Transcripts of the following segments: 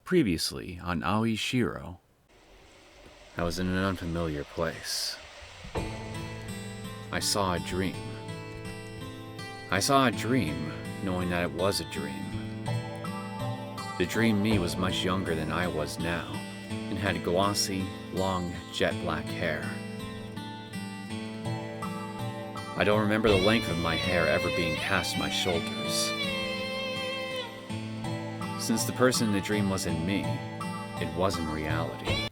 Previously on Aoi Shiro. I was in an unfamiliar place. I saw a dream. I saw a dream, knowing that it was a dream. The dream me was much younger than I was now, and had glossy, long, jet black hair. I don't remember the length of my hair ever being past my shoulders. Since the person in the dream wasn't me, it wasn't reality.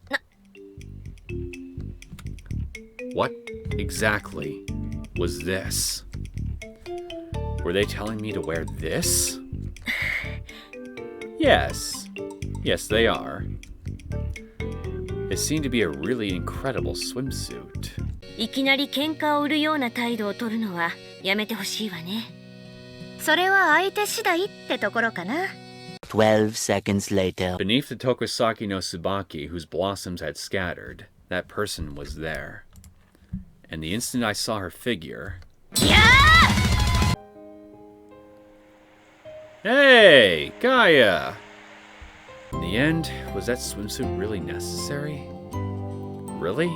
What exactly was this? Were they telling me to wear this? Yes, they are. It seemed to be a really incredible swimsuit. いきなり喧嘩を売るような態度を取るのはやめてほしいわね。それは相手次第ってところかな。12 seconds later. Beneath the Tokusaki no Tsubaki, whose blossoms had scattered, that person was there. And the instant I saw her figure... Yeah! Hey, Gaia! In the end, was that swimsuit really necessary? Really?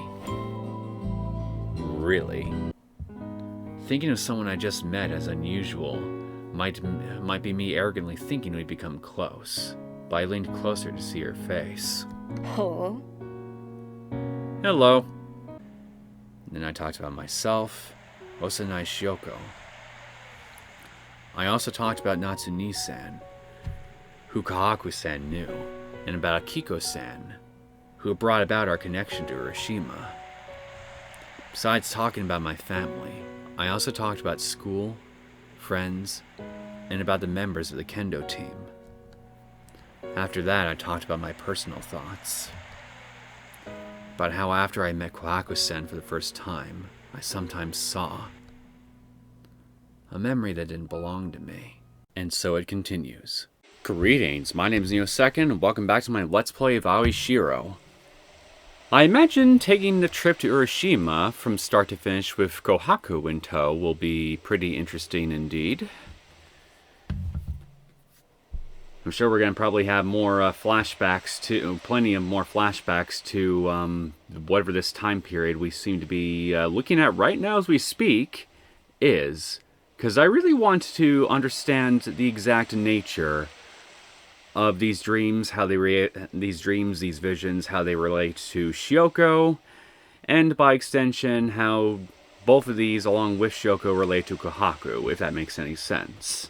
Really? Thinking of someone I just met as unusual might be me arrogantly thinking we'd become close, but I leaned closer to see her face. Oh? Hello. And then I talked about myself, Osanai Syouko. I also talked about Natsuni-san, who Kohaku-san knew, and about Akiko-san, who brought about our connection to Hiroshima. Besides talking about my family, I also talked about school, friends, and about the members of the kendo team. After that, I talked about my personal thoughts. About how after I met Kohaku-san for the first time, I sometimes saw a memory that didn't belong to me. And so it continues. Greetings, my name is Neosekken, and welcome back to my Let's Play of Aoi Shiro. I imagine taking the trip to Hiroshima from start to finish with Kohaku in tow will be pretty interesting indeed. I'm sure we're going to probably have more flashbacks to, plenty of more flashbacks to whatever this time period we seem to be looking at right now as we speak is. Because I really want to understand the exact nature of these dreams, how they these visions, how they relate to Syouko, and by extension, how both of these, along with Syouko, relate to Kohaku, if that makes any sense.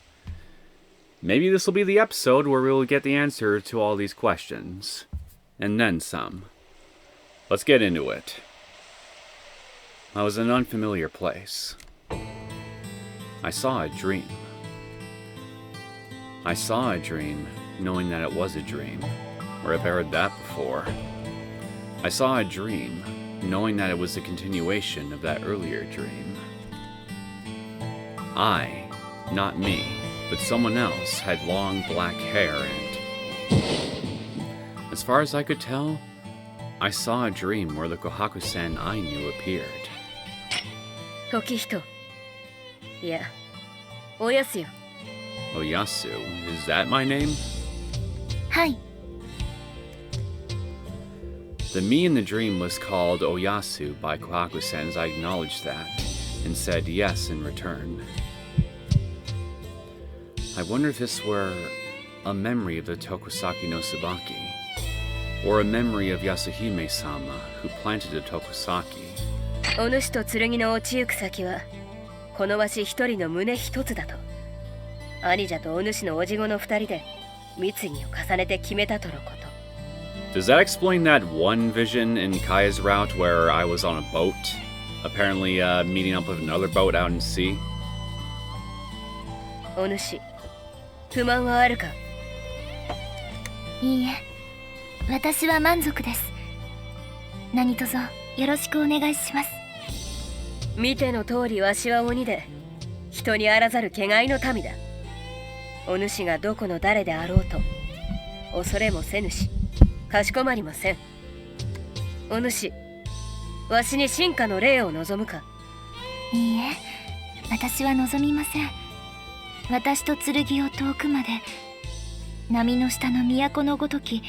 Maybe this will be the episode where we will get the answer to all these questions. And then some. Let's get into it. I was in an unfamiliar place. I saw a dream. I saw a dream, knowing that it was a dream. Or have I heard that before? I saw a dream, knowing that it was a continuation of that earlier dream. I, not me, but someone else, had long black hair and... As far as I could tell, I saw a dream where the Kohaku-san I knew appeared. Tokihito. Yeah. Oyasu. Oyasu? Is that my name? Hi. The me in the dream was called Oyasu by Kohaku-san as I acknowledged that, and said yes in return. I wonder if this were a memory of the Tokusaki no Tsubaki, or a memory of Yasuhime-sama, who planted the Tokusaki. お主と剣の落ちゆく先はこのわし一人の胸一つだと兄者とお主のおじごの二人で密議を重ねて決めたとのこと。 Does that explain that one vision in Kaya's route where I was on a boat, apparently meeting up with another boat out in sea? お主、不満はあるか？いいえ、私は満足です。何卒よろしくお願いします。見ての通りわしは鬼で、人にあらざる汚いの民だ。お主がどこの誰であろうと、恐れもせぬし、かしこまりません。お主、わしに進化の礼を望むか？いいえ、私は望みません。私と剣を遠くまで波の下の都のごとき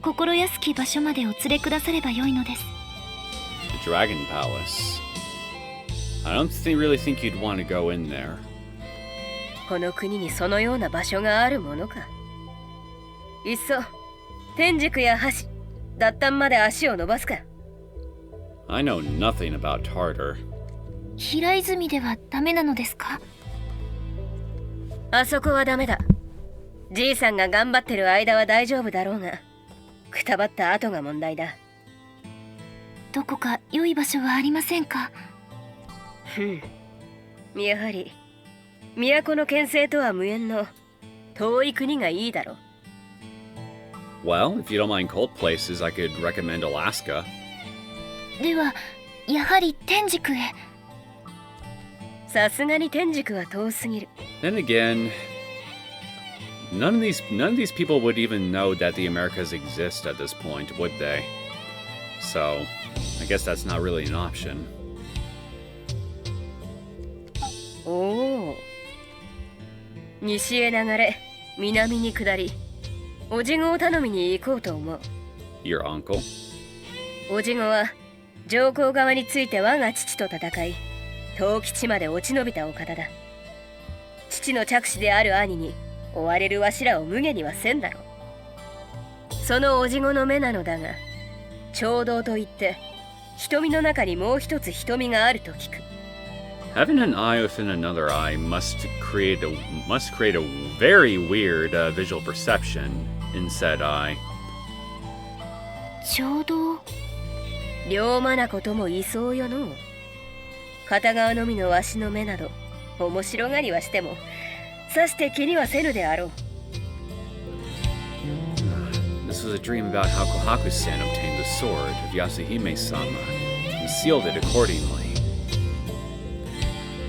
心安き場所までお連れくださればよいのです。 The Dragon Palace. I don't really think you'd want to go in there. この国にそのような場所があるものか。いっそ天竺や橋、脱炭まで足を伸ばすか。 I know nothing about Tartar. 平泉ではダメなのですか？あそこはダメだ。じいさんが頑張ってる間は大丈夫だろうが、くたばった後が問題だ。どこか良い場所はありませんか？やはり都の牽制とは無縁の遠い国がいいだろう。 Well, if you don't mind cold places, I could recommend Alaska. ではやはり天竺へ。さすがに天竺は遠すぎる。 Then again, none of these people would even know that the Americas exist at this point, would they? So, I guess that's not really an option. おお。西へ流れ、南に下り、おじごを頼みに行こうと思う。 Your uncle? おじごは上皇側について我が父と戦い、東吉まで落ち延びたお方だ。父の嫡子である兄に追われるわしらを無下にはせんだろう。そのおじごの目なのだが、長道といって瞳の中にもう一つ瞳があると聞く。 Having an eye within another eye must create a very weird visual perception in said eye. 長道。両眼ともいそうよの。片側のみのわしの目など面白がりはしてもさして気にはせぬであろう。 This was a dream about how Kohaku-san obtained the sword of Yasuhime-sama and sealed it accordingly.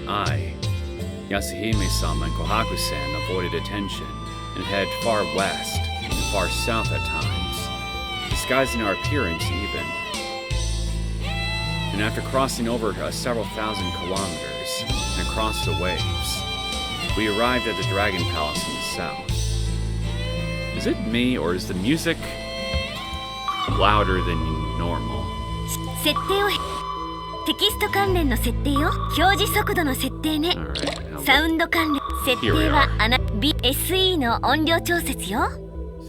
I, Yasuhime-sama and Kohaku-san avoided attention and headed far west and far south at times, disguising our appearance even. And after crossing over several thousand kilometers and across the waves, we arrived at the Dragon Palace in the south. Is it me, or is the music louder than normal? 設定をテキスト関連の設定よ。表示速度の設定ね。 Alright, サウンド関連設定はSE の音量調節よ。 I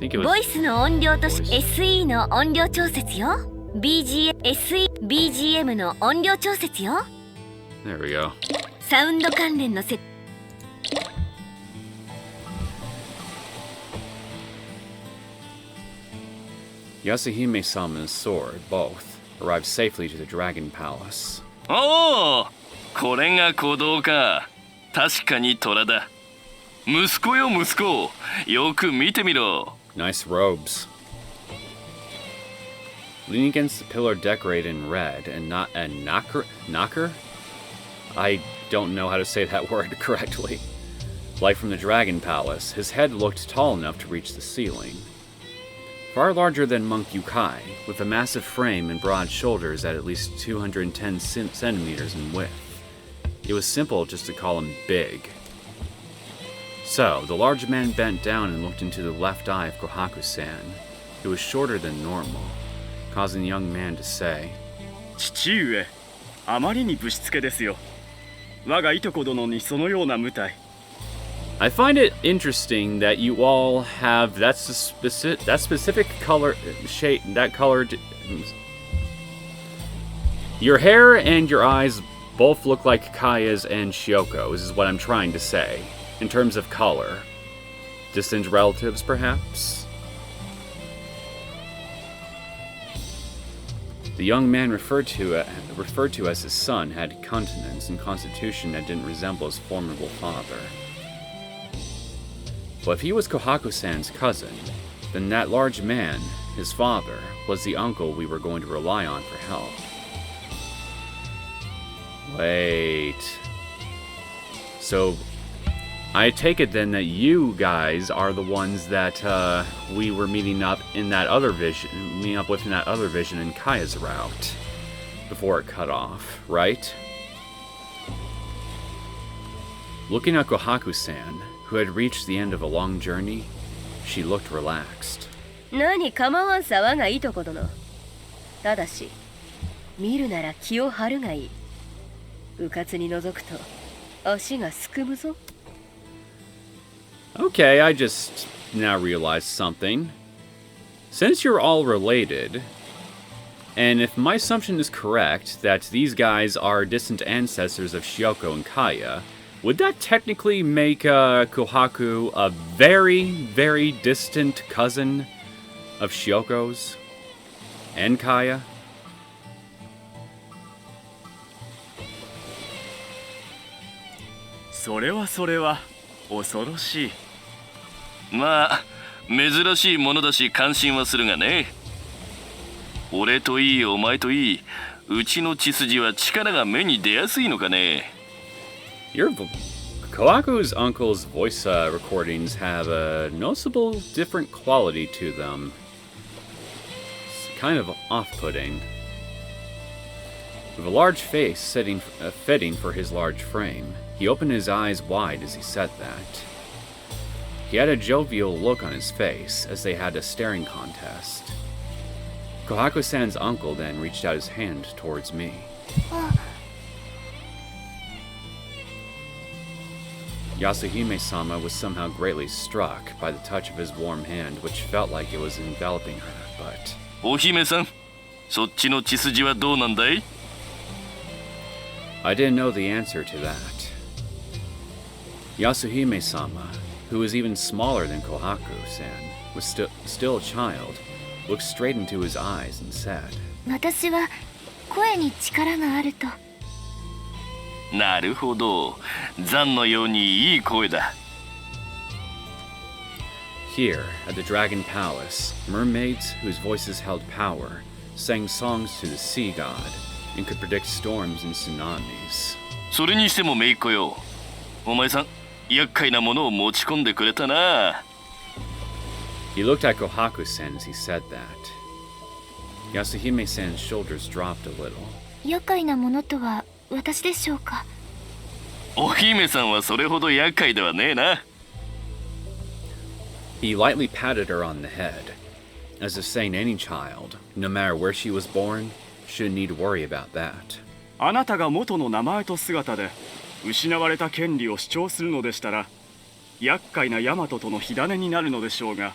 think it ボ was イスの音量とし SE の音量調節よ。BGM の音量調節よ。 there we go. サウンド関連の設定。 Yasuhime-sama's sword, both, arrived safely to the Dragon Palace. おお、これが鼓動か。確かに虎だ。息子よ息子、よく見てみろ。 Nice robes. Leaning against the pillar decorated in red and not a knocker? I don't know how to say that word correctly. Like from the Dragon Palace, his head looked tall enough to reach the ceiling. Far larger than Monk Yukai, with a massive frame and broad shoulders at least 210 centimeters in width. It was simple just to call him big. So, the large man bent down and looked into the left eye of Kohaku-san. It was shorter than normal, causing the young man to say, 父上、あまりにぶしつけですよ。我がいとこ殿にそのような無体。 I find it interesting that you all have that specific color shade, that colored. Your hair and your eyes both look like Kaya's and Syouko's, is what I'm trying to say, in terms of color. Distant relatives, perhaps? The young man referred to as his son had countenance and constitution that didn't resemble his formidable father. But if he was Kohaku-san's cousin, then that large man, his father, was the uncle we were going to rely on for help. Wait. So, I take it then that you guys are the ones that we were meeting up with in that other vision in Kaya's route before it cut off, right? Looking at Kohaku-san, who had reached the end of a long journey, She looked relaxed. 何構わんさ我がいとこ殿。ただし見るなら気を張るがいい。うかつに覗くと足がすくむぞ。 Okay, I just now realized something. Since you're all related, and if my assumption is correct that these guys are distant ancestors of Syouko and Kaya, would that technically make Kohaku a very, very distant cousin of Syouko's and Kaya? それは恐ろしい。まあ珍しいものだし関心はするがね。俺といいお前といいうちの血筋は力が目に出やすいのかね。Kohaku's uncle's voice recordings have a noticeable different quality to them. It's kind of off-putting. With a large face fitting for his large frame, he opened his eyes wide as he said that. He had a jovial look on his face as they had a staring contest. Kohaku-san's uncle then reached out his hand towards me. Yasuhime-sama was somehow greatly struck by the touch of his warm hand, which felt like it was enveloping her, but... お姫さん、そっちの血筋はどうなんだい? I didn't know the answer to that. Yasuhime-sama, who was even smaller than Kohaku-san, was still a child, looked straight into his eyes and said, 私は声に力があると。なるほど。ザンのようにいい声だ。Here, at the Dragon Palace, mermaids whose voices held power sang songs to the sea god and could predict storms and tsunamis. それにしても姪っ子よ。お前さん、厄介なものを持ち込んでくれたな。He looked at Kohaku-san as he said that. Yasuhime-san's shoulders dropped a little. 厄介なものとは私でしょうか。お姫さんはそれほど厄介ではねえな。He lightly patted her on the head, as if saying any child, no matter where she was born, shouldn't need to worry about that. あなたが元の名前と姿で失われた権利を主張するのでしたら、厄介なヤマトとの火種になるのでしょうが。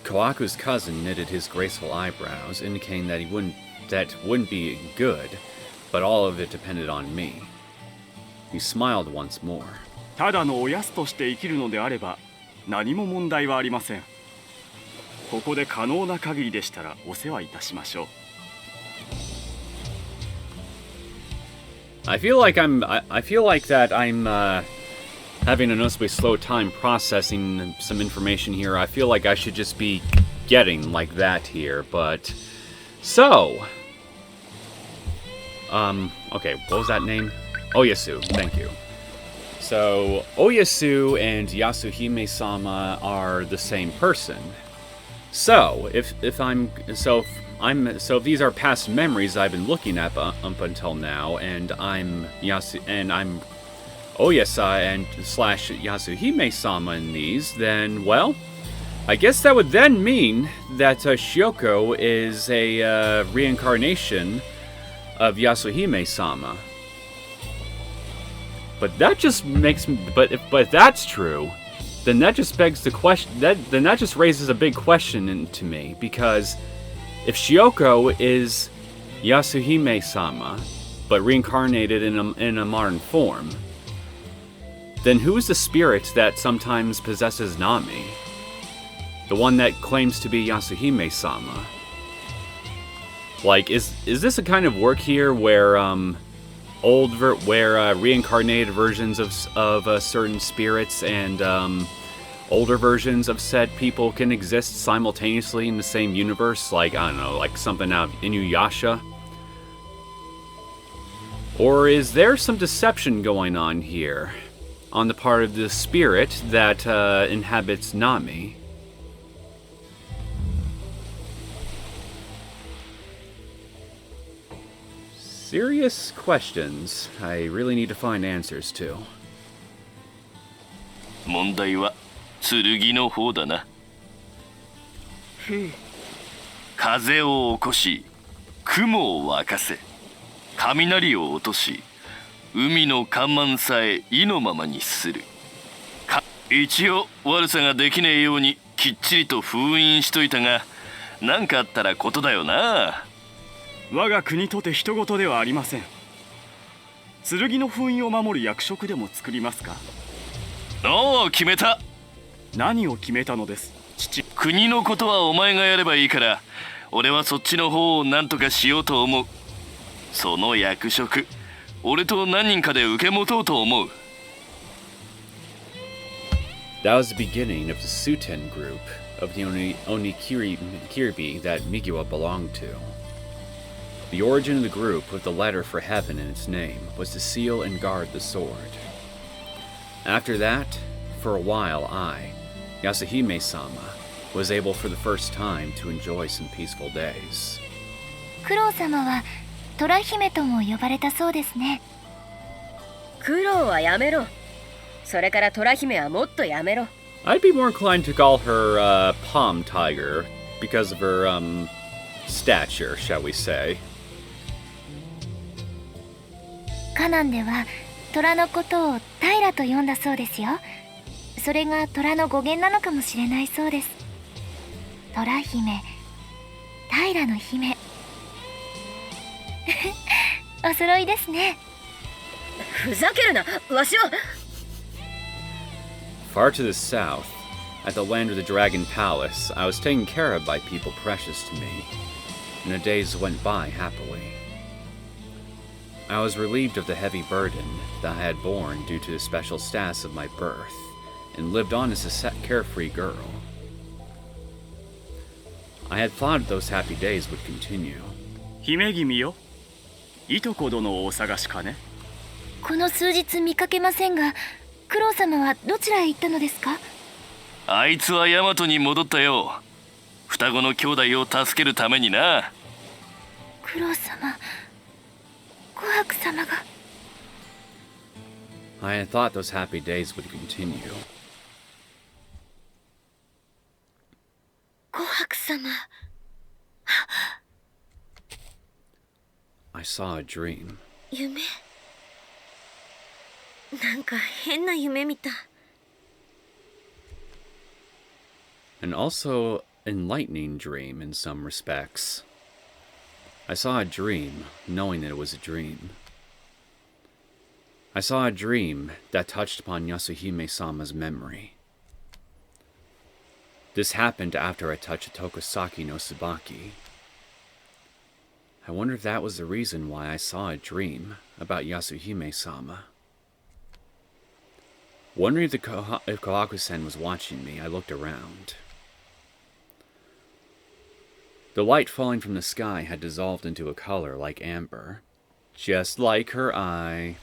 Kohaku's cousin knitted his graceful eyebrows, indicating that wouldn't be good, but all of it depended on me. He smiled once more. ただのおやつとして生きるのであれば何も問題はありません。ここで可能な限りでしたらお世話いたしましょう。I feel like that I'm having a noticeably slow time processing some information here. I feel like I should just be getting like that here, but so okay, what was that name? Oyasu, thank you. So Oyasu and Yasuhime-sama are the same person. So if these are past memories I've been looking at up until now, and I'm Oyasa and / Yasuhime-sama in these, then, well, I guess that would then mean that Syouko is a reincarnation of Yasuhime-sama. But that just makes me. But if that's true, then that just begs the question. Then that just raises a big question to me, because if Syouko is Yasuhime-sama, but reincarnated in a modern form, then who is the spirit that sometimes possesses Nami? The one that claims to be Yasuhime-sama? Like, is this a kind of work here where reincarnated versions of certain spirits and older versions of said people can exist simultaneously in the same universe? Like, I don't know, like something out of Inuyasha? Or is there some deception going on here on the part of the spirit that inhabits Nami? Serious questions I really need to find answers to. 問題は剣の方だな。風を起こし、雲を沸かせ、雷を落とし、海の干満さえ意のままにする。一応悪さができねえようにきっちりと封印しといたが、何かあったらことだよな。我が国とて人事ではありません。剣の封印を守る役職でも作りますか？おお、決めた。何を決めたのです、父？国のことはお前がやればいいから、俺はそっちの方を何とかしようと思う。その役職、俺と何人かで受け持とうと思う。That was the beginning of the Suten group of the Onikiribi that Migiwa belonged to. The origin of the group, with the letter for heaven in its name, was to seal and guard the sword. After that, for a while I, Yasuhime-sama, was able for the first time to enjoy some peaceful days. クロウ様は虎姫とも呼ばれたそうですね。苦労はやめろ。それから虎姫はもっとやめろ。I'd be more inclined to call her Palm Tiger because of her stature, shall we say. カナンでは虎のことを平と呼んだそうですよ。それが虎の語源なのかもしれないそうです。虎姫、平の姫。お揃いですね。ふざけるな、わしは。Far to the south, at the land of the Dragon Palace, I was taken care of by people precious to me, and the days went by happily. I was relieved of the heavy burden that I had borne due to the special status of my birth, and lived on as a carefree girl. I had thought those happy days would continue. 姫君よ、いとこ殿をお探しかね？この数日見かけませんが、クロウ様はどちらへ行ったのですか？あいつはヤマトに戻ったよ。双子の兄弟を助けるためにな。クロウ様、琥珀様が。I had thought those happy days would continue. 琥珀様。I saw a dream. 夢。なんか変な夢見た。An also enlightening dream in some respects. I saw a dream, knowing that it was a dream. I saw a dream that touched upon Yasuhime-sama's memory. This happened after I touched Tokosaki no Tsubaki. I wonder if that was the reason why I saw a dream about Yasuhime-sama. Wondering if Kohaku-sen was watching me, I looked around. The light falling from the sky had dissolved into a color like amber, just like her eye.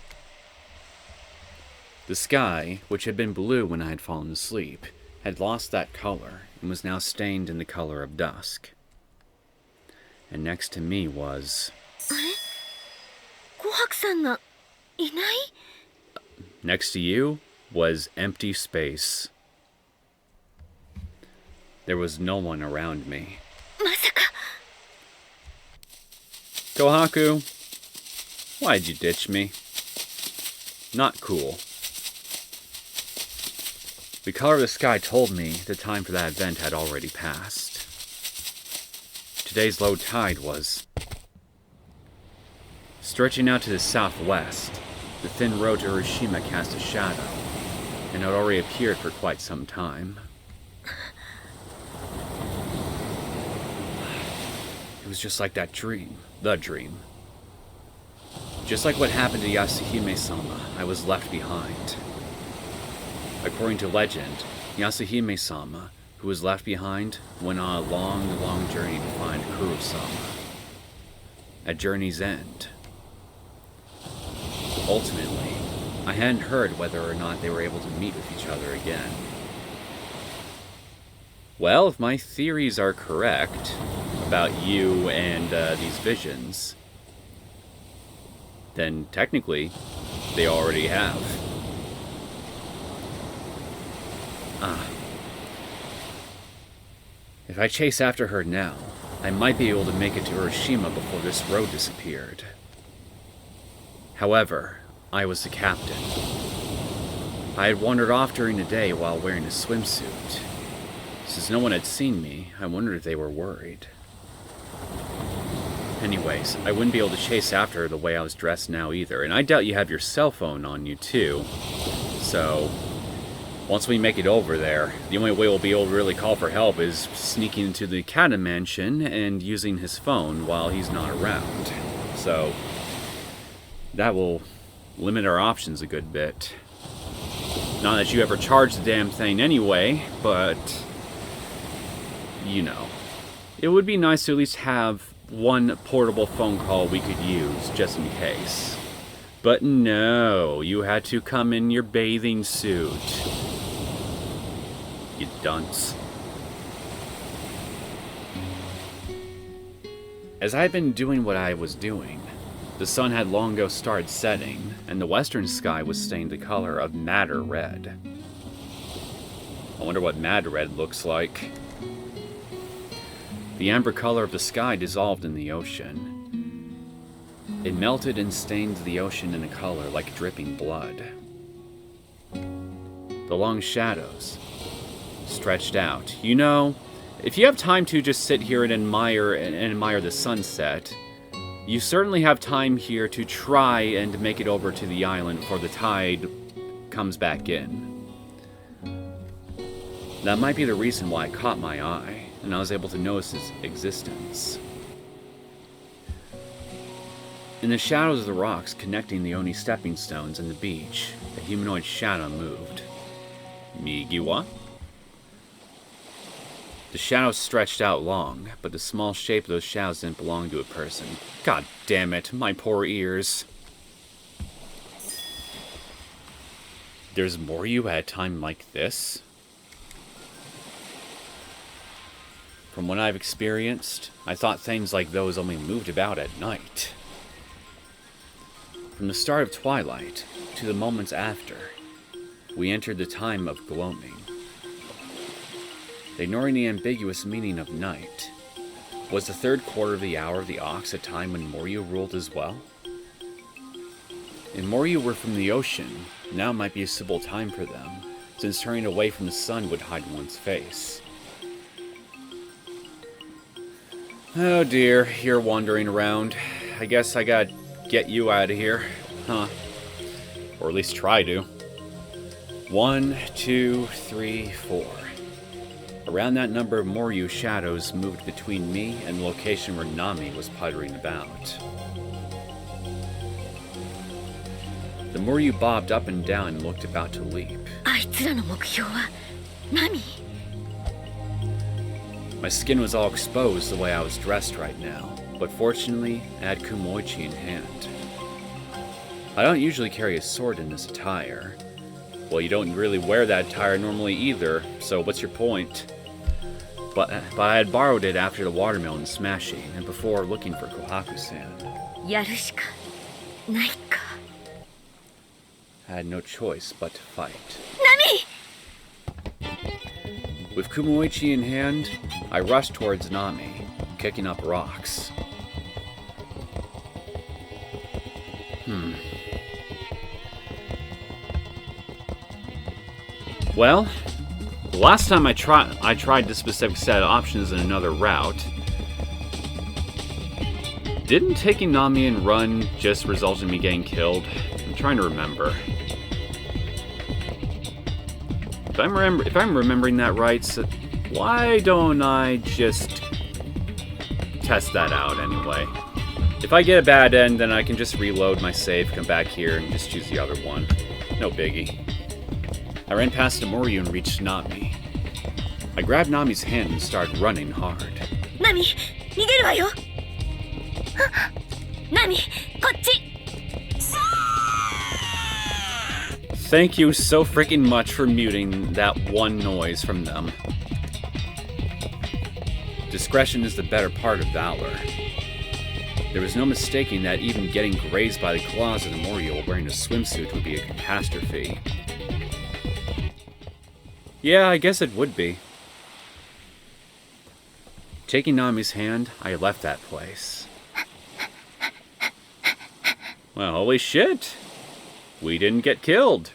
The sky, which had been blue when I had fallen asleep, had lost that color and was now stained in the color of dusk. And next to me was... あれ？琥珀さんがいない？ Next to you was empty space. There was no one around me. まさか。Kohaku, why'd you ditch me? Not cool. The color of the sky told me the time for that event had already passed. Today's low tide was... Stretching out to the southwest, the thin road to Hiroshima cast a shadow, and had already appeared for quite some time. It was just like that dream. The dream. Just like what happened to Yasuhime-sama, I was left behind. According to legend, Yasuhime-sama, who was left behind, went on a long, long journey to find Kuro-sama. At journey's end. Ultimately, I hadn't heard whether or not they were able to meet with each other again. Well, if my theories are correct about you and these visions, then technically, they already have. If I chase after her now, I might be able to make it to Hiroshima before this road disappeared. However, I was the captain. I had wandered off during the day while wearing a swimsuit. Since no one had seen me, I wondered if they were worried. Anyways, I wouldn't be able to chase after her the way I was dressed now either, and I doubt you have your cell phone on you too. So, once we make it over there, the only way we'll be able to really call for help is sneaking into the Kata mansion and using his phone while he's not around. So, that will limit our options a good bit. Not that you ever charge the damn thing anyway, but, you know. It would be nice to at least have one portable phone call we could use, just in case. But no, you had to come in your bathing suit. You dunce. As I had been doing what I was doing, the sun had long ago started setting, and the western sky was stained the color of madder red. I wonder what madder red looks like. The amber color of the sky dissolved in the ocean. It melted and stained the ocean in a color like dripping blood. The long shadows stretched out. You know, if you have time to just sit here and admire the sunset, you certainly have time here to try and make it over to the island before the tide comes back in. That might be the reason why it caught my eye, and I was able to notice its existence. In the shadows of the rocks connecting the Oni stepping stones and the beach, a humanoid shadow moved. Migiwa? The shadows stretched out long, but the small shape of those shadows didn't belong to a person. God damn it, my poor ears. There's more you at a time like this? From what I've experienced, I thought things like those only moved about at night. From the start of twilight to the moments after, we entered the time of gloaming. Ignoring the ambiguous meaning of night, was the third quarter of the hour of the ox a time when Moryu ruled as well? If Moryu were from the ocean, now might be a suitable time for them, since turning away from the sun would hide one's face. Oh dear, you're wandering around. I guess I gotta get you out of here, huh? Or at least try to. 1, 2, 3, 4. Around that number of Moryu shadows moved between me and the location where Nami was puttering about. The Moryu bobbed up and down and looked about to leap. あいつらの目標は何? My skin was all exposed the way I was dressed right now, but fortunately, I had kumoichi in hand. I don't usually carry a sword in this attire. Well, you don't really wear that attire normally either, so what's your point? But I had borrowed it after the watermelon smashing, and before looking for Kohaku-san. やるしかないか。I had no choice but to fight. ナミ! With kumoichi in hand, I rushed towards Nami, kicking up rocks. Well, the last time I tried this specific set of options in another route. Didn't taking Nami and run just result in me getting killed? I'm trying to remember. If I'm remembering that right, so why don't I just test that out anyway? If I get a bad end, then I can just reload my save, come back here, and just choose the other one. No biggie. I ran past the Moryu and reached Nami. I grabbed Nami's hand and started running hard. ナミ、逃げるわよ。ナミ、こっち。Thank you so freaking much for muting that one noise from them. Discretion is the better part of valor. There was no mistaking that even getting grazed by the claws of the Moryu while wearing a swimsuit would be a catastrophe. Yeah, I guess it would be. Taking Nami's hand, I left that place. Well, holy shit! We didn't get killed.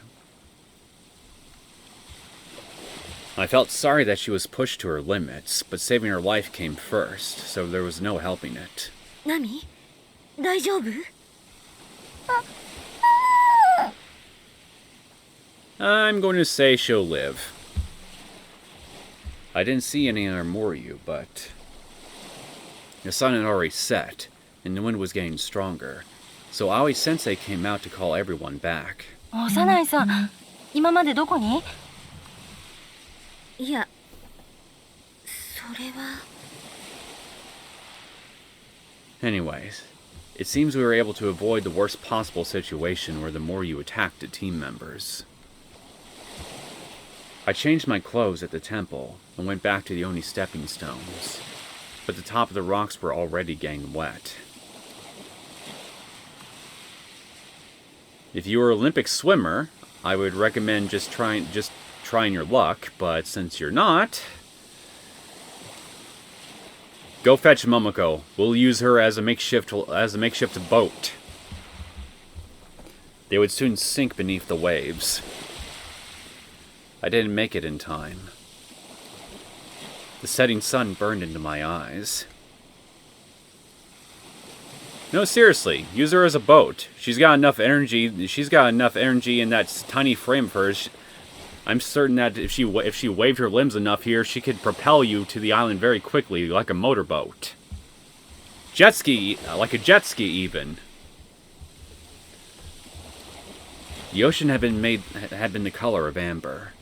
I felt sorry that she was pushed to her limits, but saving her life came first, so there was no helping it. 何大丈夫 I'm going to say she'll live. I didn't see any other Moryu, but the sun had already set, and the wind was getting stronger, so Aoi Sensei came out to call everyone back. 幼いさん、今までどこに？いやそれは Anyways, it seems we were able to avoid the worst possible situation where the Moryu attacked the team members. I changed my clothes at the temple and went back to the Oni stepping stones, but the top of the rocks were already getting wet. If you were an Olympic swimmer, I would recommend just trying your luck, but since you're not, go fetch Momoko. We'll use her as a makeshift boat. They would soon sink beneath the waves. I didn't make it in time. The setting sun burned into my eyes. No, seriously, use her as a boat. She's got enough energy in that tiny frame of hers. I'm certain that if she waved her limbs enough here, she could propel you to the island very quickly, like a motorboat. Jet ski, like a jet ski even. The ocean had been the color of amber.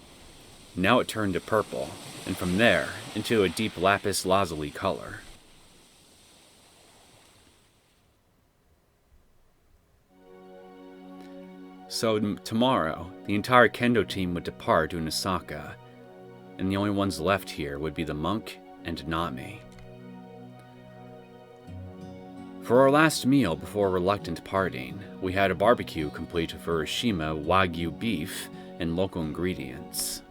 Now it turned to purple, and from there, into a deep lapis lazuli color. So tomorrow, the entire kendo team would depart to Neosekken, and the only ones left here would be the monk and Nami. For our last meal before reluctant parting, we had a barbecue complete with Urashima Wagyu beef and local ingredients.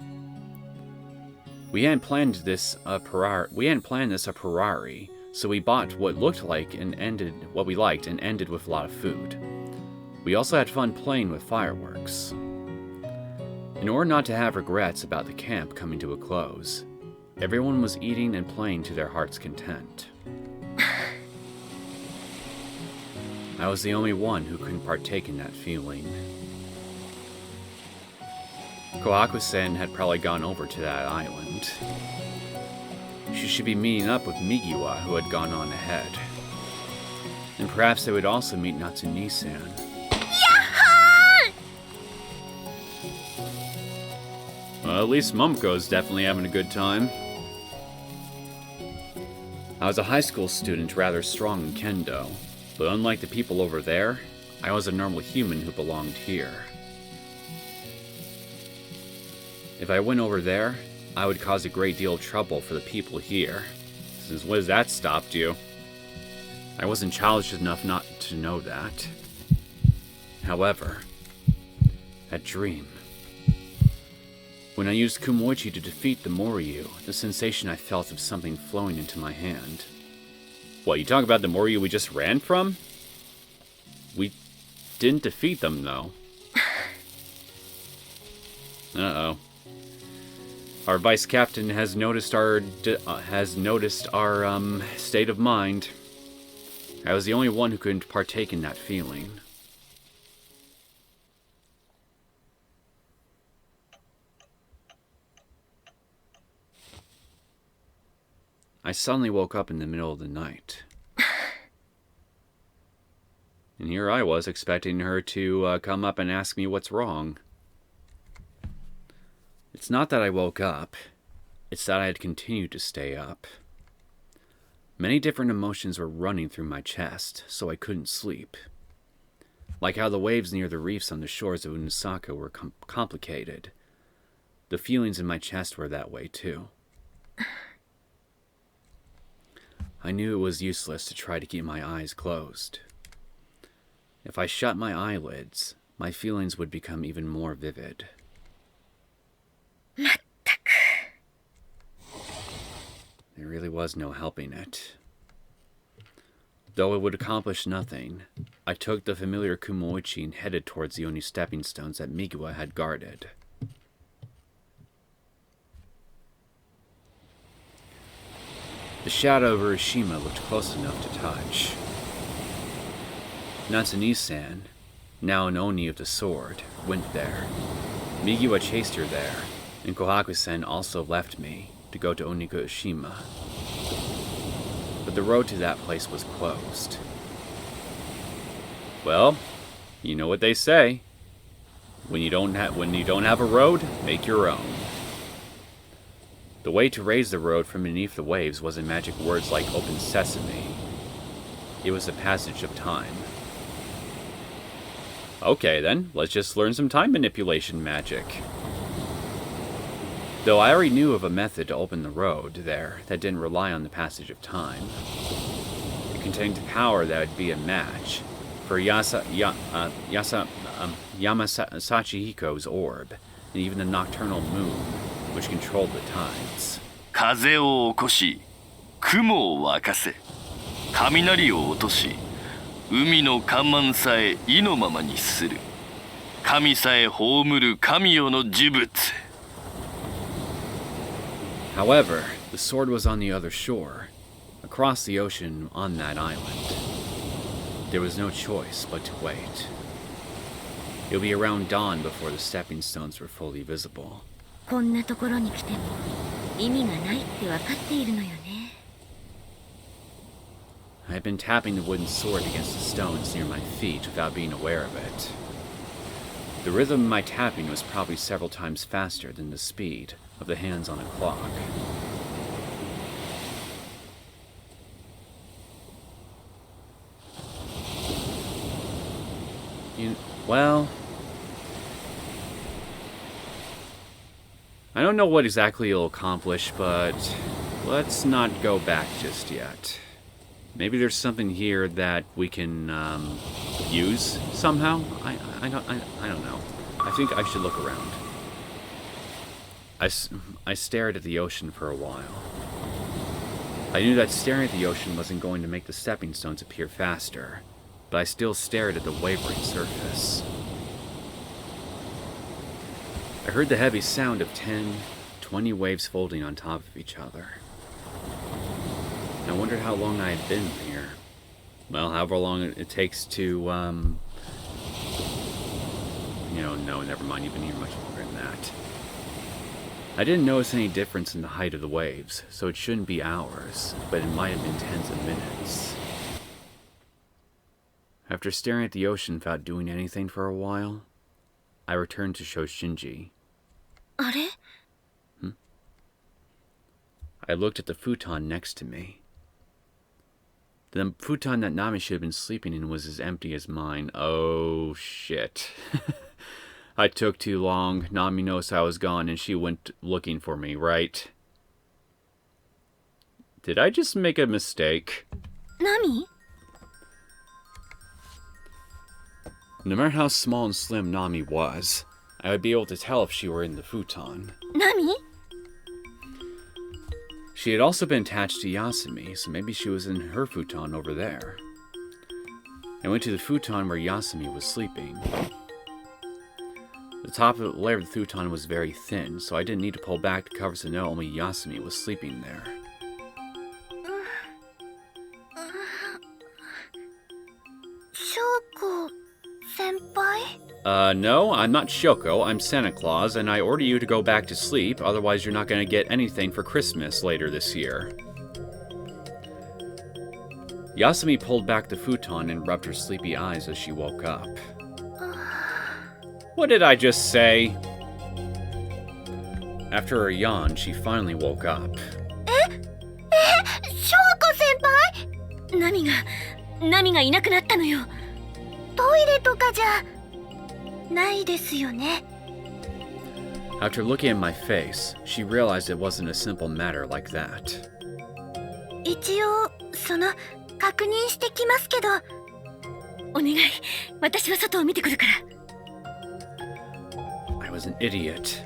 We hadn't planned this a priori, so we bought what looked like what we liked and ended with a lot of food. We also had fun playing with fireworks. In order not to have regrets about the camp coming to a close, everyone was eating and playing to their heart's content. I was the only one who couldn't partake in that feeling. Kohaku-sen had probably gone over to that island. She should be meeting up with Migiwa, who had gone on ahead. And perhaps they would also meet Natsune-san. Well, at least Momoko's definitely having a good time. I was a high school student rather strong in kendo, but unlike the people over there, I was a normal human who belonged here. If I went over there, I would cause a great deal of trouble for the people here. Since when has that stopped you? I wasn't childish enough not to know that. However, that dream. When I used Kumoichi to defeat the Moryu, the sensation I felt of something flowing into my hand. What, you talk about the Moryu we just ran from? We didn't defeat them, though. Uh-oh. Our vice captain has noticed our state of mind. I was the only one who couldn't partake in that feeling. I suddenly woke up in the middle of the night. And here I was expecting her to come up and ask me what's wrong. It's not that I woke up, it's that I had continued to stay up. Many different emotions were running through my chest, so I couldn't sleep. Like how the waves near the reefs on the shores of Neosekken were complicated. The feelings in my chest were that way too. I knew it was useless to try to keep my eyes closed. If I shut my eyelids, my feelings would become even more vivid. まったく There really was no helping it. Though it would accomplish nothing, I took the familiar kumoichi and headed towards the only stepping stones that Migiwa had guarded. The shadow of Urashima looked close enough to touch. Natsuni-san, now an Oni of the sword, went there. Migiwa chased her there, and Kohaku-san also left me to go to Onikushima. But the road to that place was closed. Well, you know what they say. When you don't have a road, make your own. The way to raise the road from beneath the waves wasn't magic words like open sesame. It was the passage of time. Okay then, let's just learn some time manipulation magic. Though I already knew of a method to open the road there that didn't rely on the passage of time. It contained power that would be a match for Yamasachihiko's orb, and even the nocturnal moon, which controlled the tides. 風を起こし、雲を沸かせ、雷を落とし、海の干満さえ意のままにする。神さえ葬る神よの呪物。However, the sword was on the other shore, across the ocean on that island. There was no choice but to wait. It would be around dawn before the stepping stones were fully visible. こんなところに来ても意味がないって分かっているのよね。I had been tapping the wooden sword against the stones near my feet without being aware of it. The rhythm of my tapping was probably several times faster than the speed of the hands on a clock. Well, I don't know what exactly it'll accomplish, but let's not go back just yet. Maybe there's something here that we can use somehow. I don't know. I think I should look around. I stared at the ocean for a while. I knew that staring at the ocean wasn't going to make the stepping stones appear faster, but I still stared at the wavering surface. I heard the heavy sound of 10, 20 waves folding on top of each other. I wondered how long I had been here. Well, however long it takes to, no, never mind, you've been here much longer than that. I didn't notice any difference in the height of the waves, so it shouldn't be hours, but it might have been tens of minutes. After staring at the ocean without doing anything for a while, I returned to Shoshinji. あれ? I looked at the futon next to me. The futon that Nami should have been sleeping in was as empty as mine. Oh, shit. I took too long. Nami knows I was gone and she went looking for me, right? Did I just make a mistake? Nami? No matter how small and slim Nami was, I would be able to tell if she were in the futon. Nami? She had also been attached to Yasumi, so maybe she was in her futon over there. I went to the futon where Yasumi was sleeping. The top of the layer of the futon was very thin, so I didn't need to pull back to cover so no only Yasumi was sleeping there. Syouko senpai? No, I'm not Syouko, I'm Santa Claus, and I order you to go back to sleep, otherwise you're not going to get anything for Christmas later this year. Yasumi pulled back the futon and rubbed her sleepy eyes as she woke up. What did I just say? After a yawn, she finally woke up. Syouko senpai? ナミがいなくなったのよ。トイレとかじゃないですよね。 After looking at my face, she realized it wasn't a simple matter like that. 一応確認してきますけど。お願い、私は外を見てくるから。I was an idiot.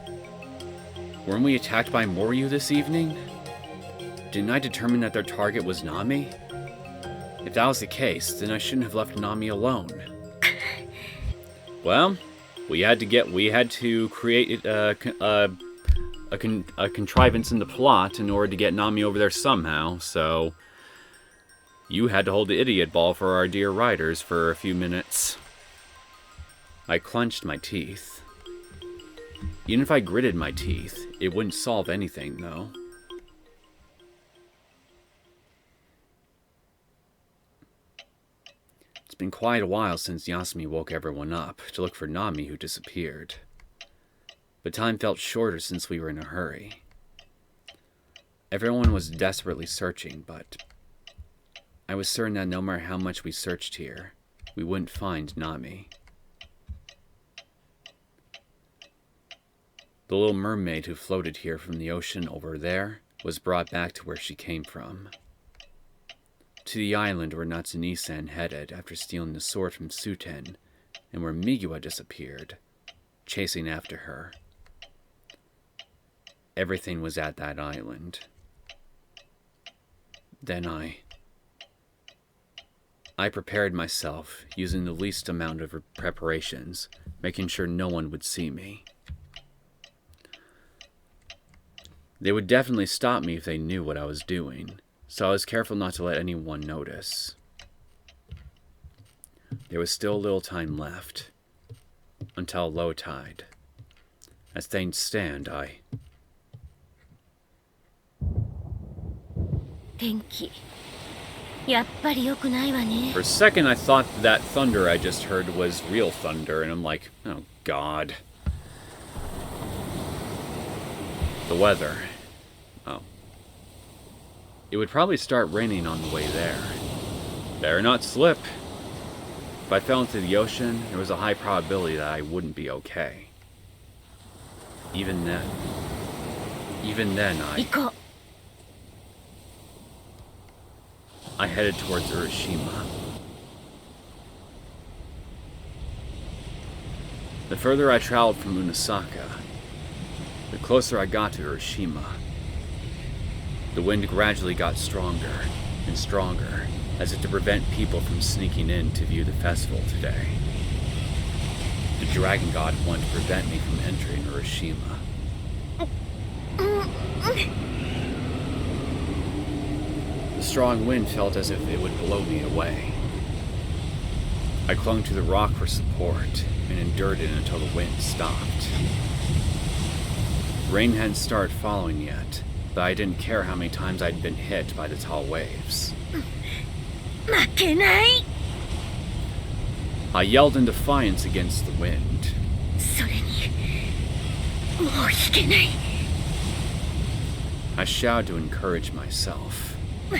Weren't we attacked by Moryu this evening? Didn't I determine that their target was Nami? If that was the case, then I shouldn't have left Nami alone. Well, we had to create a contrivance in the plot in order to get Nami over there somehow, so you had to hold the idiot ball for our dear writers for a few minutes. I clenched my teeth. Even if I gritted my teeth, it wouldn't solve anything, though. It's been quite a while since Yasumi woke everyone up to look for Nami, who disappeared. But time felt shorter since we were in a hurry. Everyone was desperately searching, but I was certain that no matter how much we searched here, we wouldn't find Nami. The little mermaid who floated here from the ocean over there was brought back to where she came from. To the island where Natsune-san headed after stealing the sword from Suten, and where Migiwa disappeared, chasing after her. Everything was at that island. Then I prepared myself, using the least amount of preparations, making sure no one would see me. They would definitely stop me if they knew what I was doing, so I was careful not to let anyone notice. There was still a little time left, until low tide. As things stand, 天気やっぱり良くないわね。 For a second, I thought that thunder I just heard was real thunder, and I'm like, oh god. The weather. Oh. It would probably start raining on the way there. Better not slip. If I fell into the ocean, there was a high probability that I wouldn't be okay. Even then, I headed towards Urashima. The further I traveled from Unasaka, the closer I got to Urashima. The wind gradually got stronger and stronger, as if to prevent people from sneaking in to view the festival today. The dragon god wanted to prevent me from entering Urashima. The strong wind felt as if it would blow me away. I clung to the rock for support and endured it until the wind stopped. Rain hadn't started falling yet, but I didn't care how many times I'd been hit by the tall waves. I yelled in defiance against the wind. I shouted to encourage myself. I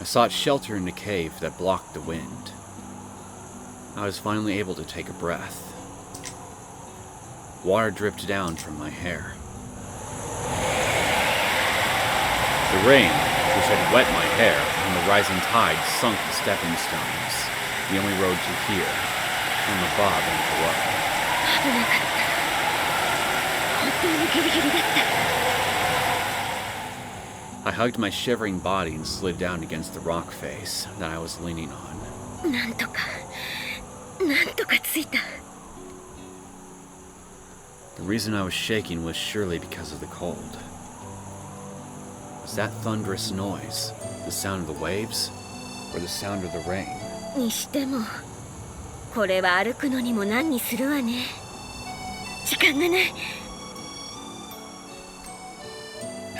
sought shelter in a cave that blocked the wind. I was finally able to take a breath. Water dripped down from my hair. The rain, which had wet my hair, and the rising tide sunk the stepping stones, the only road to here, from above and below. I hugged my shivering body and slid down against the rock face that I was leaning on. The reason I was shaking was surely because of the cold. Was that thunderous noise the sound of the waves, or the sound of the rain? にしてもこれは歩くのにも何にするわね。時間がない。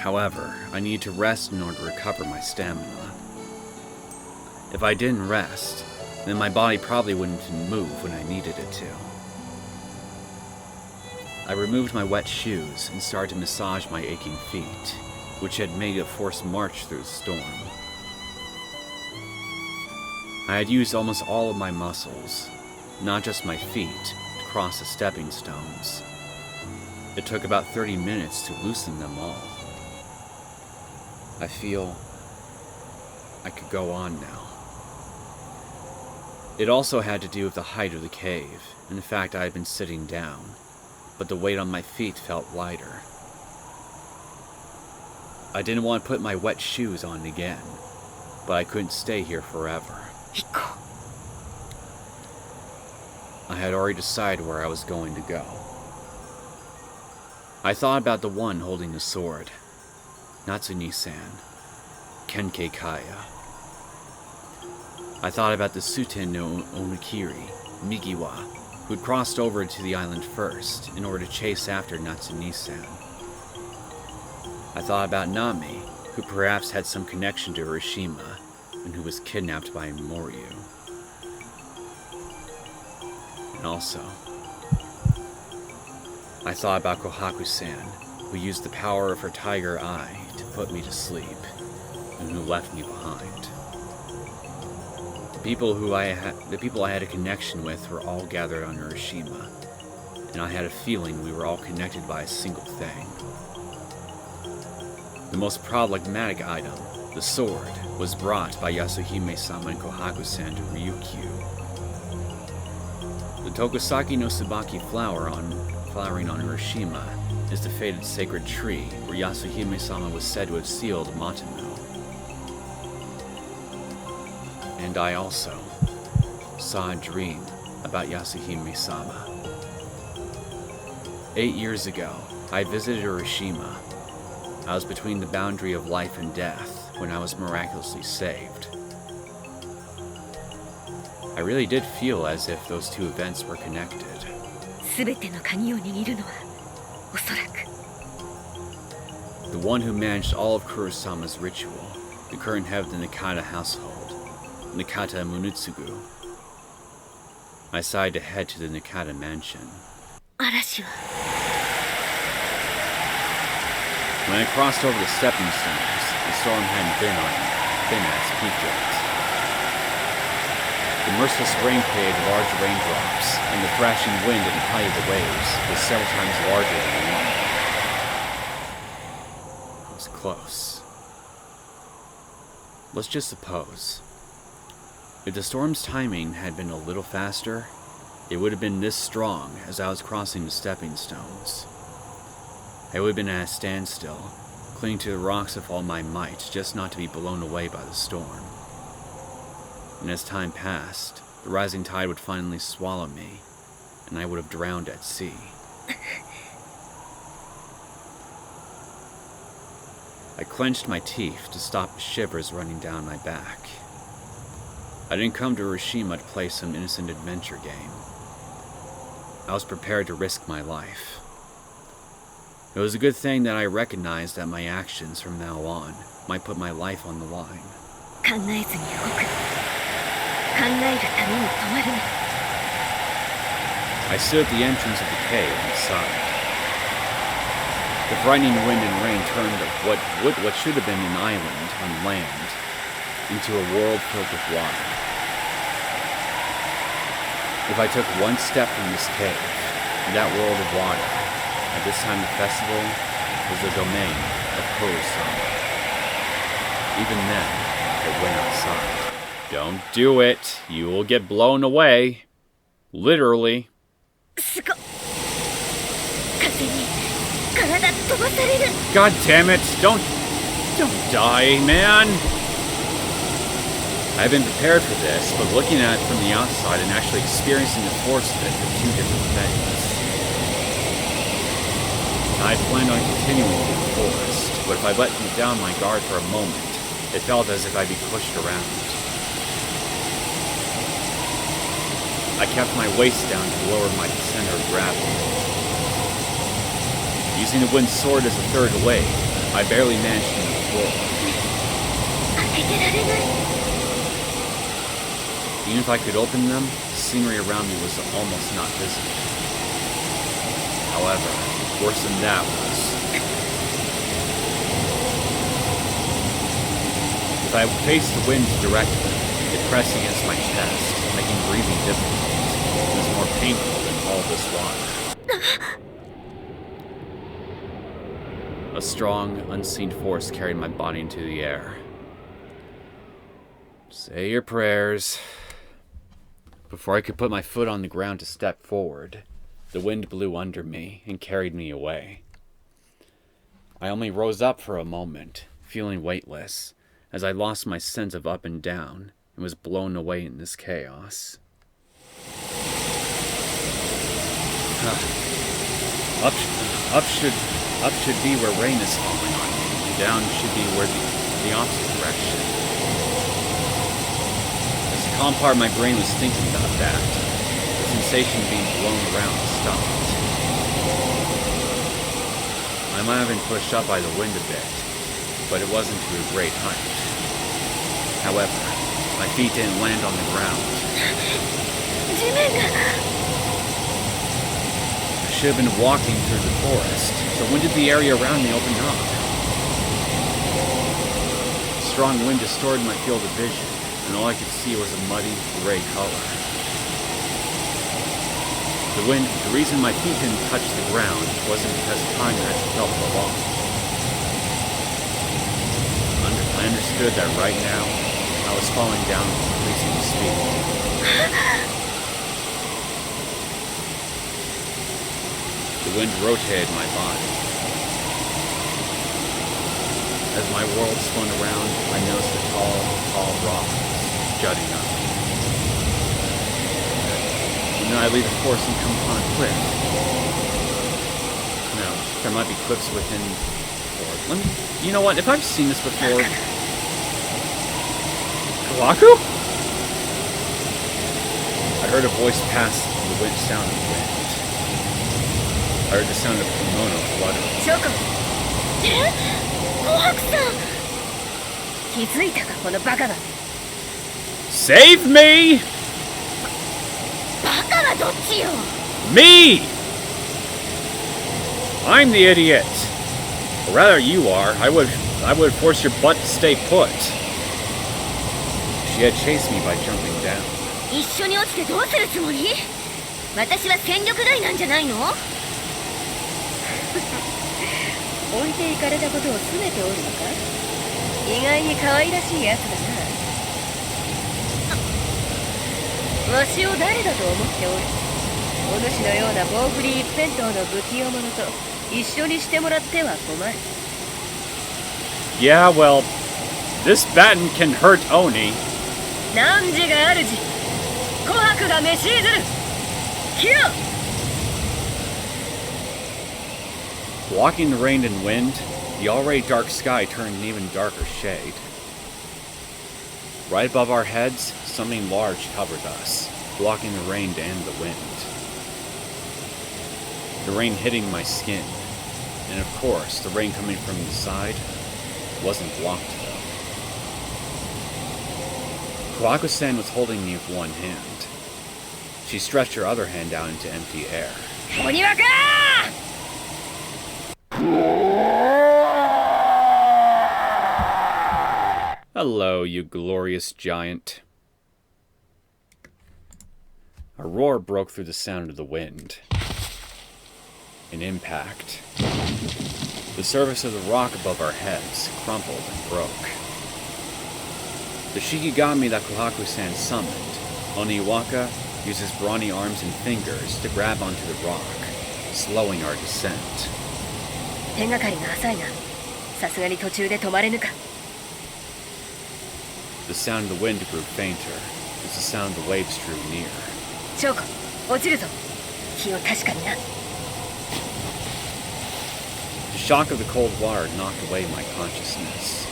However, I need to rest in order to recover my stamina. If I didn't rest, then my body probably wouldn't move when I needed it to. I removed my wet shoes and started to massage my aching feet, which had made a forced march through the storm. I had used almost all of my muscles, not just my feet, to cross the stepping stones. It took about 30 minutes to loosen them all. I feel I could go on now. It also had to do with the height of the cave, and the fact I had been sitting down, but the weight on my feet felt lighter. I didn't want to put my wet shoes on again, but I couldn't stay here forever. 行こ I had already decided where I was going to go. I thought about the one holding the sword, Natsuni-san, Kenkei Kaya. I thought about the Suten no Onokiri, Migiwa, who'd crossed over to the island first in order to chase after Natsuni-san. I thought about Nami, who perhaps had some connection to Hiroshima and who was kidnapped by Moryu. And also, I thought about Kohaku-san, who used the power of her tiger eye to put me to sleep, and who left me behind. The people I had a connection with were all gathered on Hiroshima, and I had a feeling we were all connected by a single thing. The most problematic item, the sword, was brought by Yasuhime-sama and Kohaku-san to Ryukyu. The Tokosaki no Tsubaki flowering on Hiroshima is the fated sacred tree where Yasuhime-sama was said to have sealed Matano. And I also saw a dream about Yasuhime-sama. 8 years ago, I visited Hiroshima. I was between the boundary of life and death when I was miraculously saved. I really did feel as if those two events were connected. 全ての鍵を握るのはおそらく The one who managed all of Kurosama's ritual, the current head of the Nakata household, Nakata Munutsugu. I decided to head to the Nakata mansion. 嵐は When I crossed over the stepping stones, the storm hadn't been at its peak yet. The merciless rain created large raindrops, and the thrashing wind and the height of the waves was several times larger than normal. I was close. Let's just suppose. If the storm's timing had been a little faster, it would have been this strong as I was crossing the stepping stones. I would have been at a standstill, clinging to the rocks with all my might, just not to be blown away by the storm. And as time passed, the rising tide would finally swallow me, and I would have drowned at sea. I clenched my teeth to stop the shivers running down my back. I didn't come to Hiroshima to play some innocent adventure game. I was prepared to risk my life. It was a good thing that I recognized that my actions from now on might put my life on the line. 考えずに動く考えるために止まるな I stood at the entrance of the cave and sighed. The frightening wind and rain turned what should have been an island on land into a world filled with water. If I took one step from this cave, that world of water, at this time of festival, was the domain of Kurosama. Even then, it went outside. Don't do it. You will get blown away. Literally. すごっ風に体飛ばされる God damn it. Don't die, man. I've been prepared for this, but looking at it from the outside and actually experiencing the force of it are two different things. I planned on continuing through the forest, but if I let down my guard for a moment, it felt as if I'd be pushed around. I kept my waist down to lower my center of gravity. Using the wind sword as a third weight, I barely managed to move forward. 開けてられない Even if I could open them, the scenery around me was almost not visible. However, worse than that was, if I faced the wind directly, it pressed against my chest, making breathing difficult. It was more painful than all this water. A strong, unseen force carried my body into the air. Say your prayers. Before I could put my foot on the ground to step forward, the wind blew under me and carried me away. I only rose up for a moment, feeling weightless, as I lost my sense of up and down and was blown away in this chaos. Up should be where rain is falling on me, and down should be where the opposite direction. As a calm part of my brain was thinking about that, the sensation of being blown around stopped. I might have been pushed up by the wind a bit, but it wasn't to a great height. However, my feet didn't land on the ground. I should have been walking through the forest, so when did the area around me open up? Strong wind distorted my field of vision, and all I could see was a muddy, gray color. The reason my feet didn't touch the ground wasn't because time had felt prolonged. I understood that right now, I was falling down with increasing speed. The wind rotated my body. As my world spun around, I noticed the tall rocks jutting up. And then I leave the forest and come upon a cliff. No, there might be cliffs within the forest. You know what? If I've seen this before... Kohaku? I heard a voice pass the wind sound of the wind. I heard the sound of kimono fluttering. Syouko! Kohaku-san! 気づいたか、このバカが。 Save me! バカはどっちよ Me! I'm the idiot. Or rather, you are. I would force your butt to stay put. She had chased me by jumping down. 一緒に落ちてどうするつもり私は戦力外なんじゃないの置いていかれたことを拗ねておるのか意外に可愛らしいやつだなわしを誰だと思っておるお主のような棒振り一辺倒の不器用者と一緒にしてもらっては困る Yeah, well, this baton can hurt Oni. 汝が主琥珀が召し譲るキヨ Walking in the rain and wind, the already dark sky turned an even darker shade. Right above our heads, something large covered us, blocking the rain and the wind. The rain hitting my skin, and of course, the rain coming from the side wasn't blocked though. Kohaku-san was holding me with one hand. She stretched her other hand out into empty air. おにわか Hello, you glorious giant. A roar broke through the sound of the wind. An impact. The surface of the rock above our heads crumpled and broke. The Shikigami that Kohaku-san summoned, Oniwaka, used his brawny arms and fingers to grab onto the rock, slowing our descent. 手がかりが浅いなさすがに途中で止まれぬか The sound of the wind grew fainter as the sound of the waves drew near. ショウコ落ちるぞ気を確かにな The shock of the cold water knocked away my consciousness.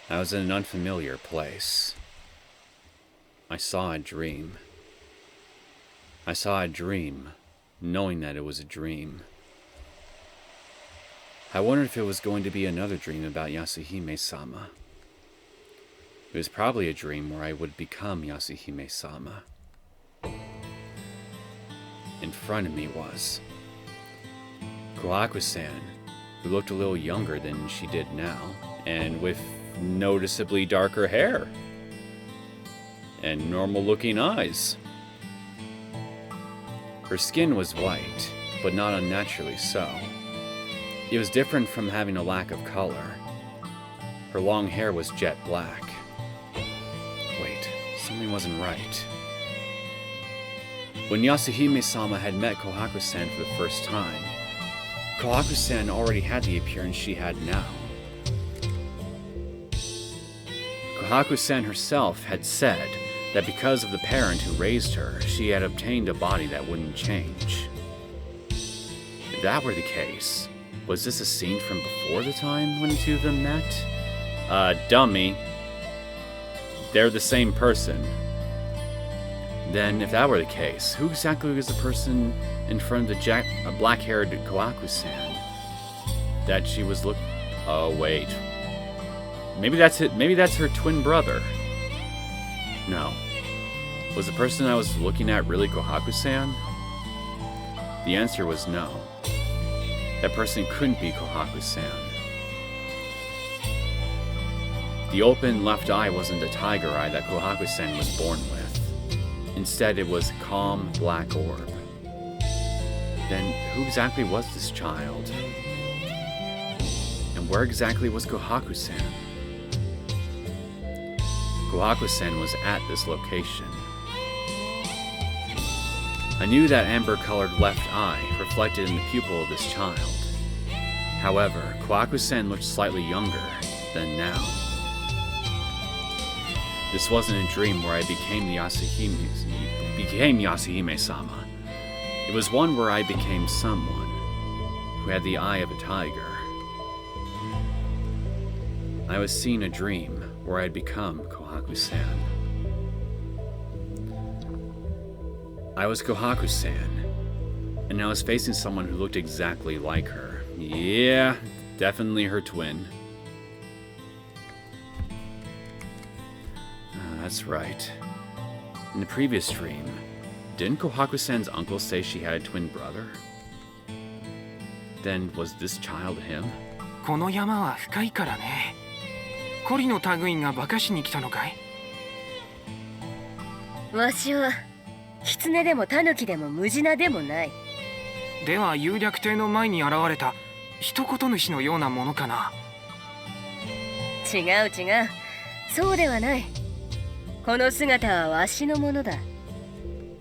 I was in an unfamiliar place. I saw a dream. I saw a dream, knowing that it was a dream. I wondered if it was going to be another dream about Yasuhime-sama. It was probably a dream where I would become Yasuhime-sama. In front of me was Kohaku-san, who looked a little younger than she did now, and with noticeably darker hair. And normal-looking eyes. Her skin was white, but not unnaturally so. It was different from having a lack of color. Her long hair was jet black. Wait, something wasn't right. When Yasuhime-sama had met Kohaku-san for the first time, Kohaku-san already had the appearance she had now. Kohaku-san herself had said that because of the parent who raised her, she had obtained a body that wouldn't change. If that were the case, was this a scene from before the time when the two of them met? Dummy. They're the same person. Then, if that were the case, who exactly was the person in front of the black-haired Kohaku-san that she was Oh, wait. Maybe that's it. Maybe that's her twin brother. No. Was the person I was looking at really Kohaku-san? The answer was no. That person couldn't be Kohaku-san. The open left eye wasn't the tiger eye that Kohaku-san was born with. Instead, it was a calm black orb. Then, who exactly was this child? And where exactly was Kohaku-san? Kohaku-san was at this location. I knew that amber-colored left eye reflected in the pupil of this child. However, Kohaku-san looked slightly younger than now. This wasn't a dream where I became Yasuhime-sama. It was one where I became someone who had the eye of a tiger. I was seeing a dream where I'd become Kohaku-san. I was Kohaku-san, and I was facing someone who looked exactly like her. Yeah, definitely her twin. That's right. In the previous dream, didn't Kohaku-san's uncle say she had a twin brother? Then was this child him? この山は深いからね。コリの類が化かしに来たのかい？わしは狐でも狸でもムジナでもない。では有略亭の前に現れた一言主のようなものかな？違う違う、そうではない。この姿はわしのものだ。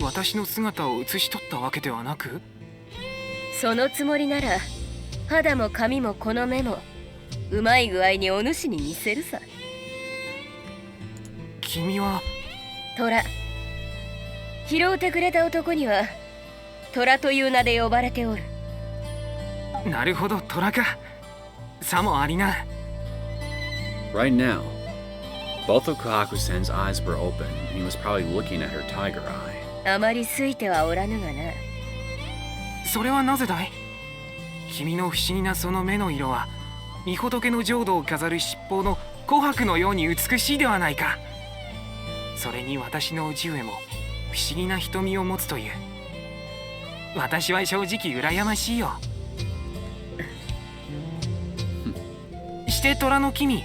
私の姿を写し取ったわけではなく？そのつもりなら肌も髪もこの目もうまい具合にお主に似せるさ。君は虎。拾うてくれた男には虎という名で呼ばれておる。なるほど、虎か。さもありな。Right now, both of Kohaku-san's eyes were open, and he was probably looking at her tiger eye. あまり好いてはおらぬがな。それはなぜだい？君の不思議なその目の色は御仏の浄土を飾る七宝の琥珀のように美しいではないか。それに私の叔父上も不思議な瞳を持つという。私は正直羨ましいよ。して虎の君。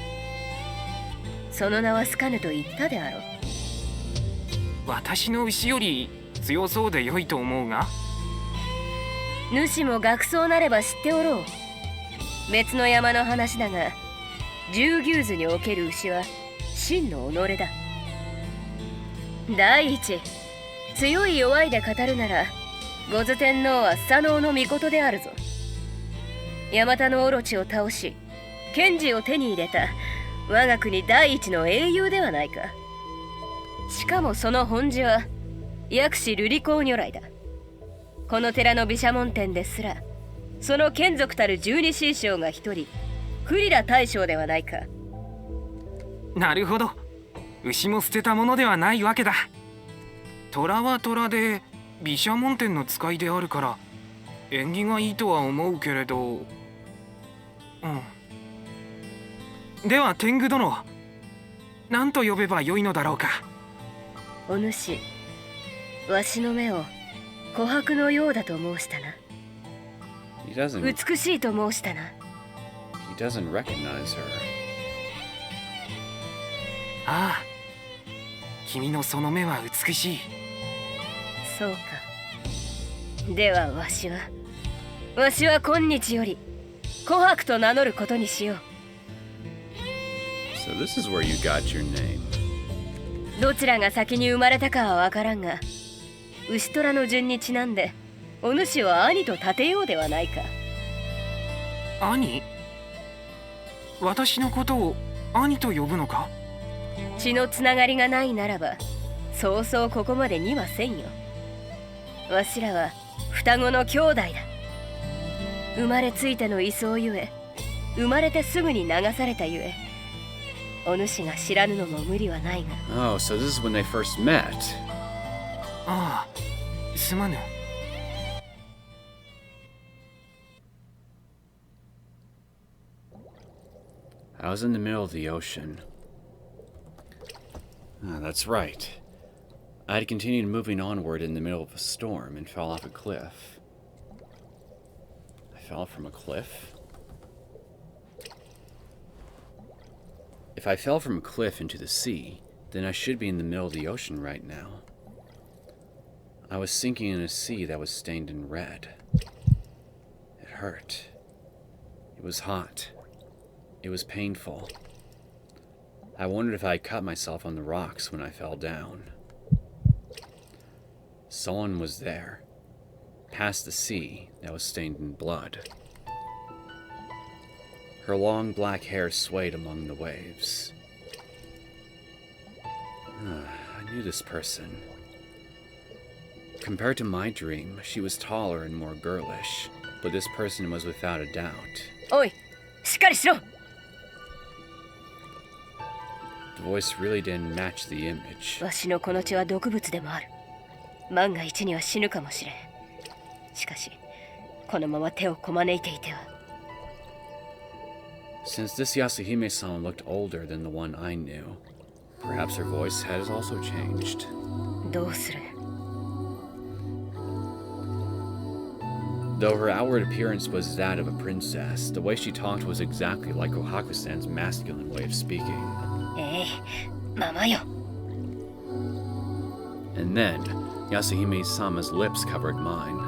その名は好かぬと言ったであろう。私の牛より強そうで良いと思うが。主も学僧なれば知っておろう。別の山の話だが、十牛図における牛は真の己だ。第一、強い弱いで語るなら、五頭天皇は左脳の御であるぞ。ヤマタのオロチを倒し、賢治を手に入れた我が国第一の英雄ではないか。しかもその本寺は薬師瑠璃光如来だ。この寺の毘沙門天ですら、その眷属たる十二神将が一人、クリラ大将ではないか。なるほど、牛も捨てたものではないわけだ。虎は虎で毘沙門天の使いであるから縁起がいいとは思うけれど、では天狗殿、何と呼べばよいのだろうか。お主、わしの目を琥珀のようだと申したな。美しいと申したな。He doesn't recognize her. ああ、君のその目は美しい。そうか。ではわしは今日より琥珀と名乗ることにしよう。 So this is where you got your name. どちらが先に生まれたかはわからんが、牛虎の順にちなんでお主は兄と立てようではないか。兄？私のことを兄と呼ぶのか？血のつながりがないならば、そうそうここまでにはせんよ。わしらは双子の兄弟だ。生まれついての位相ゆえ、生まれてすぐに流されたゆえ、お主が知らぬのも無理はないが。Oh, so this is when they first met. ああ、すまぬ。I was in the middle of the ocean. Ah, that's right. I had continued moving onward in the middle of a storm and fell off a cliff. I fell from a cliff? If I fell from a cliff into the sea, then I should be in the middle of the ocean right now. I was sinking in a sea that was stained in red. It hurt. It was hot. It was painful. I wondered if I had cut myself on the rocks when I fell down. Someone was there, past the sea that was stained in blood. Her long black hair swayed among the waves. I knew this person. Compared to my dream, she was taller and more girlish, but this person was without a doubt. おい、しっかりしろ。 The voice really didn't match the image. わしのこの血は毒物でもある。万が一には死ぬかもしれん。しかし、このまま手をこまねいていては。 Since this Yasuhime-san looked older than the one I knew, perhaps her voice has also changed. どうする？ Though her outward appearance was that of a princess, the way she talked was exactly like Kohaku-san's masculine way of speaking. ええ、ままよ。 And then, Yasuhime-sama's lips covered mine.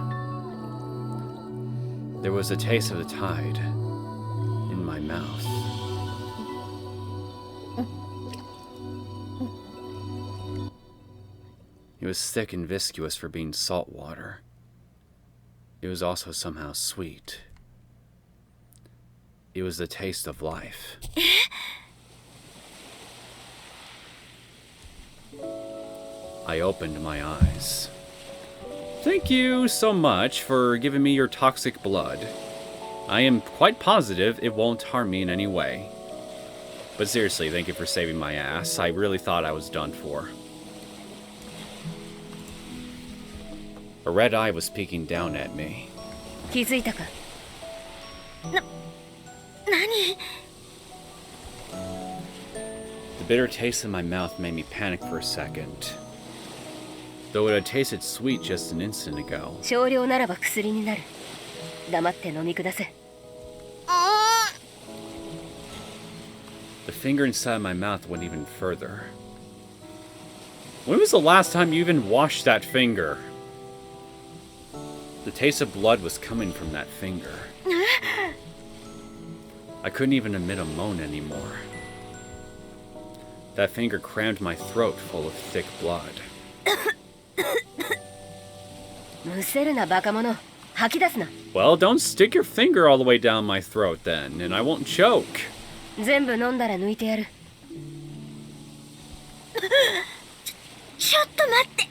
There was a taste of the tide in my mouth. It was thick and viscous for being salt water. It was also somehow sweet. It was the taste of life. I opened my eyes. Thank you so much for giving me your toxic blood. I am quite positive it won't harm me in any way. But seriously, thank you for saving my ass. I really thought I was done for. A red eye was peeking down at me. 気づいたか？何？ The bitter taste in my mouth made me panic for a second. Though it had tasted sweet just an instant ago. 少量ならば薬になる。黙って飲み下せ。 The finger inside my mouth went even further. When was the last time you even washed that finger? The taste of blood was coming from that finger. I couldn't even emit a moan anymore. That finger crammed my throat full of thick blood. むせるなバカ者。吐き出すな。 Well, don't stick your finger all the way down my throat then, and I won't choke. 全部飲んだら抜いてやる。ちょっと待って。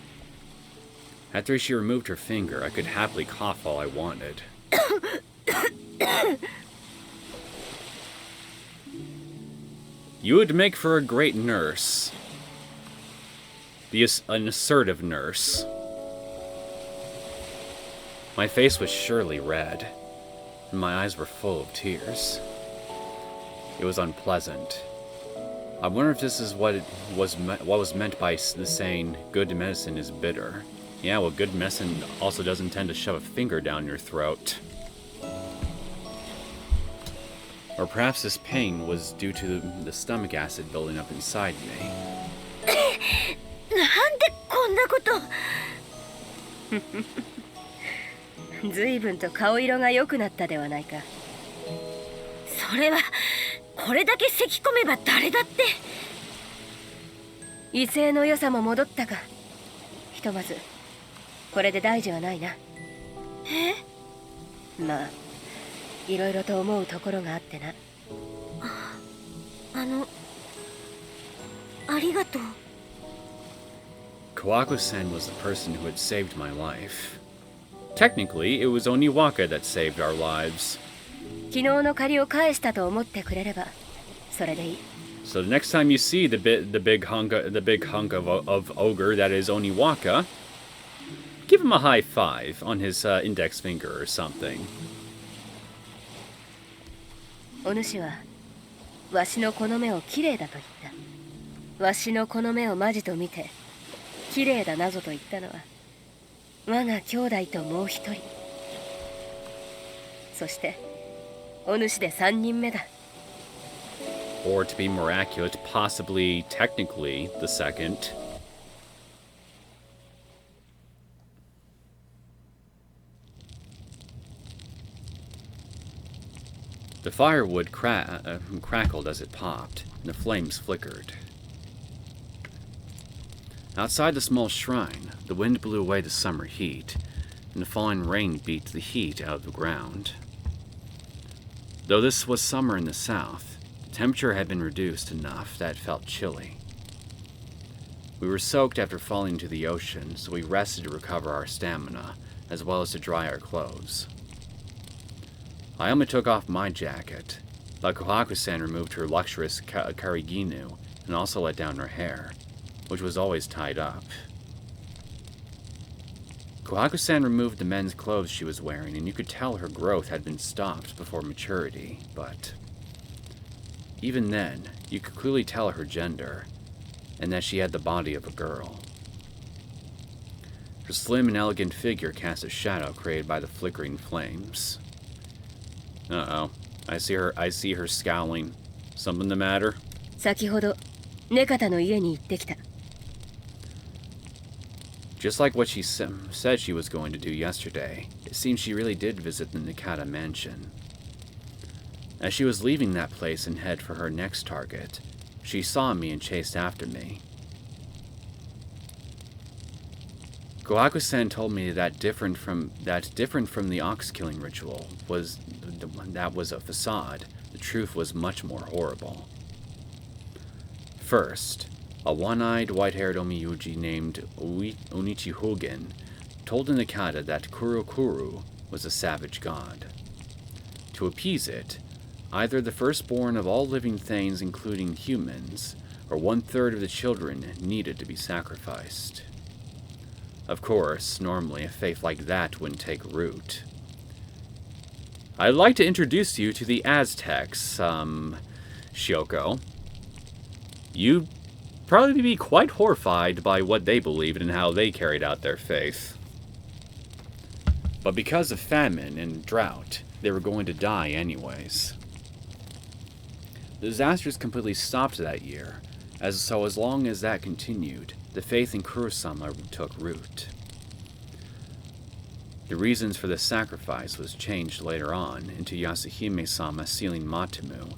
After she removed her finger, I could happily cough all I wanted. You would make for a great nurse. An assertive nurse. My face was surely red, and my eyes were full of tears. It was unpleasant. I wonder if this is what was meant by the saying, good medicine is bitter. Yeah, well, good medicine also doesn't tend to shove a finger down your throat. Or perhaps this pain was due to the stomach acid building up inside me. なんでこんなこと。ずいぶんと顔色が良くなったではないか。これだけ咳込めば誰だって。威勢の良さも戻ったか。ひとまずこれで大事はないな。まあいろいろと思うところがあってな。ありがとう。 Kohaku-san was the person who had saved my life. Technically, it was Oniwaka that saved our lives. 昨日の借りを返したと思ってくれればそれでいい。 So the next time you see the big hunk of ogre that is Oniwaka, give him a high five on his index finger or something. お主はわしのこの目をきれいだと言った。わしのこの目をマジと見てきれいだなぞと言ったのは我が兄弟ともう一人、そしてお主で3人目だ。 Or to be more accurate, possibly, technically, the second. The firewood crackled as it popped, and the flames flickered. Outside the small shrine, the wind blew away the summer heat, and the falling rain beat the heat out of the ground. Though this was summer in the south, the temperature had been reduced enough that it felt chilly. We were soaked after falling into the ocean, so we rested to recover our stamina, as well as to dry our clothes. I only took off my jacket, but Kohaku-san removed her luxurious kariginu and also let down her hair, which was always tied up. Kohaku-san removed the men's clothes she was wearing, and you could tell her growth had been stopped before maturity, but even then, you could clearly tell her gender, and that she had the body of a girl. Her slim and elegant figure cast a shadow created by the flickering flames. Uh-oh. I see her scowling. Something the matter? 先ほどネカタの家に行ってきた。 Just like what she said she was going to do yesterday, it seems she really did visit the Nakata mansion. As she was leaving that place and head for her next target, she saw me and chased after me. Kohaku-san told me that different from the ox-killing ritual was a facade. The truth was much more horrible. First, a one-eyed, white-haired omiyuji named Onichi Hogen told the Nakata that Kurokuru was a savage god. To appease it, either the firstborn of all living things, including humans, or 1/3 of the children needed to be sacrificed. Of course, normally a faith like that wouldn't take root. I'd like to introduce you to the Aztecs, Syouko. You'd probably be quite horrified by what they believed and how they carried out their faith. But because of famine and drought, they were going to die anyways. The disasters completely stopped that year, as long as that continued, the faith in Kurosama took root. The reasons for the sacrifice was changed later on into Yasuhime-sama sealing Matamu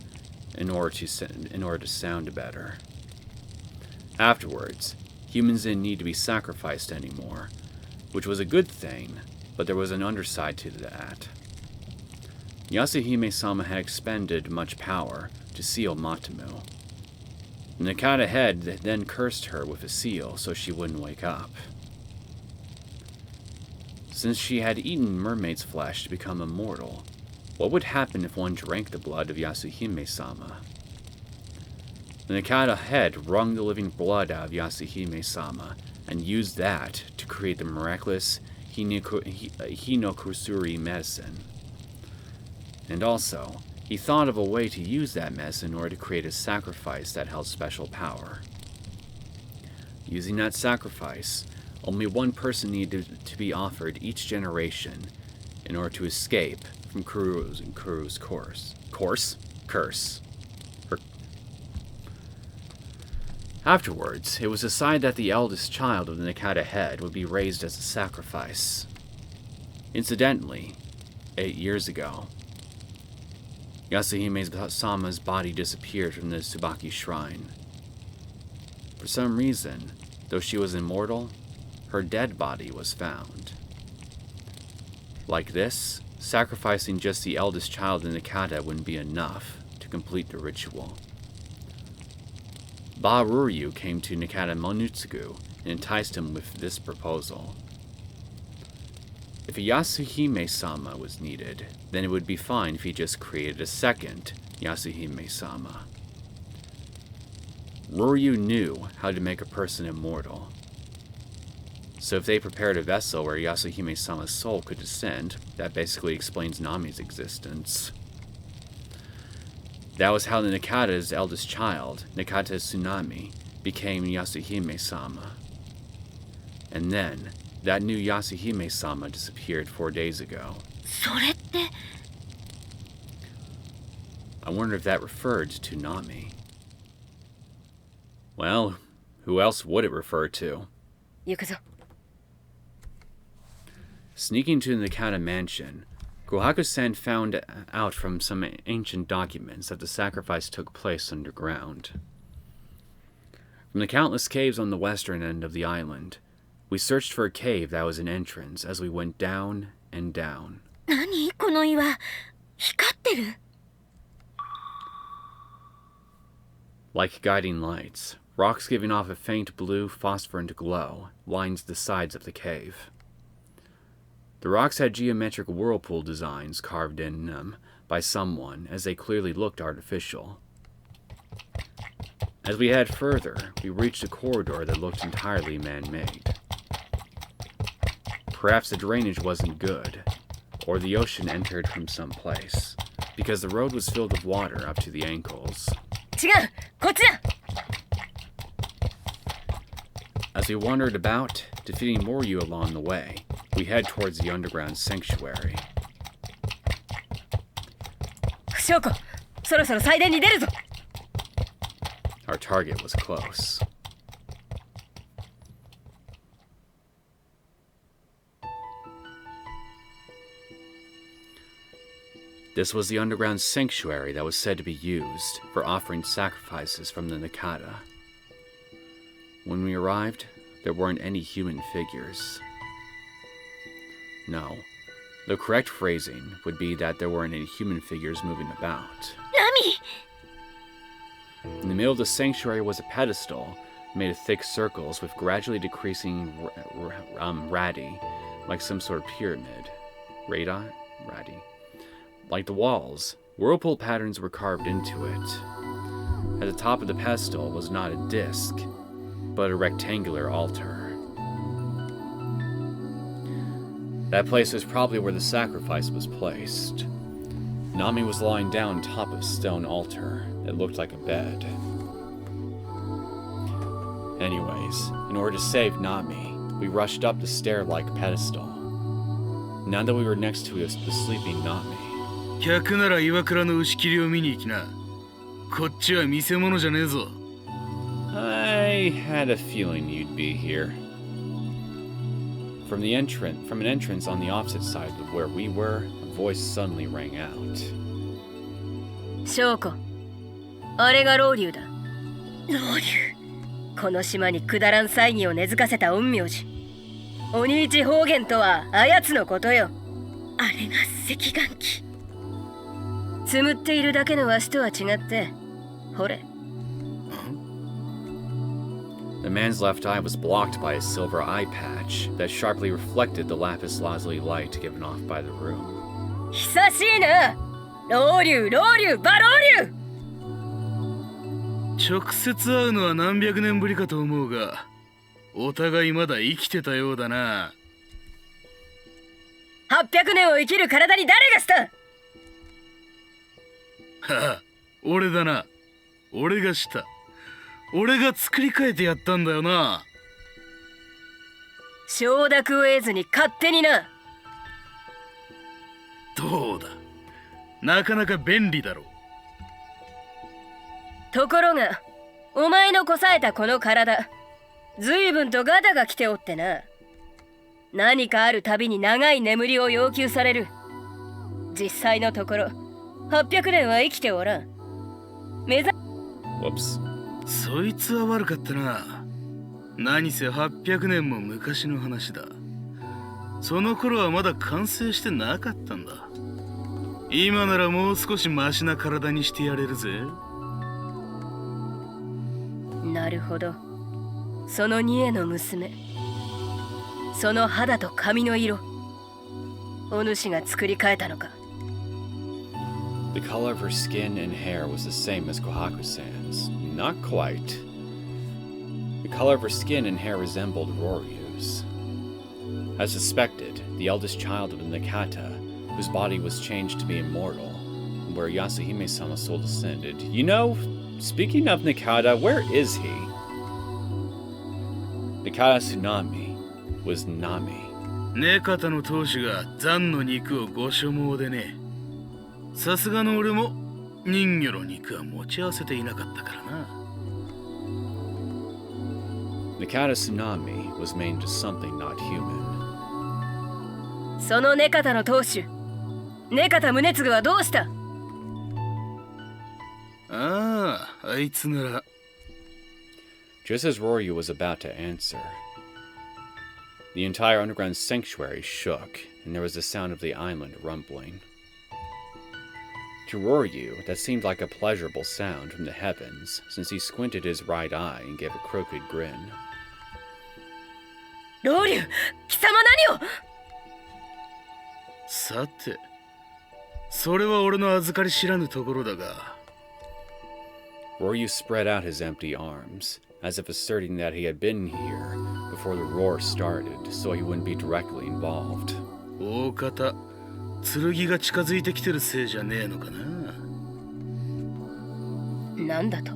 in order to sound better. Afterwards, humans didn't need to be sacrificed anymore, which was a good thing, but there was an underside to that. Yasuhime-sama had expended much power to seal Matamu. The Nakata head then cursed her with a seal so she wouldn't wake up. Since she had eaten mermaid's flesh to become immortal, what would happen if one drank the blood of Yasuhime-sama? The Nakata head wrung the living blood out of Yasuhime-sama and used that to create the miraculous Hinokusuri medicine. And also, he thought of a way to use that medicine in order to create a sacrifice that held special power. Using that sacrifice, only one person needed to be offered each generation in order to escape from Kuru's curse. Afterwards, it was decided that the eldest child of the Nakata head would be raised as a sacrifice. Incidentally, 8 years ago, Yasuhime-sama's body disappeared from the Tsubaki shrine. For some reason, though she was immortal, her dead body was found. Like this, sacrificing just the eldest child in the kata wouldn't be enough to complete the ritual. Ba-Ruryu came to Nakata Monutsugu and enticed him with this proposal. If a Yasuhime-sama was needed, then it would be fine if he just created a second Yasuhime-sama. Ruryu knew how to make a person immortal. So if they prepared a vessel where Yasuhime-sama's soul could descend, that basically explains Nami's existence. That was how the Nakata's eldest child, Nakata Tsunami, became Yasuhime-sama. And then, that new Yasuhime-sama disappeared 4 days ago. それって I wonder if that referred to Nami. Well, who else would it refer to? 行くぞ。 Sneaking to the Nakata mansion, Kohaku-san found out from some ancient documents that the sacrifice took place underground. From the countless caves on the western end of the island, we searched for a cave that was an entrance as we went down and down. 何この岩光ってる Like guiding lights, rocks giving off a faint blue phosphorescent glow lines the sides of the cave. The rocks had geometric whirlpool designs carved in them by someone, as they clearly looked artificial. As we head further, we reached a corridor that looked entirely man-made. Perhaps the drainage wasn't good, or the ocean entered from some place, because the road was filled with water up to the ankles. 違う、こっちだ。 As we wandered about, defeating Moryu along the way, we head towards the underground sanctuary. 翔子、そろそろ祭殿に出るぞ。 Our target was close. This was the underground sanctuary that was said to be used for offering sacrifices from the Nakata. When we arrived, there weren't any human figures. No, the correct phrasing would be that there weren't any human figures moving about. ナミ In the middle of the sanctuary was a pedestal made of thick circles with gradually decreasing radi, like some sort of pyramid. Radii? Radi. Like the walls, whirlpool patterns were carved into it. At the top of the pedestal was not a disc, but a rectangular altar. That place was probably where the sacrifice was placed. Nami was lying down on top of a stone altar that looked like a bed. Anyways, in order to save Nami, we rushed up the stair-like pedestal. Now that we were next to the sleeping Nami, 客なら岩倉の牛切りを見に行きな。こっちは見せ物じゃねえぞ。 I had a feeling you'd be here. From an entrance on the opposite side of where we were, a voice suddenly rang out. 翔子、あれが老竜だ。老竜。この島にくだらん猜疑を根付かせた陰陽師。鬼一方言とはあやつのことよ。あれが赤眼鬼。つむっているだけのわしとは違って、ほれ。 The man's left eye was blocked by a silver eye patch that sharply reflected the lapis lazuli light given off by the room. 久しいな。老竜、老竜、馬老竜。直接会うのは何百年ぶりかと思うが、お互いまだ生きてたようだな。800年を生きる体に誰がした？はあ、俺だな。俺がした。俺が作り変えてやったんだよな。承諾を得ずに勝手にな。どうだ。なかなか便利だろう。ところが、お前のこさえたこの体、随分とガタが来ておってな。何かあるたびに長い眠りを要求される。実際のところ、800年は生きておらん。Whoops. そいつは悪かったな。何せ800年も昔の話だ。その頃はまだ完成してなかったんだ。今ならもう少しマシな体にしてやれるぜ。なるほど。その二重の娘、その肌と髪の色、お主が作り変えたのか。The color of her skin and hair was the same as Kohaku-san's. Not quite. The color of her skin and hair resembled Roryu's. As suspected, the eldest child of the Nakata, whose body was changed to be immortal, where Yasuhime-sama's soul descended. You know, speaking of Nakata, where is he? Nakata Tsunami was Nami. ネカタの当主が残の肉をご所望でね。さすがの俺も人魚の肉は持ち合わせていなかったからな。Nakata Tsunami was made into something not human. そのネカタの当主、ネカタ宗次はどうした？ああ、あいつなら。Just as Roryu was about to answer, the entire underground sanctuary shook, and there was the sound of the island rumbling. To Roryu, that seemed like a pleasurable sound from the heavens, since he squinted his right eye and gave a crooked grin. ロウリュ、貴様何を？さて、それは俺の預かり知らぬところだが。Roryu spread out his empty arms, as if asserting that he had been here before the roar started, so he wouldn't be directly involved. 大方、剣が近づいてきてるせいじゃねえのかな。なんだと？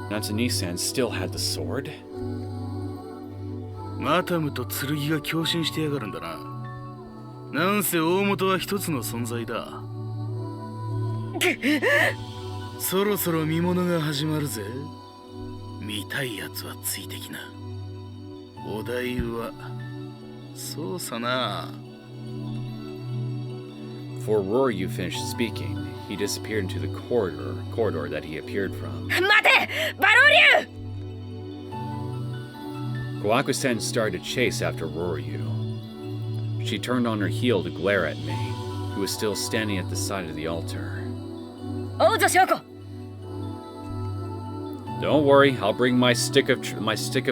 Natsune-san still had the sword? マタムと剣が共振してやがるんだな。なんせ大元は一つの存在だ。そろそろ見物が始まるぜ。見たいやつはついてきな。お題はそうさな。Before Roryu finished speaking, he disappeared into the corridor that he appeared from. 待て！バロリュウ！ Kohaku-sen started to chase after Roryu. She turned on her heel to glare at me, who was still standing at the side of the altar. 王女ショウコ！ Don't worry, I'll bring my stick of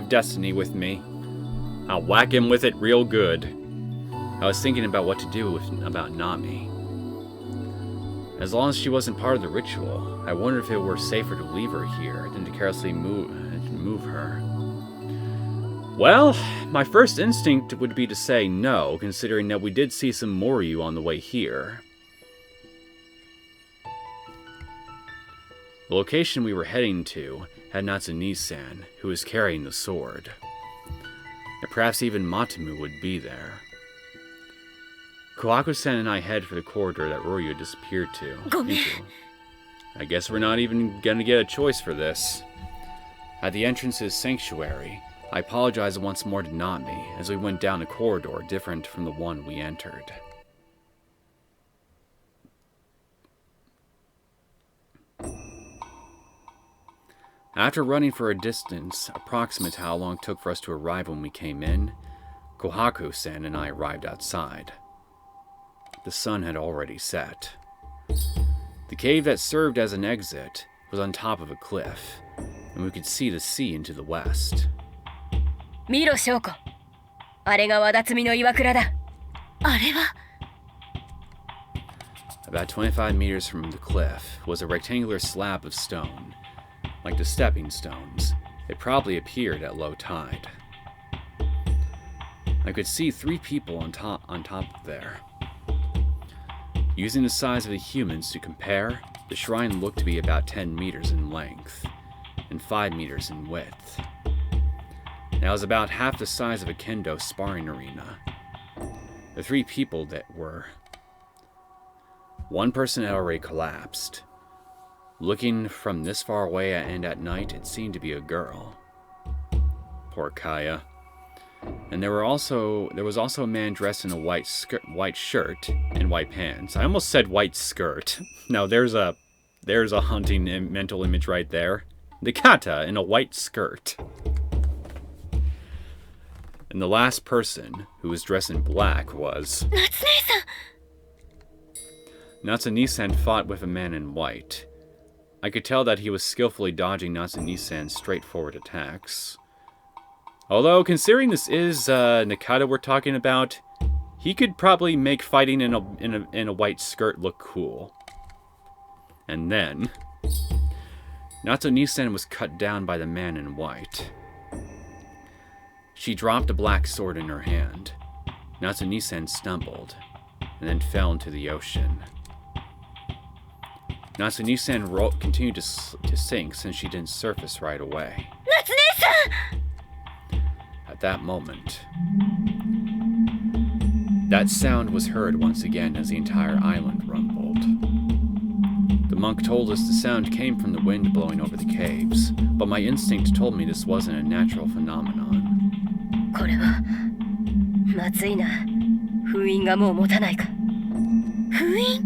destiny with me. I'll whack him with it real good. I was thinking about what to do about Nami. As long as she wasn't part of the ritual, I wondered if it were safer to leave her here than to carelessly move her. Well, my first instinct would be to say no, considering that we did see some Moryu on the way here. The location we were heading to had Natsune-san, who was carrying the sword. And perhaps even Matamu would be there. Kohaku-san and I head for the corridor that Roryu disappeared into. I guess we're not even gonna get a choice for this. At the entrance to the sanctuary, I apologized once more to Nami as we went down a corridor different from the one we entered. After running for a distance approximate to how long it took for us to arrive when we came in, Kohaku-san and I arrived outside. The sun had already set. The cave that served as an exit was on top of a cliff, and we could see the sea into the west. 見ろショウコ、あれが和田摘みの岩倉だ。あれは About 25 meters from the cliff was a rectangular slab of stone. Like the stepping stones, it probably appeared at low tide. I could see 3 people on top there. Using the size of the humans to compare, the shrine looked to be about 10 meters in length and 5 meters in width. Now it was about half the size of a kendo sparring arena. The 3 people that were... One person had already collapsed. Looking from this far away and at night, it seemed to be a girl. Poor Kaya. And there was also a man dressed in a white shirt and white pants. I almost said white skirt. Now there's a haunting mental image right there. Nakata in a white skirt. And the last person who was dressed in black was... Natsune-san fought with a man in white. I could tell that he was skillfully dodging Natsune-san's straightforward attacks. Although, considering this is Nakata we're talking about, he could probably make fighting in a white skirt look cool. And then, Natsune-san was cut down by the man in white. She dropped a black sword in her hand. Natsune-san stumbled, and then fell into the ocean. Natsune-san continued to sink since she didn't surface right away. Natsune-san! At that moment, that sound was heard once again as the entire island rumbled. The monk told us the sound came from the wind blowing over the caves, but my instinct told me this wasn't a natural phenomenon. これはまずいな。封印がもう持たないか。封印？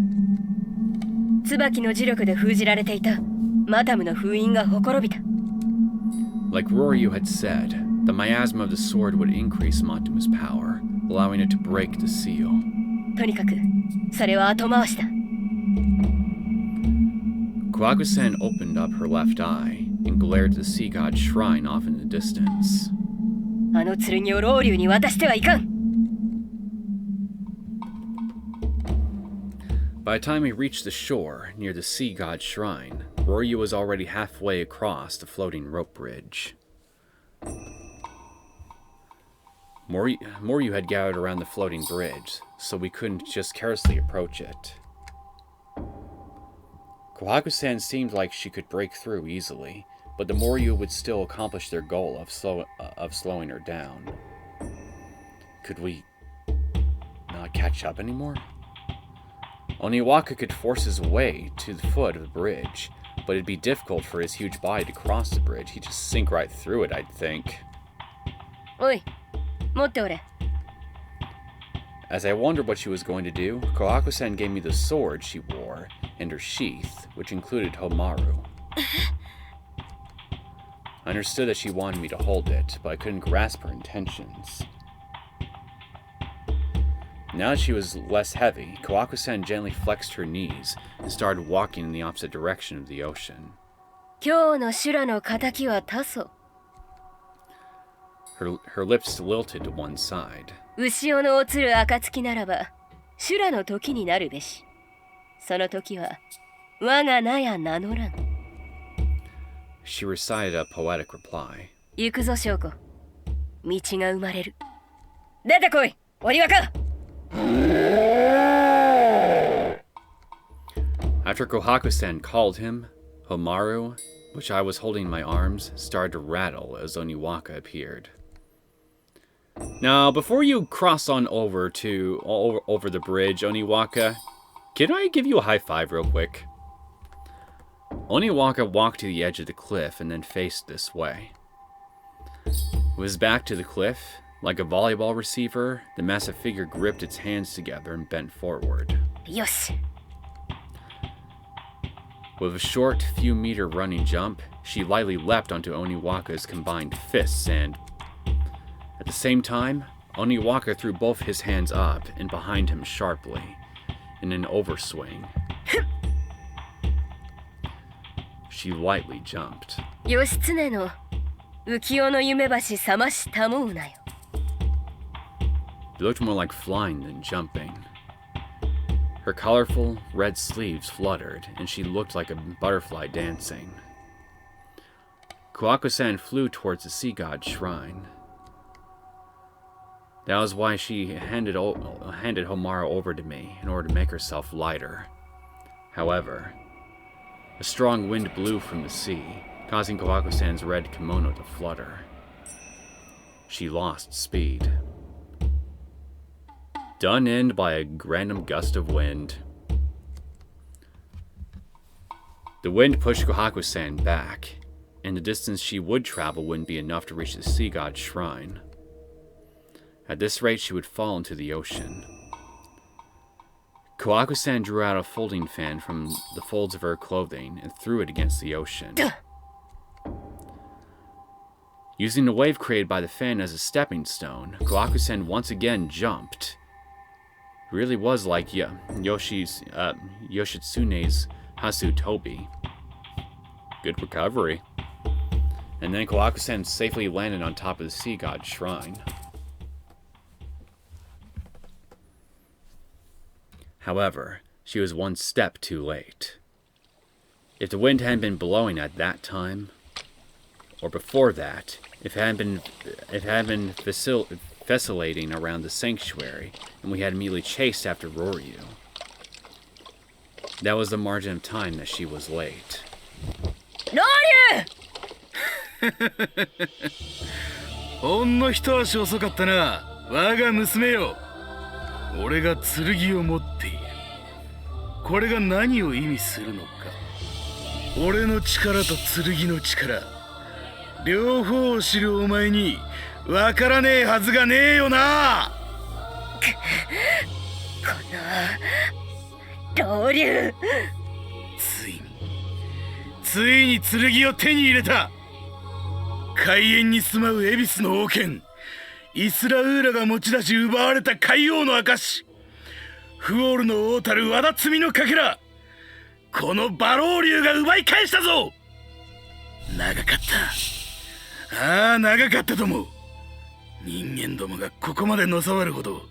椿の磁力で封じられていたマタムの封印がほころびた。Like Roryu had said, the miasma of the sword would increase Matamu's power, allowing it to break the seal. とにかくそれは後回しだ。Kohaku-san opened up her left eye and glared at the sea god's shrine off in the distance. あの剣を老流に渡してはいかん。By the time we reached the shore near the sea god's shrine, Roryu was already halfway across the floating rope bridge. Moryu had gathered around the floating bridge, so we couldn't just carelessly approach it. Kohaku-san seemed like she could break through easily, but the Moryu would still accomplish their goal of slowing her down. Could we not catch up anymore? Oniwaka could force his way to the foot of the bridge, but it'd be difficult for his huge body to cross the bridge. He'd just sink right through it, I'd think. おい、持っておれ。 As I wondered what she was going to do, Kohaku-san gave me the sword she wore and her sheath, which included Homaru. I understood that she wanted me to hold it, but I couldn't grasp her intentions. Now that she was less heavy, Kohaku-san gently flexed her knees and started walking in the opposite direction of the ocean. 今日の修羅の仇は多祖。 Her lips lilted to one side. 牛尾のおつる暁ならば、修羅の時になるべし。その時は、我が名や名乗らん。 She recited a poetic reply. 行くぞ、翔子。道が生まれる。出てこい、折若！ After Kohaku-san called him, Homaru, which I was holding in my arms, started to rattle as Oniwaka appeared. Now, before you cross on over the bridge, Oniwaka, can I give you a high five real quick? Oniwaka walked to the edge of the cliff and then faced this way. With his back to the cliff, like a volleyball receiver, the massive figure gripped its hands together and bent forward. よし。 With a short, few-meter running jump, she lightly leapt onto Oniwaka's combined fists and... At the same time, Oniwaka threw both his hands up and behind him sharply, in an overswing. She lightly jumped. 義経の浮世の夢橋覚ましたもうなよ。 It looked more like flying than jumping. Her colorful, red sleeves fluttered, and she looked like a butterfly dancing. Kohaku-san flew towards the sea god's shrine. That was why she handed Homaru over to me, in order to make herself lighter. However, a strong wind blew from the sea, causing Kohaku-san's red kimono to flutter. She lost speed. Done in by a random gust of wind. The wind pushed Kohaku-san back, and the distance she would travel wouldn't be enough to reach the sea god's shrine. At this rate, she would fall into the ocean. Kohaku-san drew out a folding fan from the folds of her clothing and threw it against the ocean. Using the wave created by the fan as a stepping stone, Kohaku-san once again jumped. It really was like Yoshitsune's Hasu Tobi. Good recovery. And then Kohaku-san safely landed on top of the sea god shrine. However, she was one step too late. If the wind hadn't been blowing at that time, or before that, if it hadn't been vacillating around the sanctuary, and we had immediately chased after Roryu, that was the margin of time that she was late. Roryu! ほんの一足遅かったな、我が娘よ。俺が剣を持っている。これが何を意味するのか。俺の力と剣の力、両方を知るお前にわからねえはずがねえよな。この老流。ついに剣を手に入れた。海縁に住まう恵比寿の王権、イスラウーラが持ち出し奪われた海王の証、フオールの王たる和田摘みのかけら、この馬老竜が奪い返したぞ。長かった。ああ、長かったとも。人間どもがここまでのさばるほど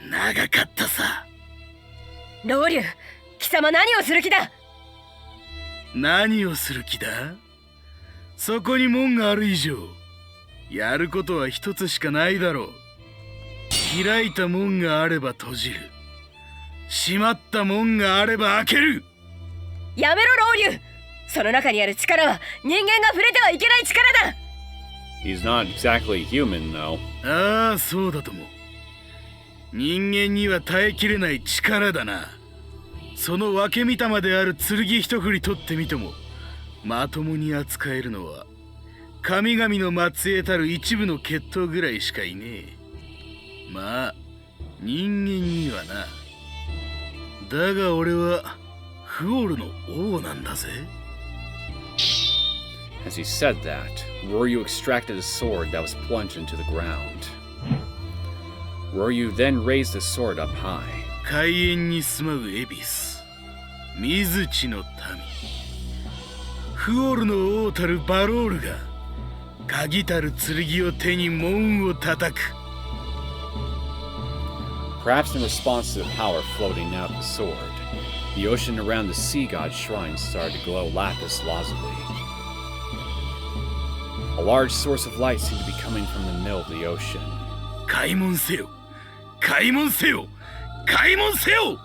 長かったさ。老流、貴様何をする気だ。何をする気だ。そこに門がある以上、やることは一つしかないだろう。開いた門があれば閉じる。閉まった門があれば開ける。やめろ老流。その中にある力は人間が触れてはいけない力だ。He's not exactly human, though. ああ、そうだとも。人間には耐えきれない力だな。その分け見たまである剣一振り取ってみても、まともに扱えるのは神々の末裔たる一部の血統ぐらいしかいねえ。まあ人間にはな。だが俺はフオールの王なんだぜ。As he said that, Roryu extracted a sword that was plunged into the ground. Roryu then raised the sword up high. 海縁に住まう恵比寿、水地の民、フオールの王たるバロールが鍵たる剣を手に門を叩く。Perhaps in response to the power floating out of the sword, the ocean around the sea god's shrine started to glow lapis lazuli. A large source of light seemed to be coming from the middle of the ocean. 開門せよ、開門せよ、開門せよ!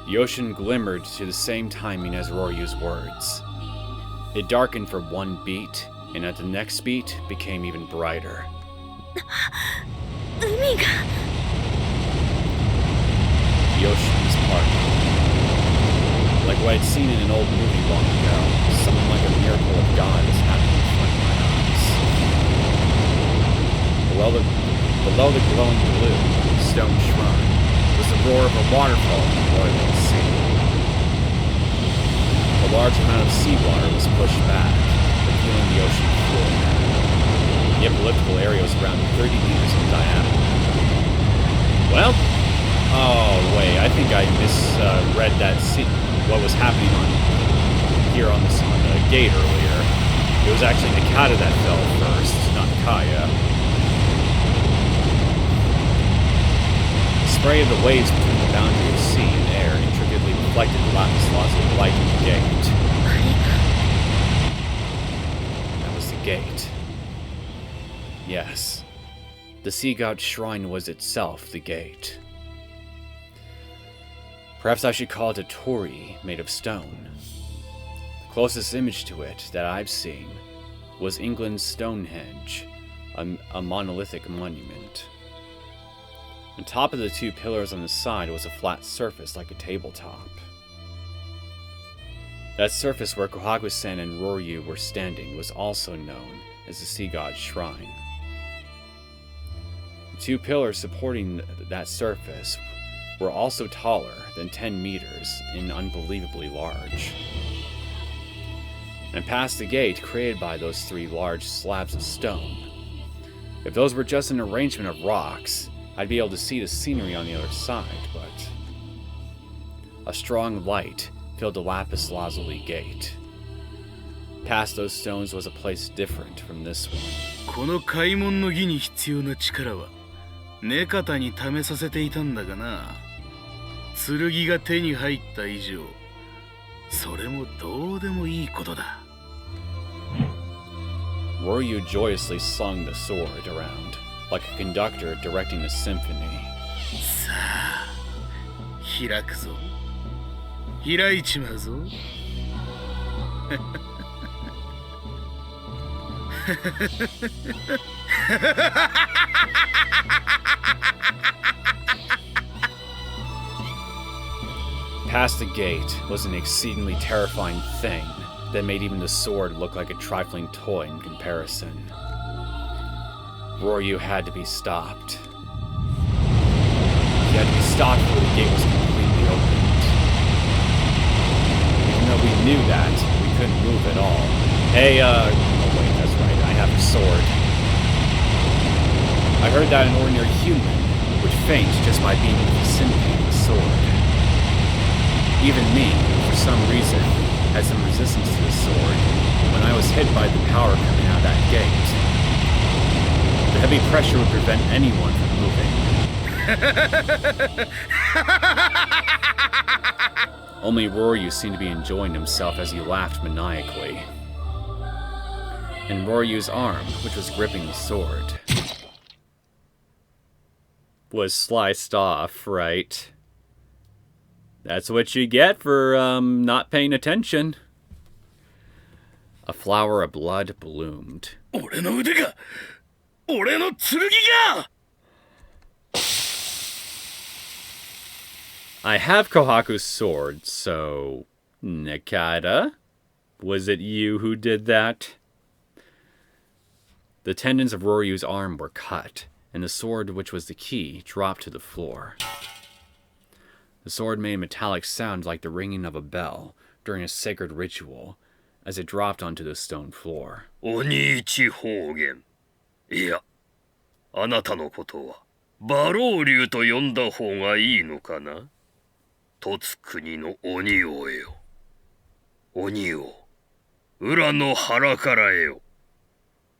The ocean glimmered to the same timing as Roryu's words. It darkened for one beat, and at the next beat became even brighter. 海が The ocean was parted. Like what I'd seen in an old movie long ago, something like a miracle of God was happening in front of my eyes. Below the glowing blue stone shrine was the roar of a waterfall in the roiling sea. A large amount of seawater was pushed back, revealing the ocean floor. The elliptical area was around 30 meters in diameter. Well, oh wait, I think I misread what was happening here on the gate earlier. It was actually Nakata that fell first, not Kaya. The spray of the waves between the boundary of sea and air intricately reflected the lapis lazuli light of the gate. That was the gate. Yes, the sea god's shrine was itself the gate. Perhaps I should call it a torii made of stone. The closest image to it that I've seen was England's Stonehenge, a monolithic monument. On top of the two pillars on the side was a flat surface like a tabletop. That surface where Kohaku-san and Roryu were standing was also known as the sea god's shrine. Two pillars supporting that surface were also taller than 10 meters and unbelievably large. And past the gate created by those three large slabs of stone. If those were just an arrangement of rocks, I'd be able to see the scenery on the other side, but a strong light filled the lapis lazuli gate. Past those stones was a place different from this one. この開門の儀に必要な力は根方に試させていたんだがな。剣が手に入った以上、それもどうでもいいことだ。Roryu joyously slung the sword around, like a conductor directing a symphony. さあ、開くぞ。開いちまうぞ。Past the gate was an exceedingly terrifying thing that made even the sword look like a trifling toy in comparison. Roryu had to be stopped. He had to be stopped before the gate was completely opened. Even though we knew that, we couldn't move at all. Hey, oh wait, that's right, I have a sword. I heard that an ordinary human would faint just by being in the vicinity of the sword. Even me, for some reason, had some resistance to the sword when I was hit by the power coming out of that gate. The heavy pressure would prevent anyone from moving. Only Roryu seemed to be enjoying himself as he laughed maniacally. And Roryu's arm, which was gripping the sword, was sliced off, right? That's what you get for, not paying attention. A flower of blood bloomed. 俺の腕が、俺の剣が I have Kohaku's sword, so... Nakata? Was it you who did that? The tendons of Roryu's arm were cut, and the sword, which was the key, dropped to the floor. The sword made a metallic sound like the ringing of a bell during a sacred ritual as it dropped onto the stone floor. 鬼一方言。いや、あなたのことは馬老竜と呼んだ方がいいのかな。凸国の鬼王よ。鬼王、裏の腹からよ。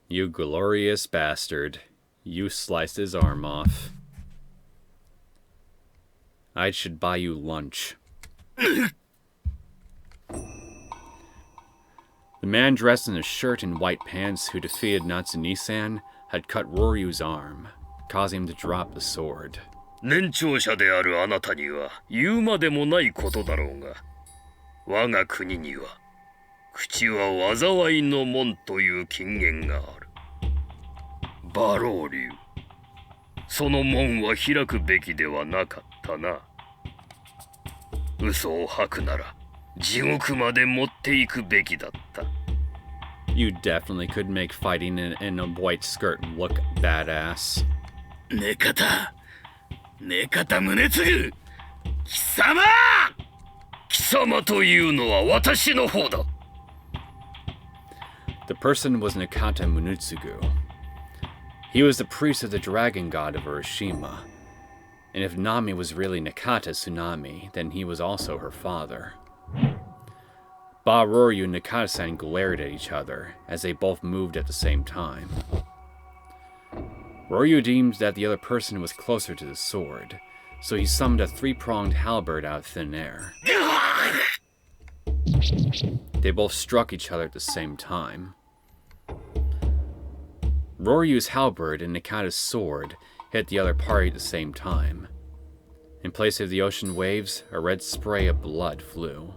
You glorious bastard. You sliced his arm off. I should buy you lunch. The man dressed in a shirt and white pants who defeated Natsuni-san had cut Roryu's arm, causing him to drop the sword. 年長者であるあなたには言うまでもないことだろうが、我が国には口は災いの門という金言がある。馬老竜、その門は開くべきではなかったな。嘘を吐くなら地獄まで持っていくべきだった。You definitely could make fighting in a white skirt look badass. 根方、根方宗次、貴様！貴様というのは私の方だ。The person was Nakata Munetsugu. He was the priest of the dragon god of Urashima. And if Nami was really Nakata Tsunami, then he was also her father. Ba Roryu and Nakata-san glared at each other as they both moved at the same time. Roryu deemed that the other person was closer to the sword, so he summoned a three-pronged halberd out of thin air. They both struck each other at the same time. Roryu's halberd and Nakata's sword hit the other party at the same time. In place of the ocean waves, a red spray of blood flew.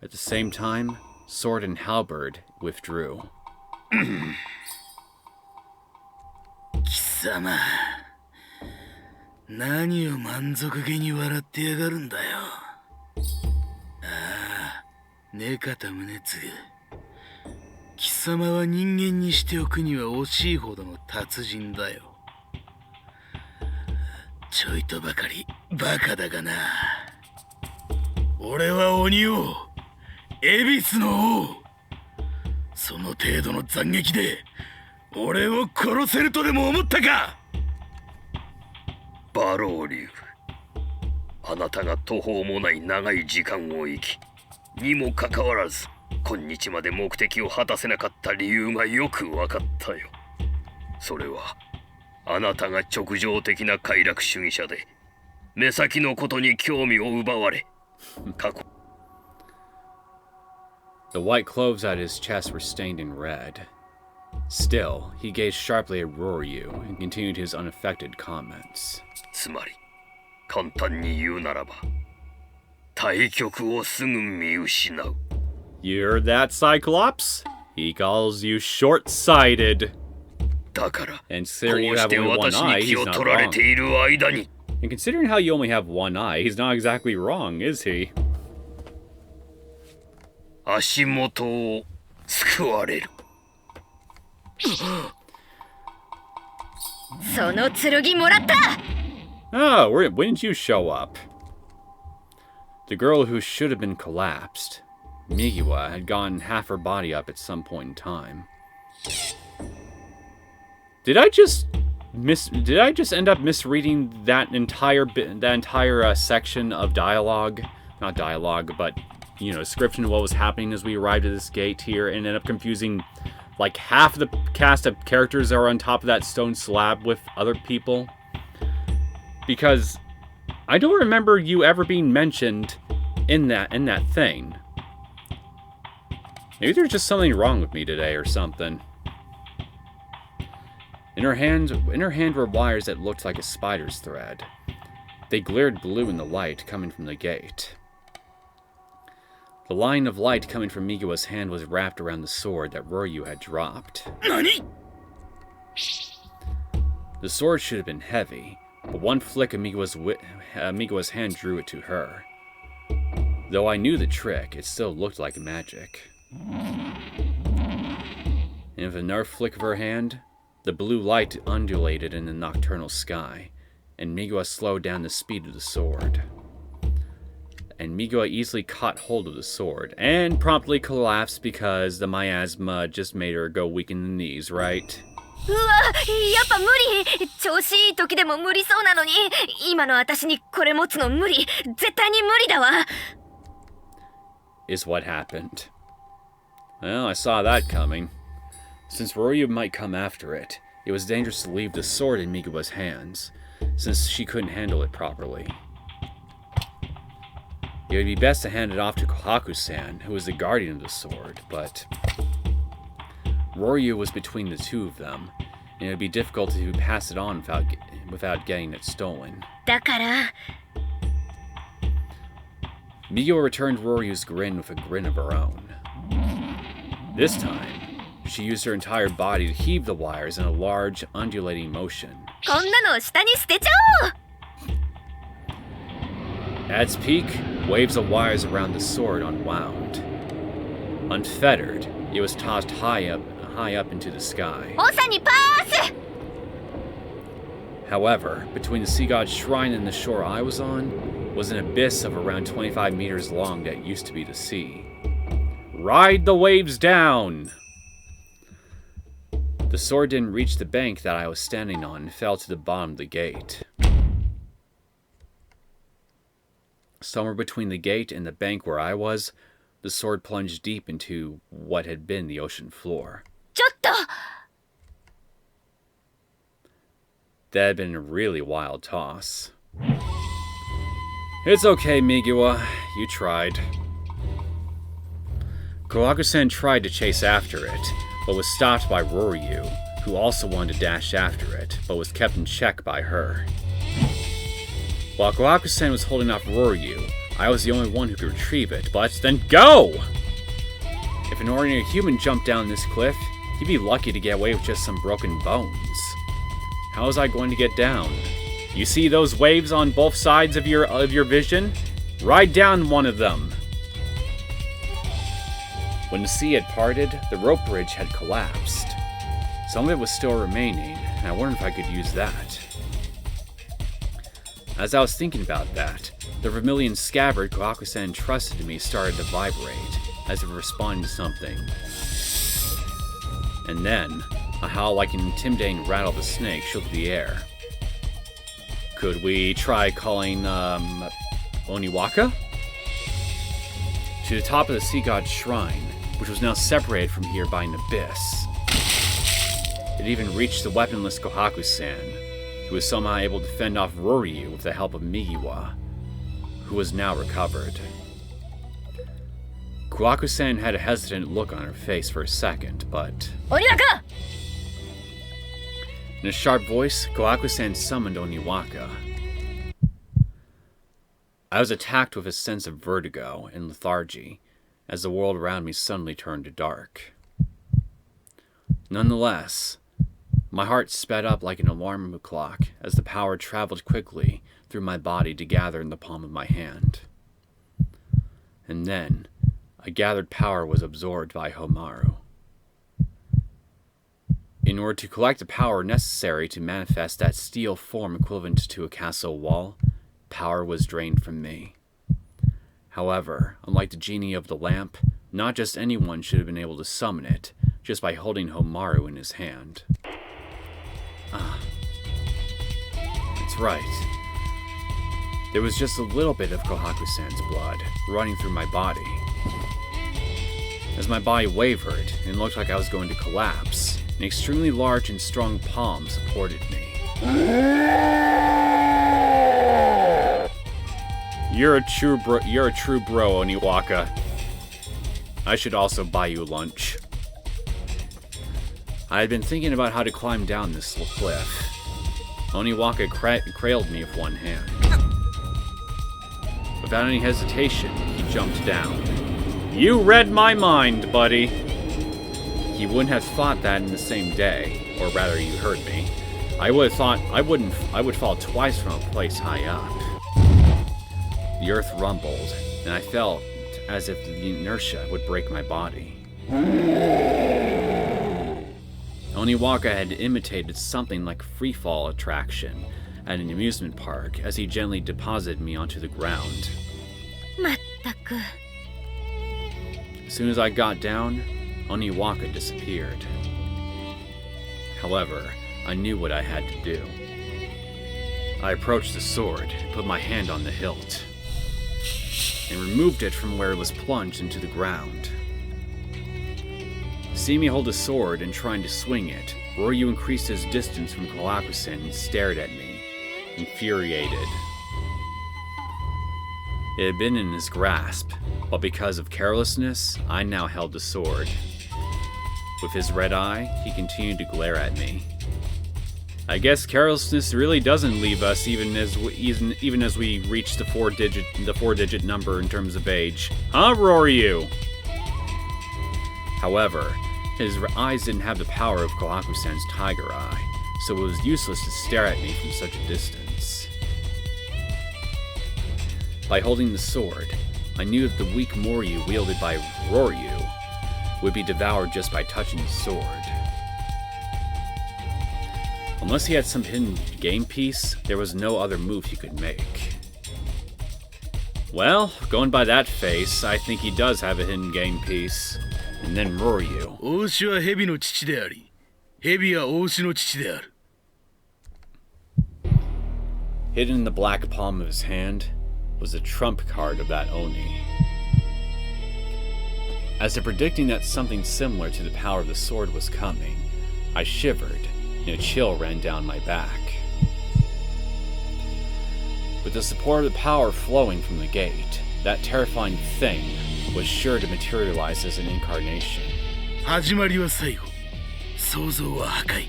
At the same time, sword and halberd withdrew. 貴様、何を満足げに笑ってやがるんだよ。ああ、根方宗次。貴様は人間にしておくには惜しいほどの達人だよ。ちょいとばかりバカだがな。俺は鬼王、恵比寿の王。その程度の斬撃で俺を殺せるとでも思ったか。バロー流、あなたが途方もない長い時間を生き、にもかかわらず今日まで目的を果たせなかった理由がよく分かったよ。それはあなたが直情的な快楽主義者で、目先のことに興味を奪われ、過去 The white cloves at his chest were stained in red. Still, he gazed sharply at Roryu and continued his unaffected comments. つまり簡単に言うならば、対局をすぐ見失う。 You heard that, Cyclops? He calls you short-sighted. だから、 And こ considering you うし have て only one 私 eye, に気 he's を not 取られ wrong. ている間に、 And considering how you only have one eye, he's not exactly wrong, is he? 足元を救われる。その剣もらった。 Oh, when did you show up? The girl who should have been collapsed, Migiwa, had gotten half her body up at some point in time. Did I just end up misreading that entire section of dialogue? Not dialogue, but description of what was happening as we arrived at this gate here, and ended up confusing like half the cast of characters that are on top of that stone slab with other people? Because I don't remember you ever being mentioned in that thing. Maybe there's just something wrong with me today or something. In her hand were wires that looked like a spider's thread. They glared blue in the light coming from the gate. The line of light coming from Migiwa's hand was wrapped around the sword that Roryu had dropped. NANI?! The sword should have been heavy, but one flick of Migiwa's hand drew it to her. Though I knew the trick, it still looked like magic. And with another flick of her hand, the blue light undulated in the nocturnal sky, and Migiwa slowed down the speed of the sword. And Migiwa easily caught hold of the sword, and promptly collapsed because the miasma just made her go weak in the knees, right? うわ、やっぱ無理。調子いい時でも無理そうなのに、今の私にこれ持つの無理。絶対に無理だわ。 Is what happened. Well, I saw that coming. Since Roryu might come after it, it was dangerous to leave the sword in Migiwa's hands, since she couldn't handle it properly. It would be best to hand it off to Kohaku-san, who was the guardian of the sword, but Roryu was between the two of them, and it would be difficult to pass it on without getting it stolen. だから、 Migiwa returned Roryu's grin with a grin of her own. This time, she used her entire body to heave the wires in a large, undulating motion. こんなの下に捨てちゃおう。 At its peak, waves of wires around the sword unwound. Unfettered, it was tossed high up into the sky. オサにパース。 However, between the sea god's shrine and the shore I was on, was an abyss of around 25 meters long that used to be the sea. Ride the waves down! The sword didn't reach the bank that I was standing on and fell to the bottom of the gate. Somewhere between the gate and the bank where I was, the sword plunged deep into what had been the ocean floor. ちょっと。 That had been a really wild toss. It's okay, Migiwa. You tried. Kohaku-san tried to chase after it, but was stopped by Roryu, who also wanted to dash after it, but was kept in check by her. While Kohaku-san was holding off Roryu, I was the only one who could retrieve it, but then go! If an ordinary human jumped down this cliff, he'd be lucky to get away with just some broken bones. How was I going to get down? You see those waves on both sides of your vision? Ride down one of them. When the sea had parted, the rope bridge had collapsed. Some of it was still remaining, and I wondered if I could use that. As I was thinking about that, the vermilion scabbard Kohaku-san entrusted to me started to vibrate, as if responding to something. And then, a howl like an intimidating rattle of a snake shook the air. Could we try calling, Oniwaka? To the top of the sea god's shrine, which was now separated from here by an abyss. It even reached the weaponless Kohaku-san, who was somehow able to fend off Roryu with the help of Migiwa, who was now recovered. Kohaku-san had a hesitant look on her face for a second, but... Oniwaka! In a sharp voice, Kohaku-san summoned Oniwaka. I was attacked with a sense of vertigo and lethargy, as the world around me suddenly turned to dark. Nonetheless, my heart sped up like an alarm clock as the power traveled quickly through my body to gather in the palm of my hand. And then, a gathered power was absorbed by Homaru. In order to collect the power necessary to manifest that steel form equivalent to a castle wall, power was drained from me. However, unlike the genie of the lamp, not just anyone should have been able to summon it, just by holding Homaru in his hand. That's right. There was just a little bit of Kohaku-san's blood running through my body. As my body wavered and looked like I was going to collapse, an extremely large and strong palm supported me. You're a true bro, Oniwaka. I should also buy you lunch. I had been thinking about how to climb down this cliff. Oniwaka cradled me with one hand. Without any hesitation, he jumped down. You read my mind, buddy. He wouldn't have thought that in the same day, or rather, you heard me. I would have thought I would fall twice from a place high up. The earth rumbled, and I felt as if the inertia would break my body. Oniwaka had imitated something like a free-fall attraction at an amusement park as he gently deposited me onto the ground. Mattaku. As soon as I got down, Oniwaka disappeared. However, I knew what I had to do. I approached the sword, put my hand on the hilt, and removed it from where it was plunged into the ground. Seeing me hold the sword and trying to swing it, Roryu increased his distance from Kohaku-san and stared at me, infuriated. It had been in his grasp, but because of carelessness, I now held the sword. With his red eye, he continued to glare at me. I guess carelessness really doesn't leave us even as we reach the four-digit number in terms of age. Huh, Roryu? However, his eyes didn't have the power of Kohaku-san's tiger eye, so it was useless to stare at me from such a distance. By holding the sword, I knew that the weak Moryu wielded by Roryu would be devoured just by touching the sword. Unless he had some hidden game piece, there was no other move he could make. Well, going by that face, I think he does have a hidden game piece. And then Roryu. 王子は蛇の父であり、蛇は王子の父である。 Hidden in the black palm of his hand was the trump card of that Oni. As if predicting that something similar to the power of the sword was coming, I shivered, and a chill ran down my back. With the support of the power flowing from the gate, that terrifying thing was sure to materialize as an incarnation. 始まりは最後、想像は破壊。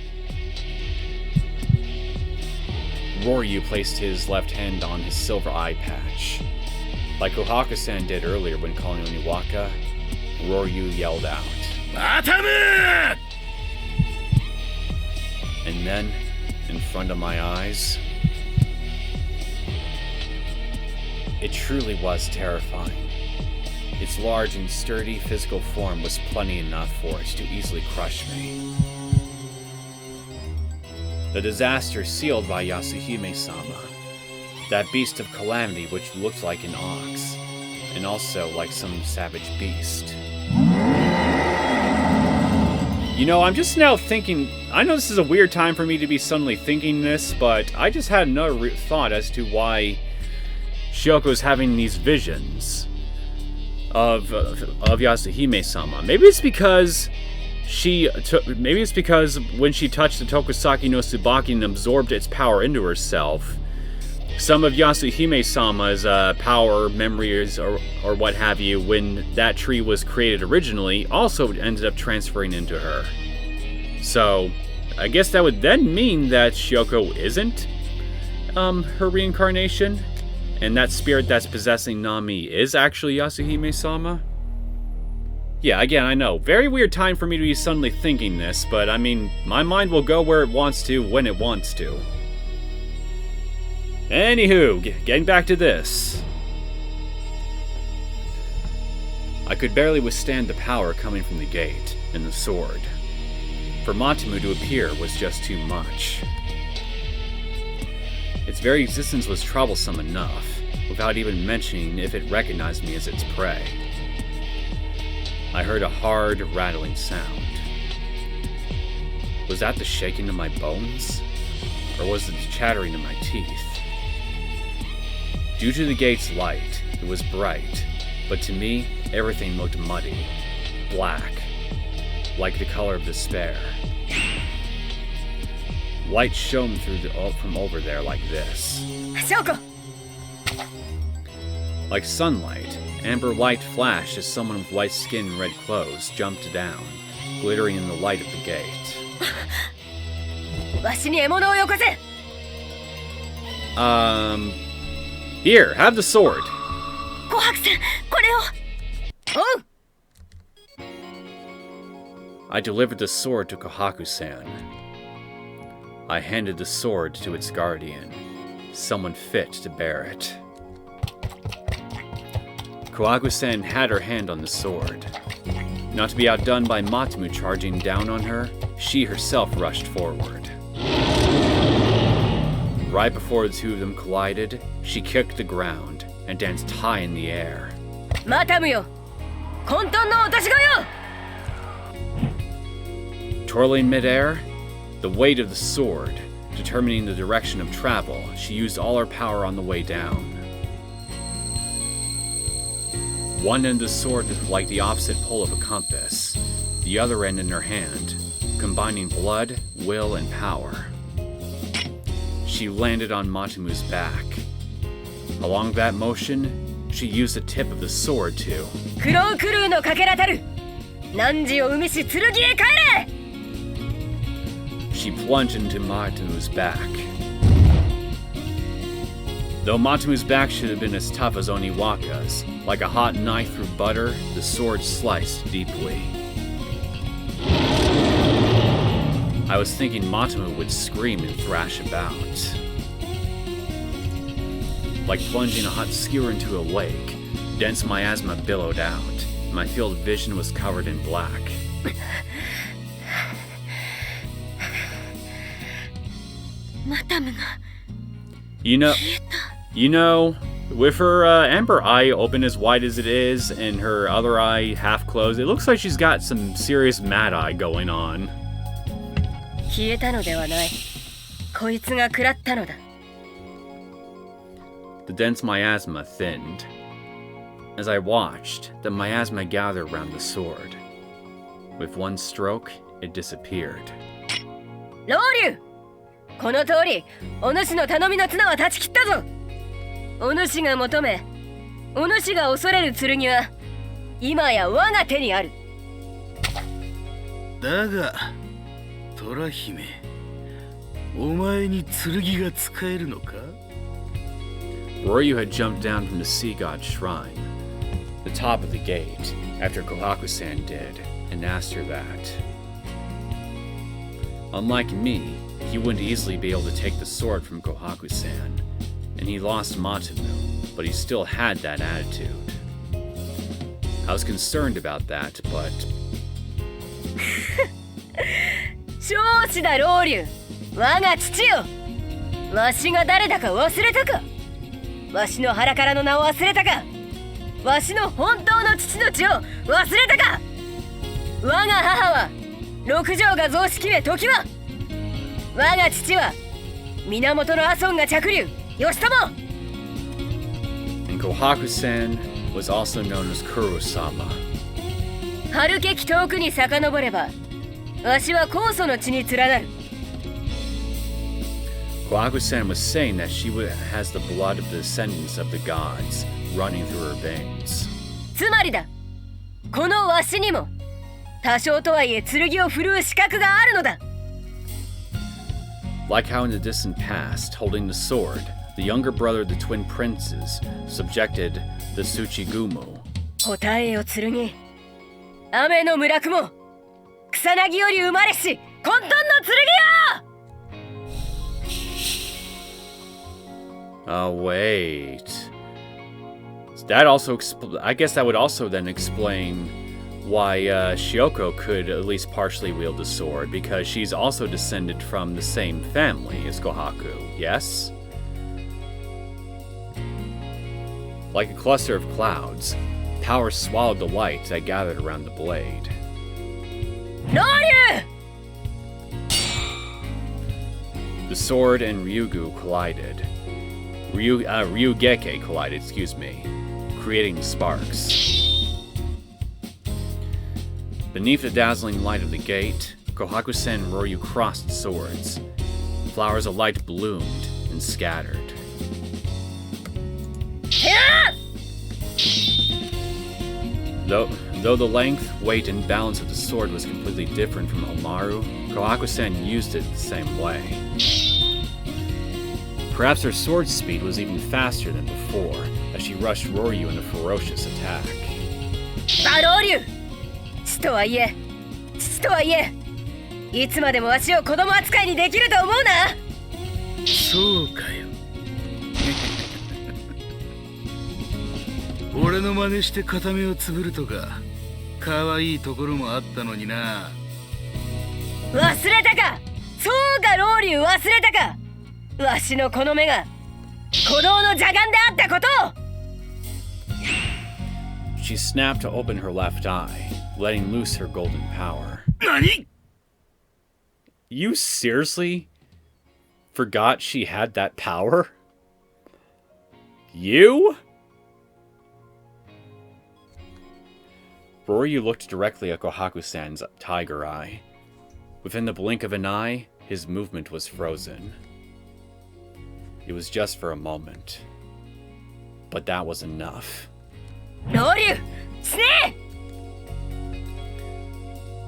Roryu placed his left hand on his silver eye patch. Like Kohaku-san did earlier when calling Oniwaka, Roryu yelled out, "Atamu!" And then, in front of my eyes, it truly was terrifying. Its large and sturdy physical form was plenty enough for it to easily crush me. The disaster sealed by Yasuhime-sama, that beast of calamity which looked like an ox, and also like some savage beast. You know, I'm just now thinking, I know this is a weird time for me to be suddenly thinking this, but I just had another thought as to why Syouko's having these visions of Yasuhime-sama. Maybe it's because when she touched the Tokusaki no Tsubaki and absorbed its power into herself, some of Yasuhime-sama's power, memories, or what have you, when that tree was created originally, also ended up transferring into her. So, I guess that would then mean that Syouko isn't her reincarnation, and that spirit that's possessing Nami is actually Yasuhime-sama? Yeah, again, I know. Very weird time for me to be suddenly thinking this, but I mean, my mind will go where it wants to, when it wants to. Anywho, getting back to this. I could barely withstand the power coming from the gate and the sword. For Matamu to appear was just too much. Its very existence was troublesome enough, without even mentioning if it recognized me as its prey. I heard a hard, rattling sound. Was that the shaking of my bones? Or was it the chattering of my teeth? Due to the gate's light, it was bright, but to me, everything looked muddy, black, like the color of despair. Light shone through from over there like this. Syouko! Like sunlight, amber light flashed as someone with white skin and red clothes jumped down, glittering in the light of the gate. Here, have the sword. Kohaku-san, これを! Oh! I delivered the sword to Kohaku-san. I handed the sword to its guardian, someone fit to bear it. Kohaku-san had her hand on the sword. Not to be outdone by Matamu charging down on her, she herself rushed forward. Right before the two of them collided, she kicked the ground and danced high in the air. Matamu yo! Konton no otashigo yo! Twirling midair, the weight of the sword determining the direction of travel, she used all her power on the way down. One end of the sword was like the opposite pole of a compass, the other end in her hand, combining blood, will, and power. She landed on Matamu's back. Along that motion, she used the tip of the sword to... She plunged into Matamu's back. Though Matamu's back should have been as tough as Oniwaka's, like a hot knife through butter, the sword sliced deeply. I was thinking Matamu would scream and thrash about. Like plunging a hot skewer into a lake, dense miasma billowed out. My field of vision was covered in black. You know, with her amber eye open as wide as it is and her other eye half closed, it looks like she's got some serious mad eye going on. The dense miasma thinned. As I watched, the miasma gathered around the sword. With one stroke, it disappeared. Roryu! この通り、お主の頼みの綱は断ち切ったぞ。お主が求め、お主が恐れる剣は今や我が手にある。だが、虎姫、お前に剣が使えるのか? Roryu had jumped down from the sea god's shrine, the top of the gate, after Kohaku-san did, and asked her that. Unlike me, he wouldn't easily be able to take the sword from Kohaku-san, and he lost Matamu, but he still had that attitude. I was concerned about that, but 少子だ老流、我が父よ。わしが誰だか忘れたか。わしの腹からの名を忘れたか。わしの本当の父の血を忘れたか。我が母は六条が増式め時は。我が父は源の阿孫が着流、義朝。and Kohaku-san was also known as Kuro-sama. 遥けき遠くに遡れば、わしは酵素の血に連なる。Kohaku-san was saying that she has the blood of the descendants of the gods running through her veins. つまりだ、このわしにも多少とはいえ剣を振るう資格があるのだ。Like how in the distant past, holding the sword, the younger brother of the twin princes subjected the Tsuchigumu. 答えよ剣、雨の村雲、草薙より生まれし混沌の剣よ。Oh wait. That also I guess that would also then explain why Syouko could at least partially wield the sword, because she's also descended from the same family as Kohaku, yes? Like a cluster of clouds, power swallowed the light that gathered around the blade. 老流！ The sword and Ryugu collided. Ryugeke collided, excuse me, creating sparks. Beneath the dazzling light of the gate, Kohaku-sen and Roryu crossed swords. Flowers of light bloomed and scattered. Though the length, weight, and balance of the sword was completely different from Homaru, Kohaku-sen used it the same way. Perhaps her sword speed was even faster than before, as she rushed Roryu in a ferocious attack. 老流！父とはいえ、父とはいえ、いつまでもわしを子供扱いにできると思うな。そうかよ。俺の真似して片目をつぶるとか可愛いところもあったのにな。忘れたか。そうか老流、忘れたか。わしのこの目が鼓動の邪眼であったことを。 She snapped to open her left eye, letting loose her golden power. 何? You seriously forgot she had that power? You? Roryu looked directly at Kohaku-san's tiger eye. Within the blink of an eye, his movement was frozen. It was just for a moment. But that was enough. 老流、死ね！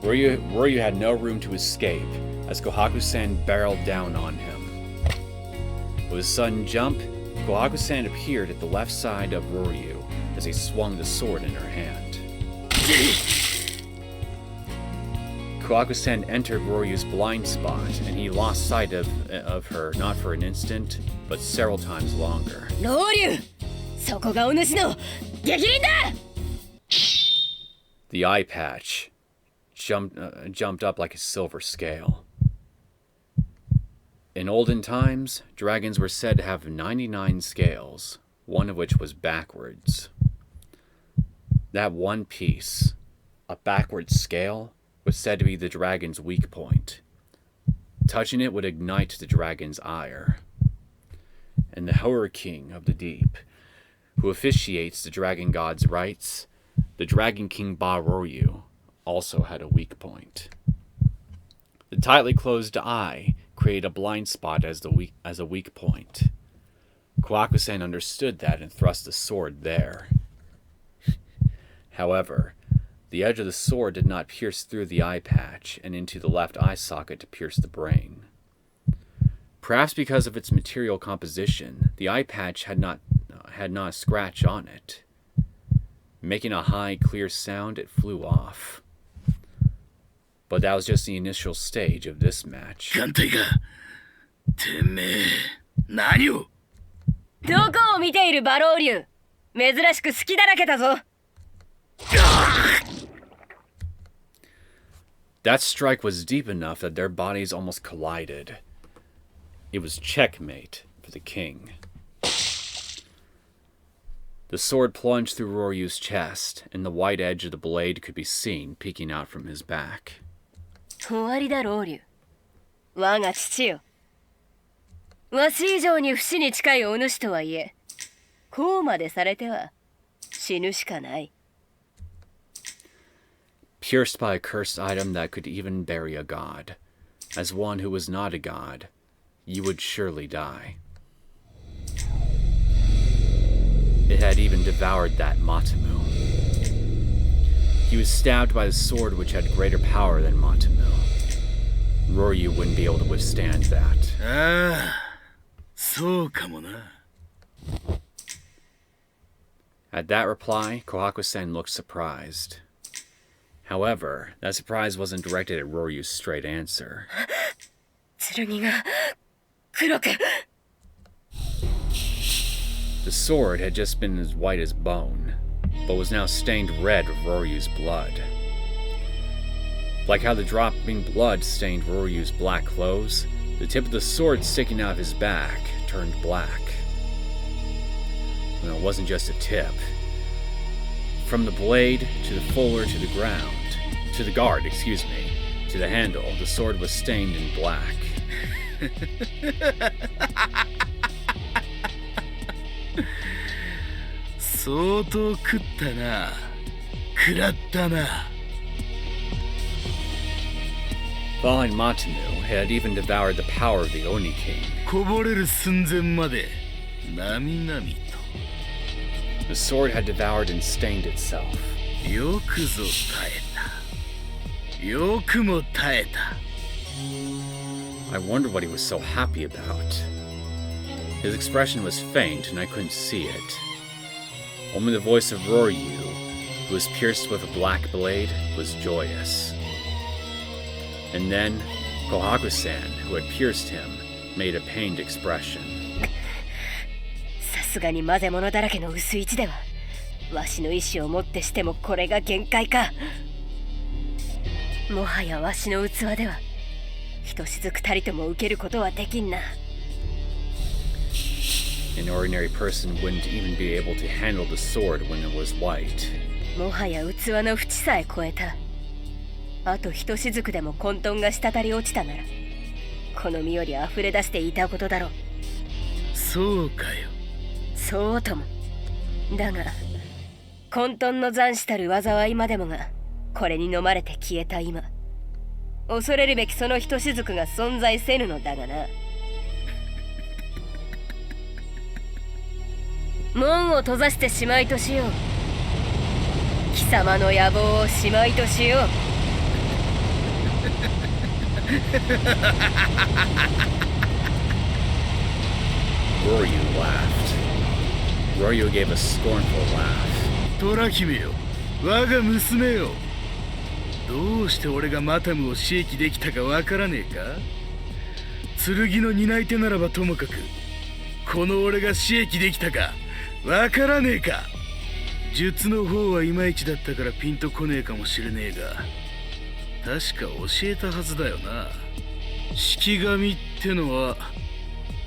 Roryu had no room to escape as Kohaku-san barreled down on him. With a sudden jump, Kohaku-san appeared at the left side of Roryu as he swung the sword in her hand. Kohaku-san entered Roryu's blind spot, and he lost sight of her not for an instant, but several times longer. 老流、そこがお主の激鱗だ！ The eye patch jumped up like a silver scale. In olden times, dragons were said to have 99 scales, one of which was backwards. That one piece, a backward scale, was said to be the dragon's weak point. Touching it would ignite the dragon's ire. And the Horror King of the Deep, who officiates the dragon god's rites, the Dragon King Ba-Roryu, also had a weak point. The tightly closed eye created a blind spot as a weak point. Kohaku-san understood that and thrust the sword there. However, the edge of the sword did not pierce through the eye patch and into the left eye socket to pierce the brain. Perhaps because of its material composition, the eye patch had not a scratch on it. Making a high, clear sound, it flew off. But that was just the initial stage of this match. 艦隊がてめえ何を？どこを見ている馬老流、珍しく隙だらけだぞ。That strike was deep enough that their bodies almost collided. It was checkmate for the king. The sword plunged through Roryu's chest, and the white edge of the blade could be seen peeking out from his back. 終わりだロウリュ。我が父よ。わし以上に不死に近いお主とはいえ、こうまでされては死ぬしかない。Pierced by a cursed item that could even bury a god. As one who was not a god, you would surely die. It had even devoured that Matamu. He was stabbed by the sword which had greater power than Matamu. Roryu wouldn't be able to withstand that. At that reply, Kohaku-sen looked surprised. However, that surprise wasn't directed at Roryu's straight answer. 剣が黒く。The sword had just been as white as bone, but was now stained red with Roryu's blood. Like how the dropping blood stained Roryu's black clothes, the tip of the sword sticking out of his back turned black. And it wasn't just a tip. From the blade, to the fuller, to the ground, to the guard, to the handle, the sword was stained in black. 相当食ったな。食らったな。Following Matamu, it had even devoured the power of the Oni King. こぼれる寸前まで、なみなみと。The sword had devoured and stained itself. よくぞ耐えた。よくも耐えた。I wondered what he was so happy about. His expression was faint, and I couldn't see it. Only the voice of Roryu, who was pierced with a black blade, was joyous. And then, Kohaku-san, who had pierced him, made a pained expression. さすがに混ぜ物だらけの薄い位置では、わしの意志をもってしてもこれが限界か。もはやわしの器では、ひとしずくたりとも受けることはできんな。An ordinary person wouldn't even be able to handle the sword when it was white. もはや器の縁さえ超えた。あとひとしずくでも混沌が滴り落ちたなら、この身より溢れ出していたことだろう。そうかよ。そうとも。だが、混沌の残したる災いまでもが、これに飲まれて消えた今、恐れるべきそのひとしずくが存在せぬのだがな。門を閉ざしてしまいとしよう。貴様の野望をしまいとしよう。Roryu laughed. Roryu gave a scornful laugh. トラ姫よ、我が娘よ。どうして俺がマタムを刺激できたかわからねえか？剣の担い手ならばともかく、この俺が刺激できたかわからねえか？術の方はいまいちだったからピンとこねえかもしれねえが、確か教えたはずだよな。式神ってのは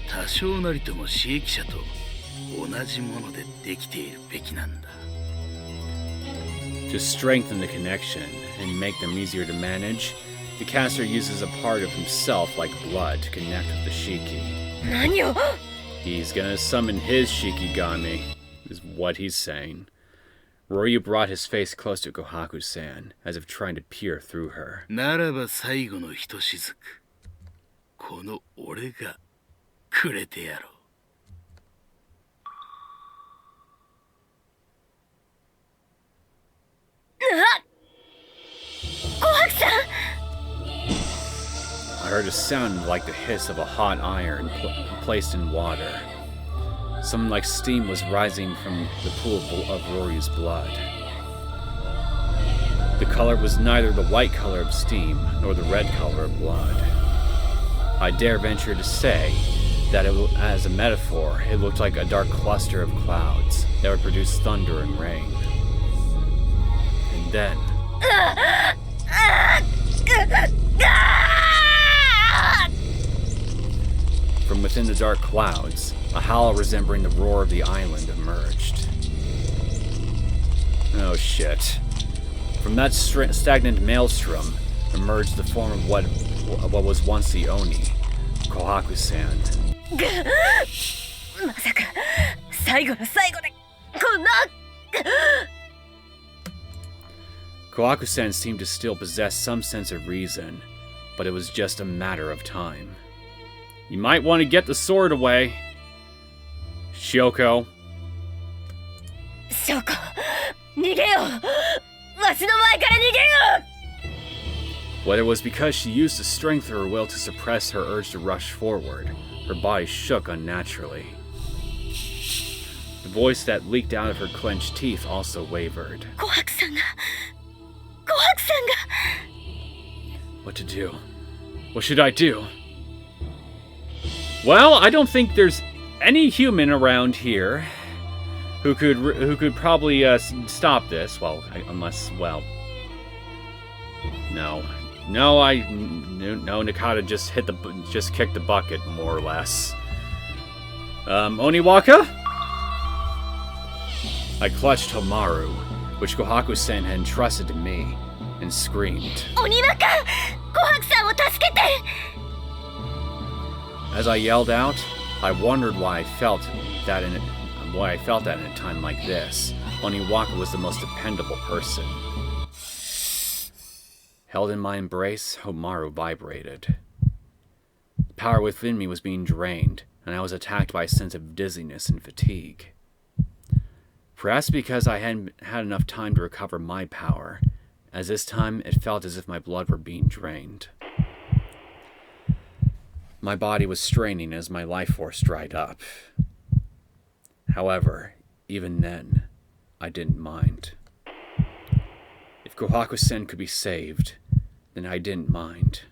多少なりとも刺激者と同じものでできているべきなんだ。To strengthen the connection and make them easier to manage, the caster uses a part of himself like blood to connect with the Shiki. 何を？ He's gonna summon his Shikigami, is what he's saying. Roryu brought his face close to Kohaku-san, as if trying to peer through her. ならば最後のひとしずく、この俺がくれてやろう。I heard a sound like the hiss of a hot iron placed in water. Something like steam was rising from the pool of Roryu's blood. The color was neither the white color of steam nor the red color of blood. I dare venture to say that as a metaphor, it looked like a dark cluster of clouds that would produce thunder and rain. then, from within the dark clouds, a howl resembling the roar of the island emerged. Oh shit. From that stagnant maelstrom emerged the form of what was once the Oni, Kohaku-san. まさか最後の最後でこんな Kohaku-san seemed to still possess some sense of reason, but it was just a matter of time. You might want to get the sword away, Syouko. ショウコ逃げようわしの前から逃げよう Whether it was because she used the strength of her will to suppress her urge to rush forward, her body shook unnaturally. The voice that leaked out of her clenched teeth also wavered. 琥珀さんが What to do? What should I do? Well, I don't think there's any human around here who could probably stop this. Well, unless, well, no, Nakata just kicked the bucket more or less. Oniwaka? I clutched Homaru, which Kohaku-san had entrusted to me, and screamed. 鬼若琥珀さんを助けて As I yelled out, I wondered why I felt that in a time like this. Oniwaka was the most dependable person. Held in my embrace, Homaru vibrated. The power within me was being drained, and I was attacked by a sense of dizziness and fatigue. Perhaps because I hadn't had enough time to recover my power, as this time it felt as if my blood were being drained. My body was straining as my life force dried up. However, even then, I didn't mind. If Kohaku-sen could be saved, then I didn't mind.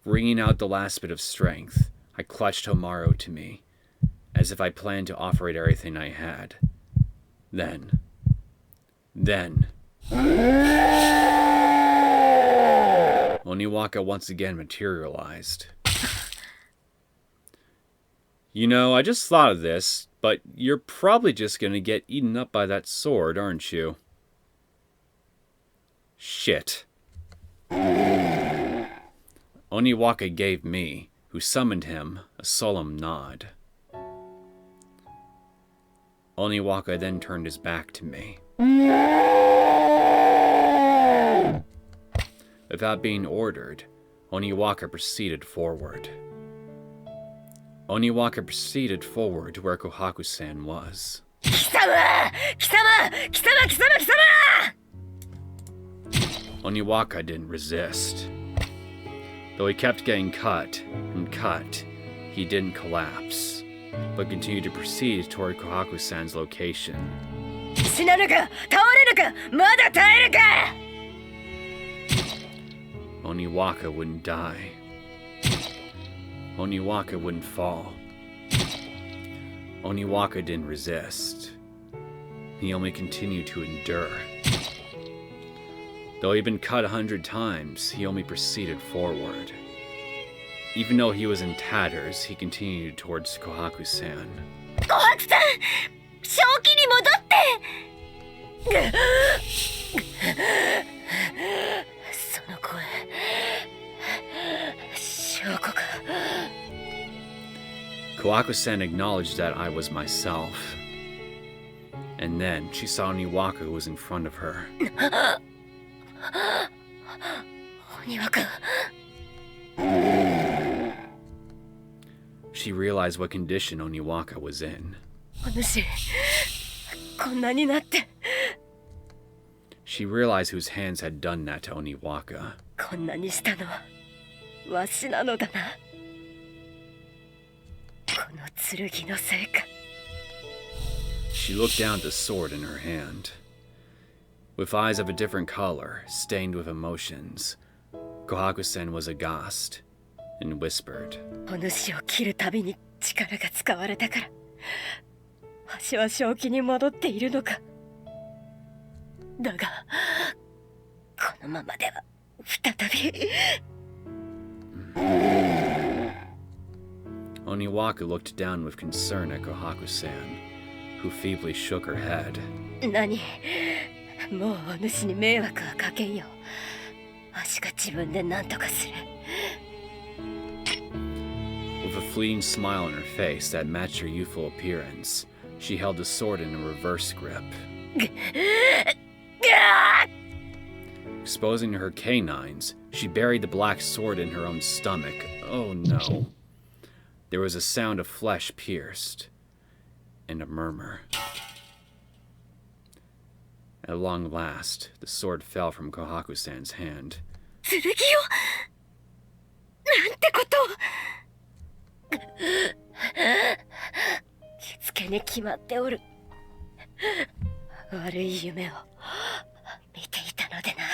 Wringing out the last bit of strength, I clutched Homaru to me, as if I planned to offer it everything I had. Then... Oniwaka once again materialized. You know, I just thought of this, but you're probably just gonna get eaten up by that sword, aren't you? Shit. Oniwaka gave me, who summoned him, a solemn nod. Oniwaka then turned his back to me. Without being ordered, Oniwaka proceeded forward. Oniwaka proceeded forward to where Kohaku-san was. 貴様 Oniwaka didn't resist. Though he kept getting cut and cut, he didn't collapse, but continued to proceed toward Kohaku-san's location. 死なぬか倒れるかまだ耐えるか Oniwaka wouldn't die. Oniwaka wouldn't fall. Oniwaka didn't resist. He only continued to endure. Though he'd been cut 100 times, he only proceeded forward. Even though he was in tatters, he continued towards Kohaku-san. 琥珀さん正気に戻ってその声証拠か Kohaku-san acknowledged that I was myself. And then she saw Oniwaka who was in front of her. 鬼若 She realized what condition Oniwaka was in. お主こんなになって She realized whose hands had done that to Oniwaka. こんなにしたのはわしなのだなこの剣のせいか She looked down at the sword in her hand. With eyes of a different color, stained with emotions, Kohaku-sen was aghast and whispered. お主を切るたびに力が使われたからわしは正気に戻っているのかだがこのままでは再び。 Oniwaka looked down with concern at Kohaku-san, who feebly shook her head. 何もうお主に迷惑はかけんよ。わしが自分で何とかする。 With a fleeting smile on her face that matched her youthful appearance, she held the sword in a reverse grip. Exposing her canines, she buried the black sword in her own stomach. Oh no. There was a sound of flesh pierced, and a murmur. At long last, the sword fell from Kohaku-san's hand. 剣よ、なんてことを。着付けに決まっておる。悪い夢を見ていたのでな。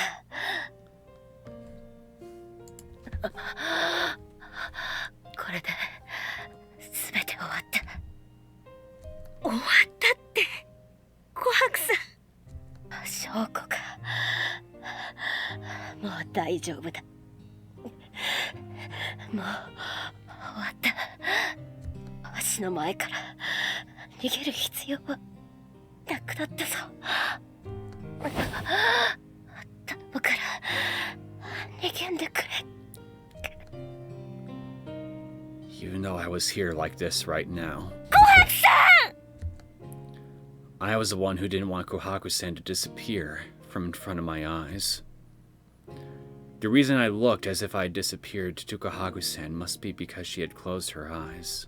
これで全て終わった。終わったって琥珀さん。翔子か。もう大丈夫だ。もう終わった。わしの前から逃げる必要はなくなったぞ。頼むから逃げんでくれ。 You know I was here like this right now. I was the one who didn't want Kohaku-san to disappear from in front of my eyes. The reason I looked as if I had disappeared to Kohaku-san must be because she had closed her eyes.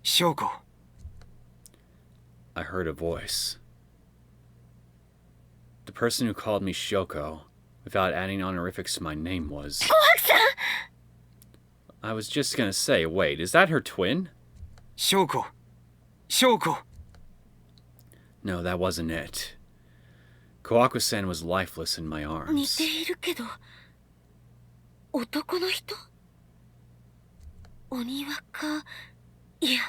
Syouko. I heard a voice. The person who called me Syouko, without adding honorifics to my name, was... I was just gonna say, wait, is that her twin? Syouko. Syouko. No, that wasn't it. Kohaku-san was lifeless in my 似 arms. ているけど男の人？鬼輪かいや。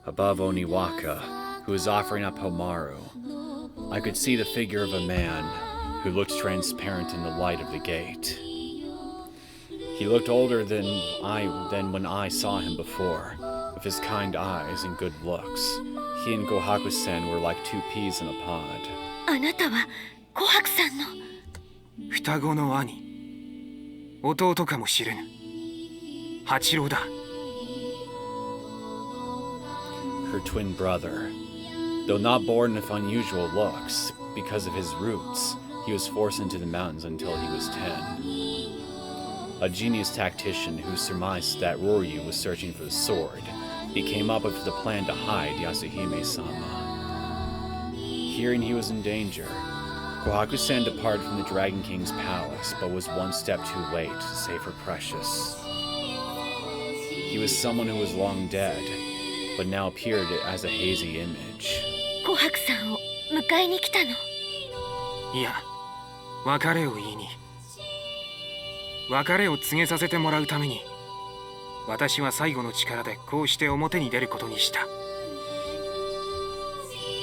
Above Oniwaka, who was offering up Homaru, I could see the figure of a man who looked transparent in the light of the gate. He looked older than when I saw him before, with his kind eyes and good looks. He and Kohaku-san were like two peas in a pod. あなたは琥珀さんの。双子の兄。弟かもしれぬ。八郎だ。 Her twin brother. Though not born with unusual looks, because of his roots, he was forced into the mountains until he was 10. A genius tactician who surmised that Roryu was searching for the sword, he came up with the plan to hide Yasuhime-sama. Hearing he was in danger, Kohaku-san departed from the Dragon King's palace, but was one step too late to save her precious. He was someone who was long dead, but now appeared as a hazy image. 琥珀さんを迎えに来たの。いや、別れを言いに。別れを告げさせてもらうために、私は最後の力でこうして表に出ることにした。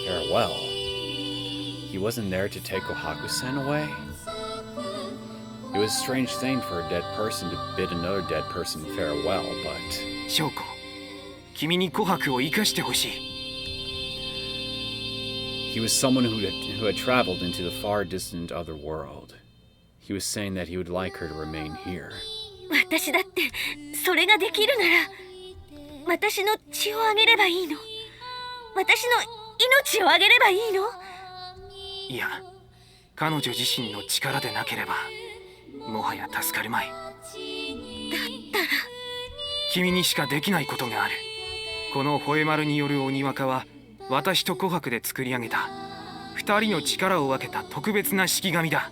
Farewell? He wasn't there to take Kohaku-san away? It was a strange thing for a dead person to bid another dead person farewell, but... 翔子、君に琥珀を生かしてほしい。 He was someone who had traveled into the far distant other world. He was saying that he would like her to remain here. 私だってそれができるなら私の血をあげればいいの。私の命をあげればいいの。いや、彼女自身の力でなければもはや助かるまい。だったら君にしかできないことがある。この吠え丸による鬼若は私と琥珀で作り上げた二人の力を分けた特別な式神だ。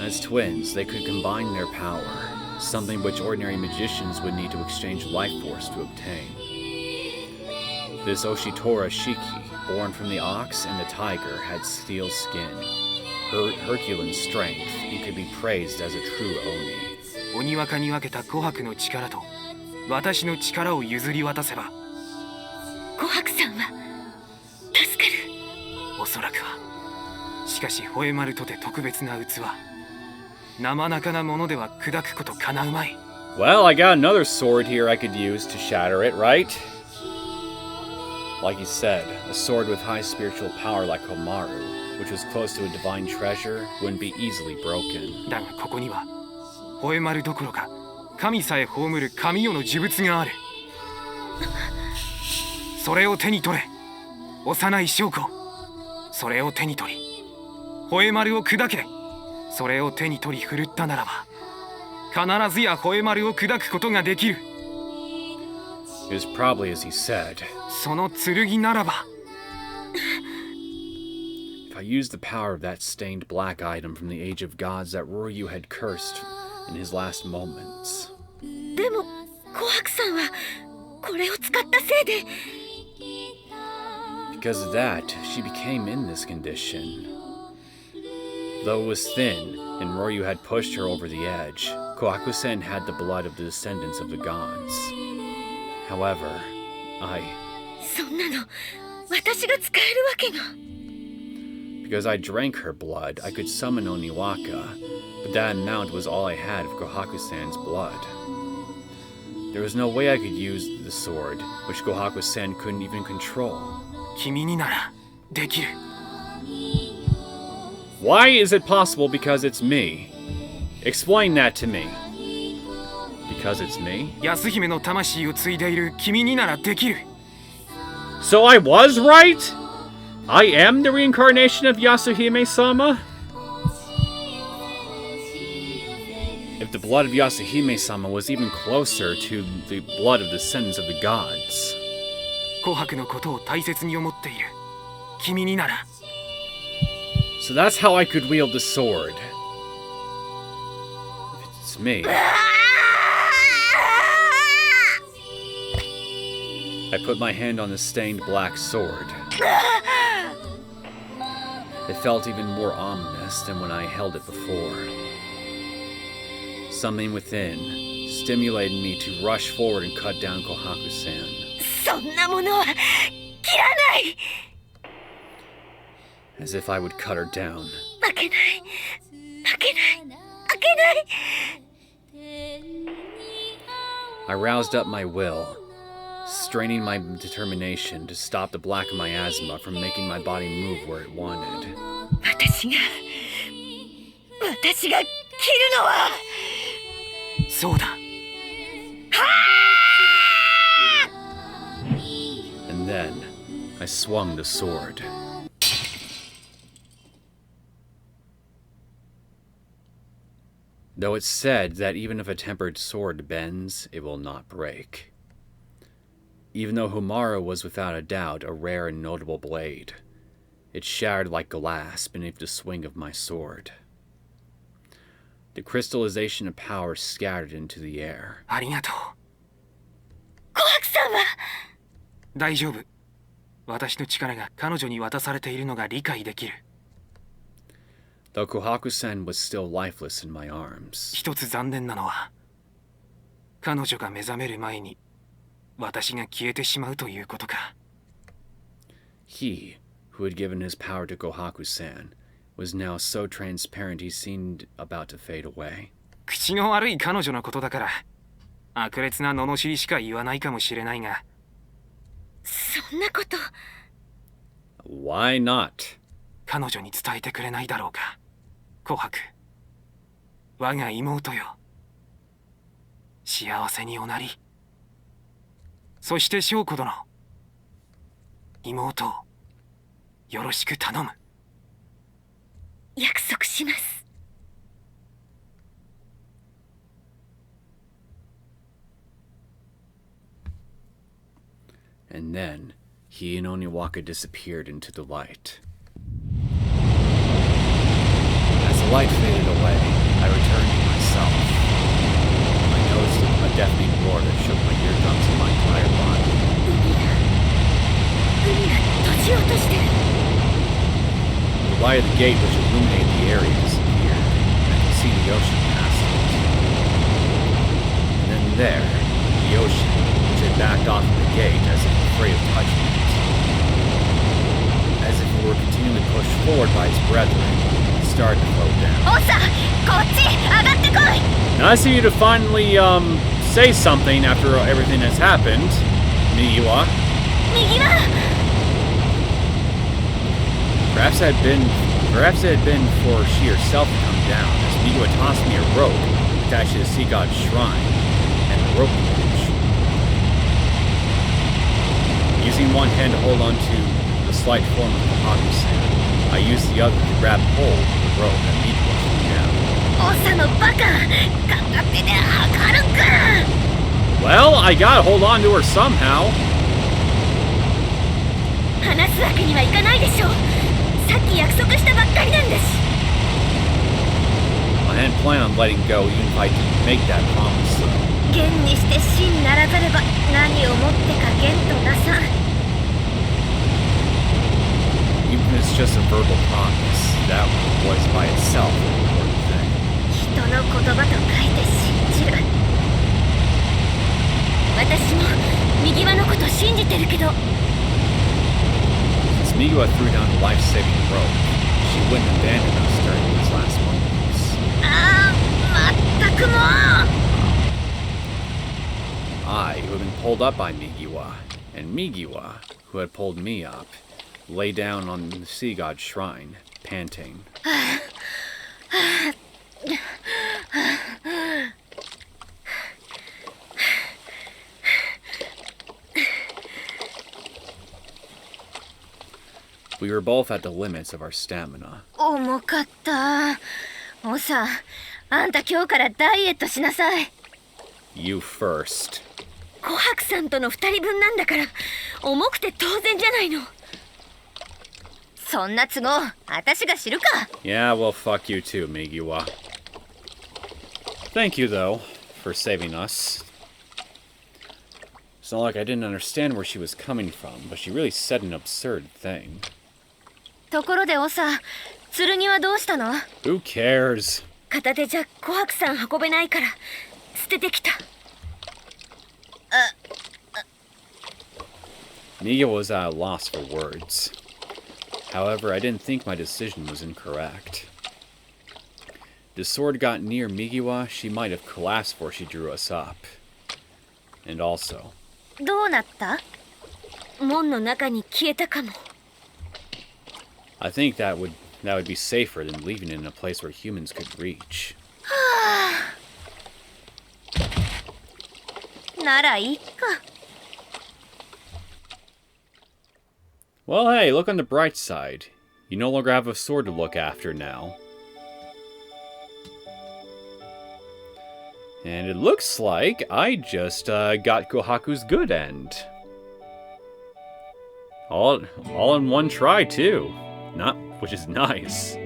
As twins, they could combine their power, something which ordinary magicians would need to exchange life force to obtain. This Oshitora Shiki, born from the ox and the tiger, had steel skin, Herculean strength, and could be praised as a true Oni. 鬼若に分けた琥珀の力と私の力を譲り渡せば琥珀さんは助かる。おそらくは。しかし吠え丸とて特別な器、生中なものでは砕くことかなうまい。 Well, I got another sword here I could use to shatter it, right? Like you said, a sword with high spiritual power like Komaru, which was close to a divine treasure, wouldn't be easily broken. だがここには吠え丸どころか神さえ葬る神代の呪物がある。それを手に取れ、幼い証拠。それを手に取り吠え丸を砕け。それを手に取り振るったならば必ずや吠え丸を砕くことができる。 It was probably as he said. その剣ならば If I used the power of that stained black item from the Age of Gods that Roryu had cursed in his last moments. でも琥珀さんはこれを使ったせいで。 Because of that, she became in this condition. Though it was thin, and Roryu had pushed her over the edge, Kohaku-sen had the blood of the descendants of the gods. However, そんなの私が使えるわけが。 because I drank her blood, I could summon Oniwaka, but that amount was all I had of Kohaku-san's blood. There was no way I could use the sword, which Kohaku-san couldn't even control. 君にならできる。 Why is it possible because it's me? Explain that to me. Because it's me? 安姫の魂を継いでいる君にならできる。 So I was right? I am the reincarnation of Yasuhime-sama? If the blood of Yasuhime-sama was even closer to the blood of the descendants of the gods. 琥珀のことを大切に思っている君になら。 So that's how I could wield the sword. If it's me. I put my hand on the stained black sword. It felt even more ominous than when I held it before. Something within stimulated me to rush forward and cut down Kohaku-san. そんなものは切らない。 As if I would cut her down. 負けない。負けない。負けない。 I roused up my will, straining my determination to stop the black miasma from making my body move where it wanted. 私が切るのは。そうだ。 And then, I swung the sword. Though it's said that even if a tempered sword bends, it will not break. Even though Homaru was without a doubt a rare and notable blade, it shattered like glass beneath the swing of my sword. The crystallization of power scattered into the air. ありがとう。琥珀さんは。大丈夫。私の力が彼女に渡されているのが理解できる。 Though Kohaku-san was still lifeless in my arms. 一つ残念なのは、彼女が目覚める前に私が消えてしまうということか。 He, who had given his power to Kohaku-san, was now so transparent he seemed about to fade away. 口の悪い彼女のことだから、悪劣な罵りしか言わないかもしれないが。そんなこと。Why not? 彼女に伝えてくれないだろうか。琥珀。我が妹よ。幸せにおなり。そして翔子殿。妹をよろしく頼む。約束します。And then, he and Oniwaka disappeared into the light. As the light faded away, I returned to myself. I noticed a deafening roar that shook my eardrums and my entire body. 海が閉じようとしてる。 The light of the gate which illuminated the area disappeared, and I could see the ocean past it. there, the ocean, which had backed off from the gate as if afraid of touching it. As if it were continually pushed forward by its brethren, it started to float down. オサ、こっち上がってこい。 Nice of you to finally, say something after everything has happened, Miwa. 右は Perhaps it had been for she herself to come down, as Miwa tossed me a rope attached to the sea god's shrine and the rope bridge. Using one hand to hold onto the slight form of Kohaku-san, I used the other to grab hold of the rope that Miwa threw down. オサのバカ、片手で上がるか。 Well, I gotta hold on to her somehow. 離すわけにはいかないでしょう。さっき約束したばっかりなんです。 I hadn't planned on letting go even if I didn't make that promise, though. 現にして真ならざれば何をもってか言となさ。 Even if it's just a verbal promise, that was by itself an important thing. 人の言葉と書いて信じる。私も右輪のこと信じてるけど。 Since Miwa threw down a life-saving rope, she wouldn't abandon us during these last moments. ああ、まったくもう。 I, who had been pulled up by Migiwa, and Migiwa, who had pulled me up, lay down on the sea god's shrine, panting. We were both at the limits of our stamina. 重かった。オサ、あんた今日からダイエットしなさい。 You first. 琥珀さんとの2人分なんだから重くて当然じゃないの。そんな都合私が知るか。 Yeah, well, fuck you too, Migiwa. Thank you, though, for saving us. It's not like I didn't understand where she was coming from, but she really said an absurd thing. ところでオサ、剣はどうしたの？ Who cares? 片手じゃ琥珀さん運べないから捨ててきた。 Migiwa was at a loss for words. However, I didn't think my decision was incorrect. If the sword got near Migiwa, she might have collapsed before she drew us up. And also... どうなった？門の中に消えたかも。 I think that would be safer than leaving it in a place where humans could reach. ならいいか。 Well, hey, look on the bright side. You no longer have a sword to look after now. And it looks like I just got Kohaku's good end. All in one try, too. Which is nice.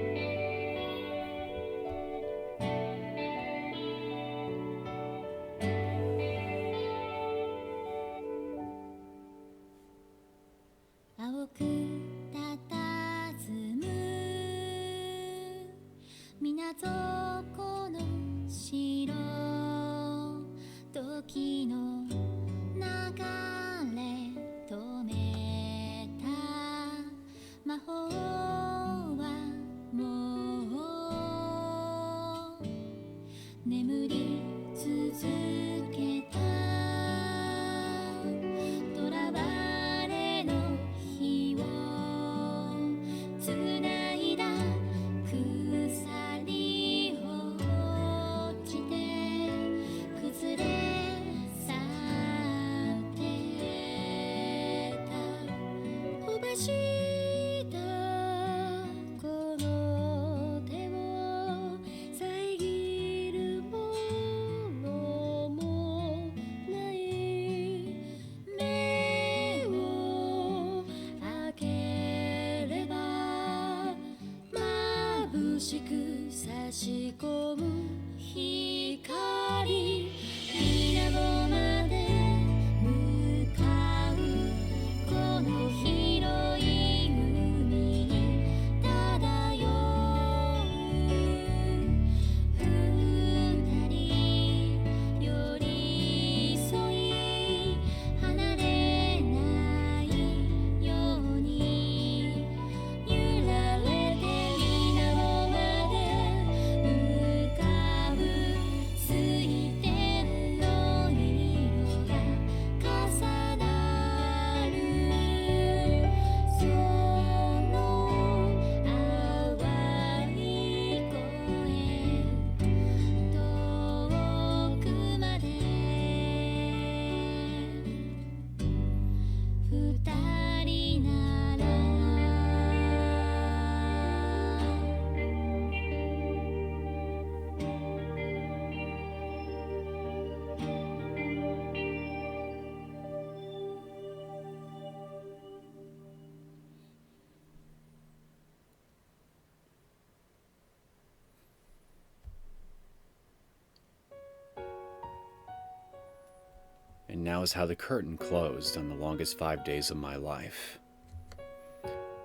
And now is how the curtain closed on the longest 5 days of my life.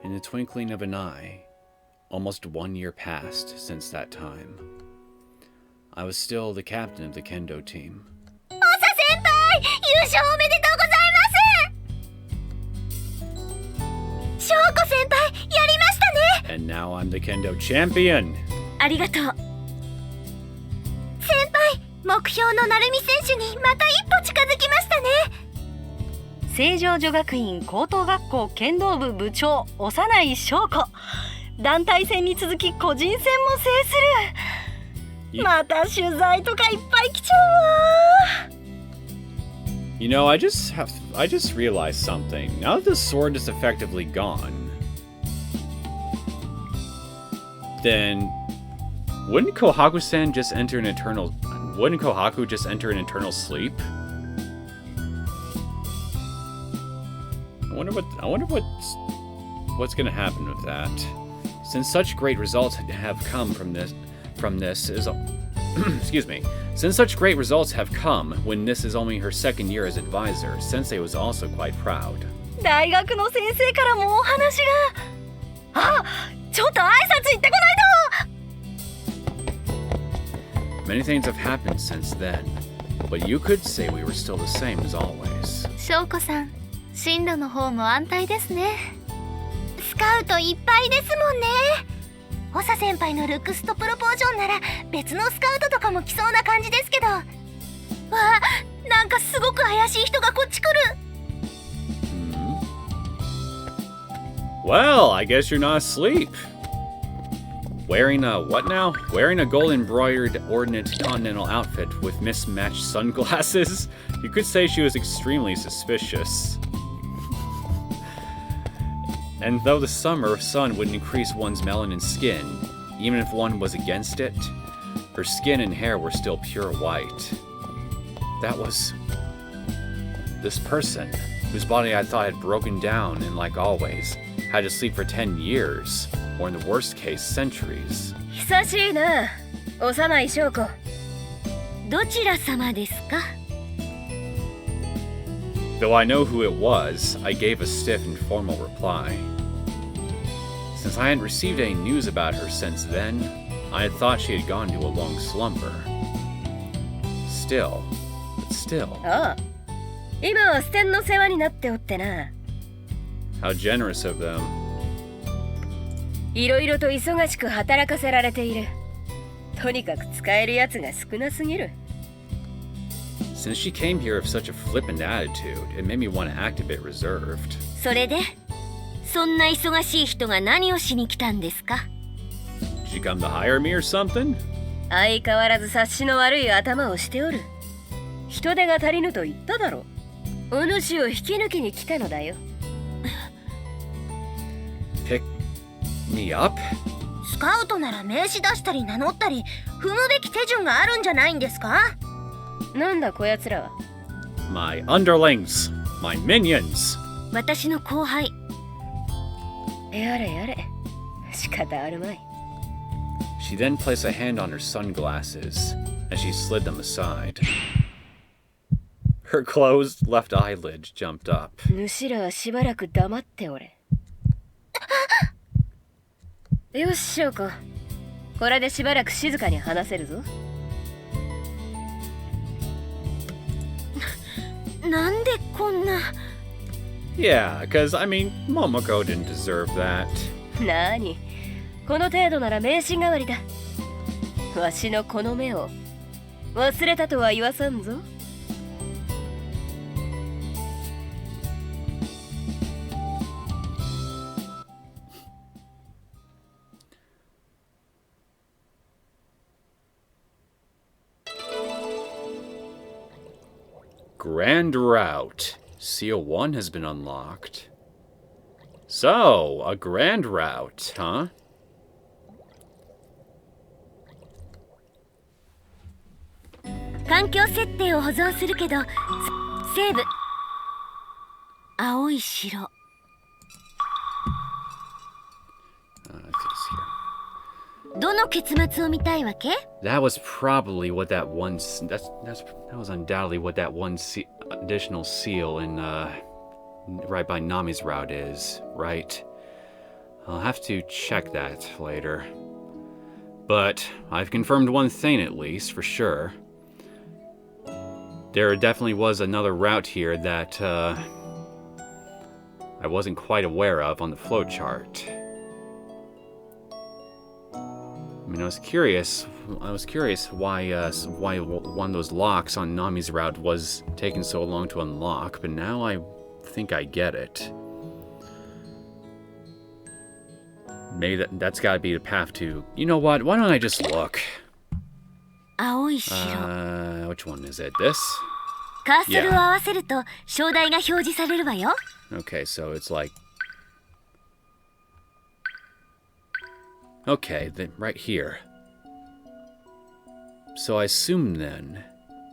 In the twinkling of an eye, almost 1 year passed since that time. I was still the captain of the kendo team. オサ先輩、優勝おめでとうございます。翔子先輩、やりましたね。 And now I'm the kendo champion! ありがとう。先輩、目標の成美選手にまた一歩近づきましたね。成城女学院高等学校剣道部部長幼い翔子、団体戦に続き個人戦も制する。また取材とかいっぱい来ちゃうわ。 You know, I just realized something. Now that the sword is effectively gone, then wouldn't Kohaku-san just enter an eternal... Wouldn't Kohaku just enter an eternal sleep? I wonder what's gonna happen with that. Since such great results have come from this is excuse me. Since such great results have come when this is only her second year as advisor, Sensei was also quite proud. 大学の先生からもお話が。あ、ちょっと挨拶行ってこないと。 Many things have happened since then, but you could say we were still the same as always. 翔子さん、進路の方も安泰ですね。スカウトいっぱいですもんね。長先輩のルックスとプロポーションなら別のスカウトとかも来そうな感じですけど。わあ、なんかすごく怪しい人がこっち来る。Well, I guess you're not asleep. Wearing a what now? Wearing a gold embroidered ordnance continental outfit with mismatched sunglasses? You could say she was extremely suspicious. And though the summer sun would increase one's melanin skin, even if one was against it, her skin and hair were still pure white. That was... this person, whose body I thought had broken down and, like always, had to sleep for 10 years, or in the worst case, centuries. 久しいな、幼い翔子。どちら様ですか? Though I know who it was, I gave a stiff and formal reply. Since I hadn't received any news about her since then, I had thought she had gone to a long slumber. Still. ああ、今はステンの世話になっておってな。 How generous of them. いろいろと忙しく働かせられている。とにかく使えるやつが少なすぎる。 Since she came here with such a flippant attitude, it made me want to act a bit reserved. それで、そんな忙しい人が何をしに来たんですか? Did she come to hire me or something? 相変わらず察しの悪い頭をしておる。人手が足りぬと言っただろう。お主を引き抜きに来たのだよ。Pick me up? スカウトなら名刺出したり名乗ったり踏むべき手順があるんじゃないんですか? なんだこやつらは。 My underlings, my minions. 私の後輩。やれやれ、仕方あるまい。 She then placed a hand on her sunglasses, and she slid them aside. Her closed left eyelid jumped up. 主らはしばらく黙っておれ。よし、翔子。これでしばらく静かに話せるぞ。なんでこんな。 Yeah, because, I mean, Momoko didn't deserve that. なに、この程度なら名刺代わりだ。わしのこの目を忘れたとは言わさんぞ。Grand Route. Seal 1 has been unlocked. So, a Grand Route, huh? 環境設定を保存するけど、セーブ。青い城。I think it's here. どの結末を見たいわけ? That was probably what that one... That was undoubtedly what that one additional seal in right by Nami's route is, right? I'll have to check that later. But I've confirmed one thing at least, for sure. There definitely was another route here that I wasn't quite aware of on the flowchart. I mean, I was curious why one of those locks on Nami's route was taking so long to unlock, but now I think I get it. Maybe that's gotta be the path to... You know what? Why don't I just look? Aoi Shiro. Which one is it? This? カーソルを合わせると章台が表示されるわよ。 Okay, so it's like... Okay, then right here. So I assume then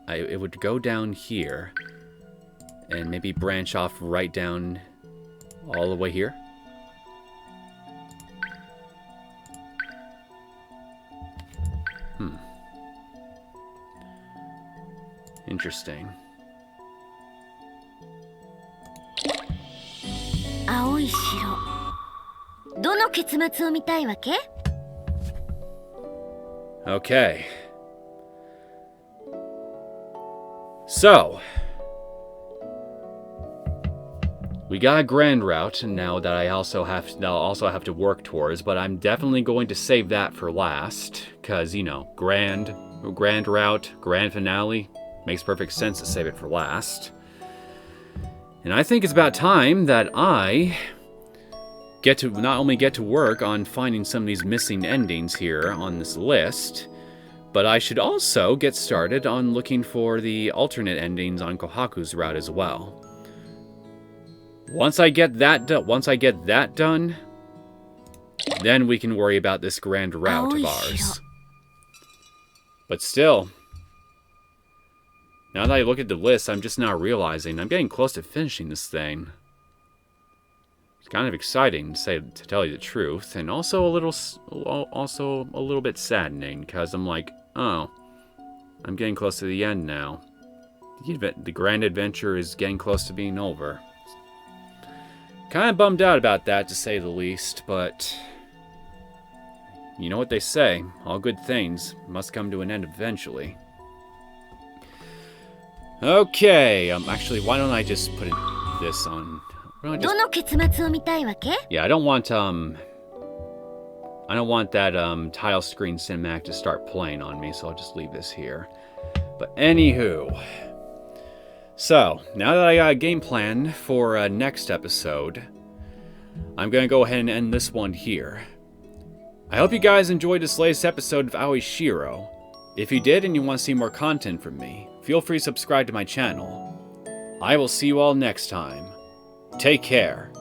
it would go down here and maybe branch off right down all the way here. Interesting. Aoi Shiro. どの結末を見たいわけ? Okay. So, we got a grand route now that I also have to work towards, but I'm definitely going to save that for last, cause you know, grand route, grand finale, makes perfect sense to save it for last. And I think it's about time that I not only get to work on finding some of these missing endings here on this list, but I should also get started on looking for the alternate endings on Kohaku's route as well. Once I get that done, then we can worry about this grand route of ours. But still, now that I look at the list, I'm just now realizing I'm getting close to finishing this thing. It's kind of exciting to tell you the truth, and also a little bit saddening, because I'm like, oh, I'm getting close to the end now. The grand adventure is getting close to being over. Kind of bummed out about that, to say the least, but you know what they say, all good things must come to an end eventually. Okay, actually, why don't I just put this on... Yeah, I don't want that tile screen cinematic to start playing on me, so I'll just leave this here. But anywho, so now that I got a game plan for next episode, I'm gonna go ahead and end this one here. I hope you guys enjoyed this latest episode of Aoi Shiro. If you did and you want to see more content from me, feel free to subscribe to my channel. I will see you all next time. Take care.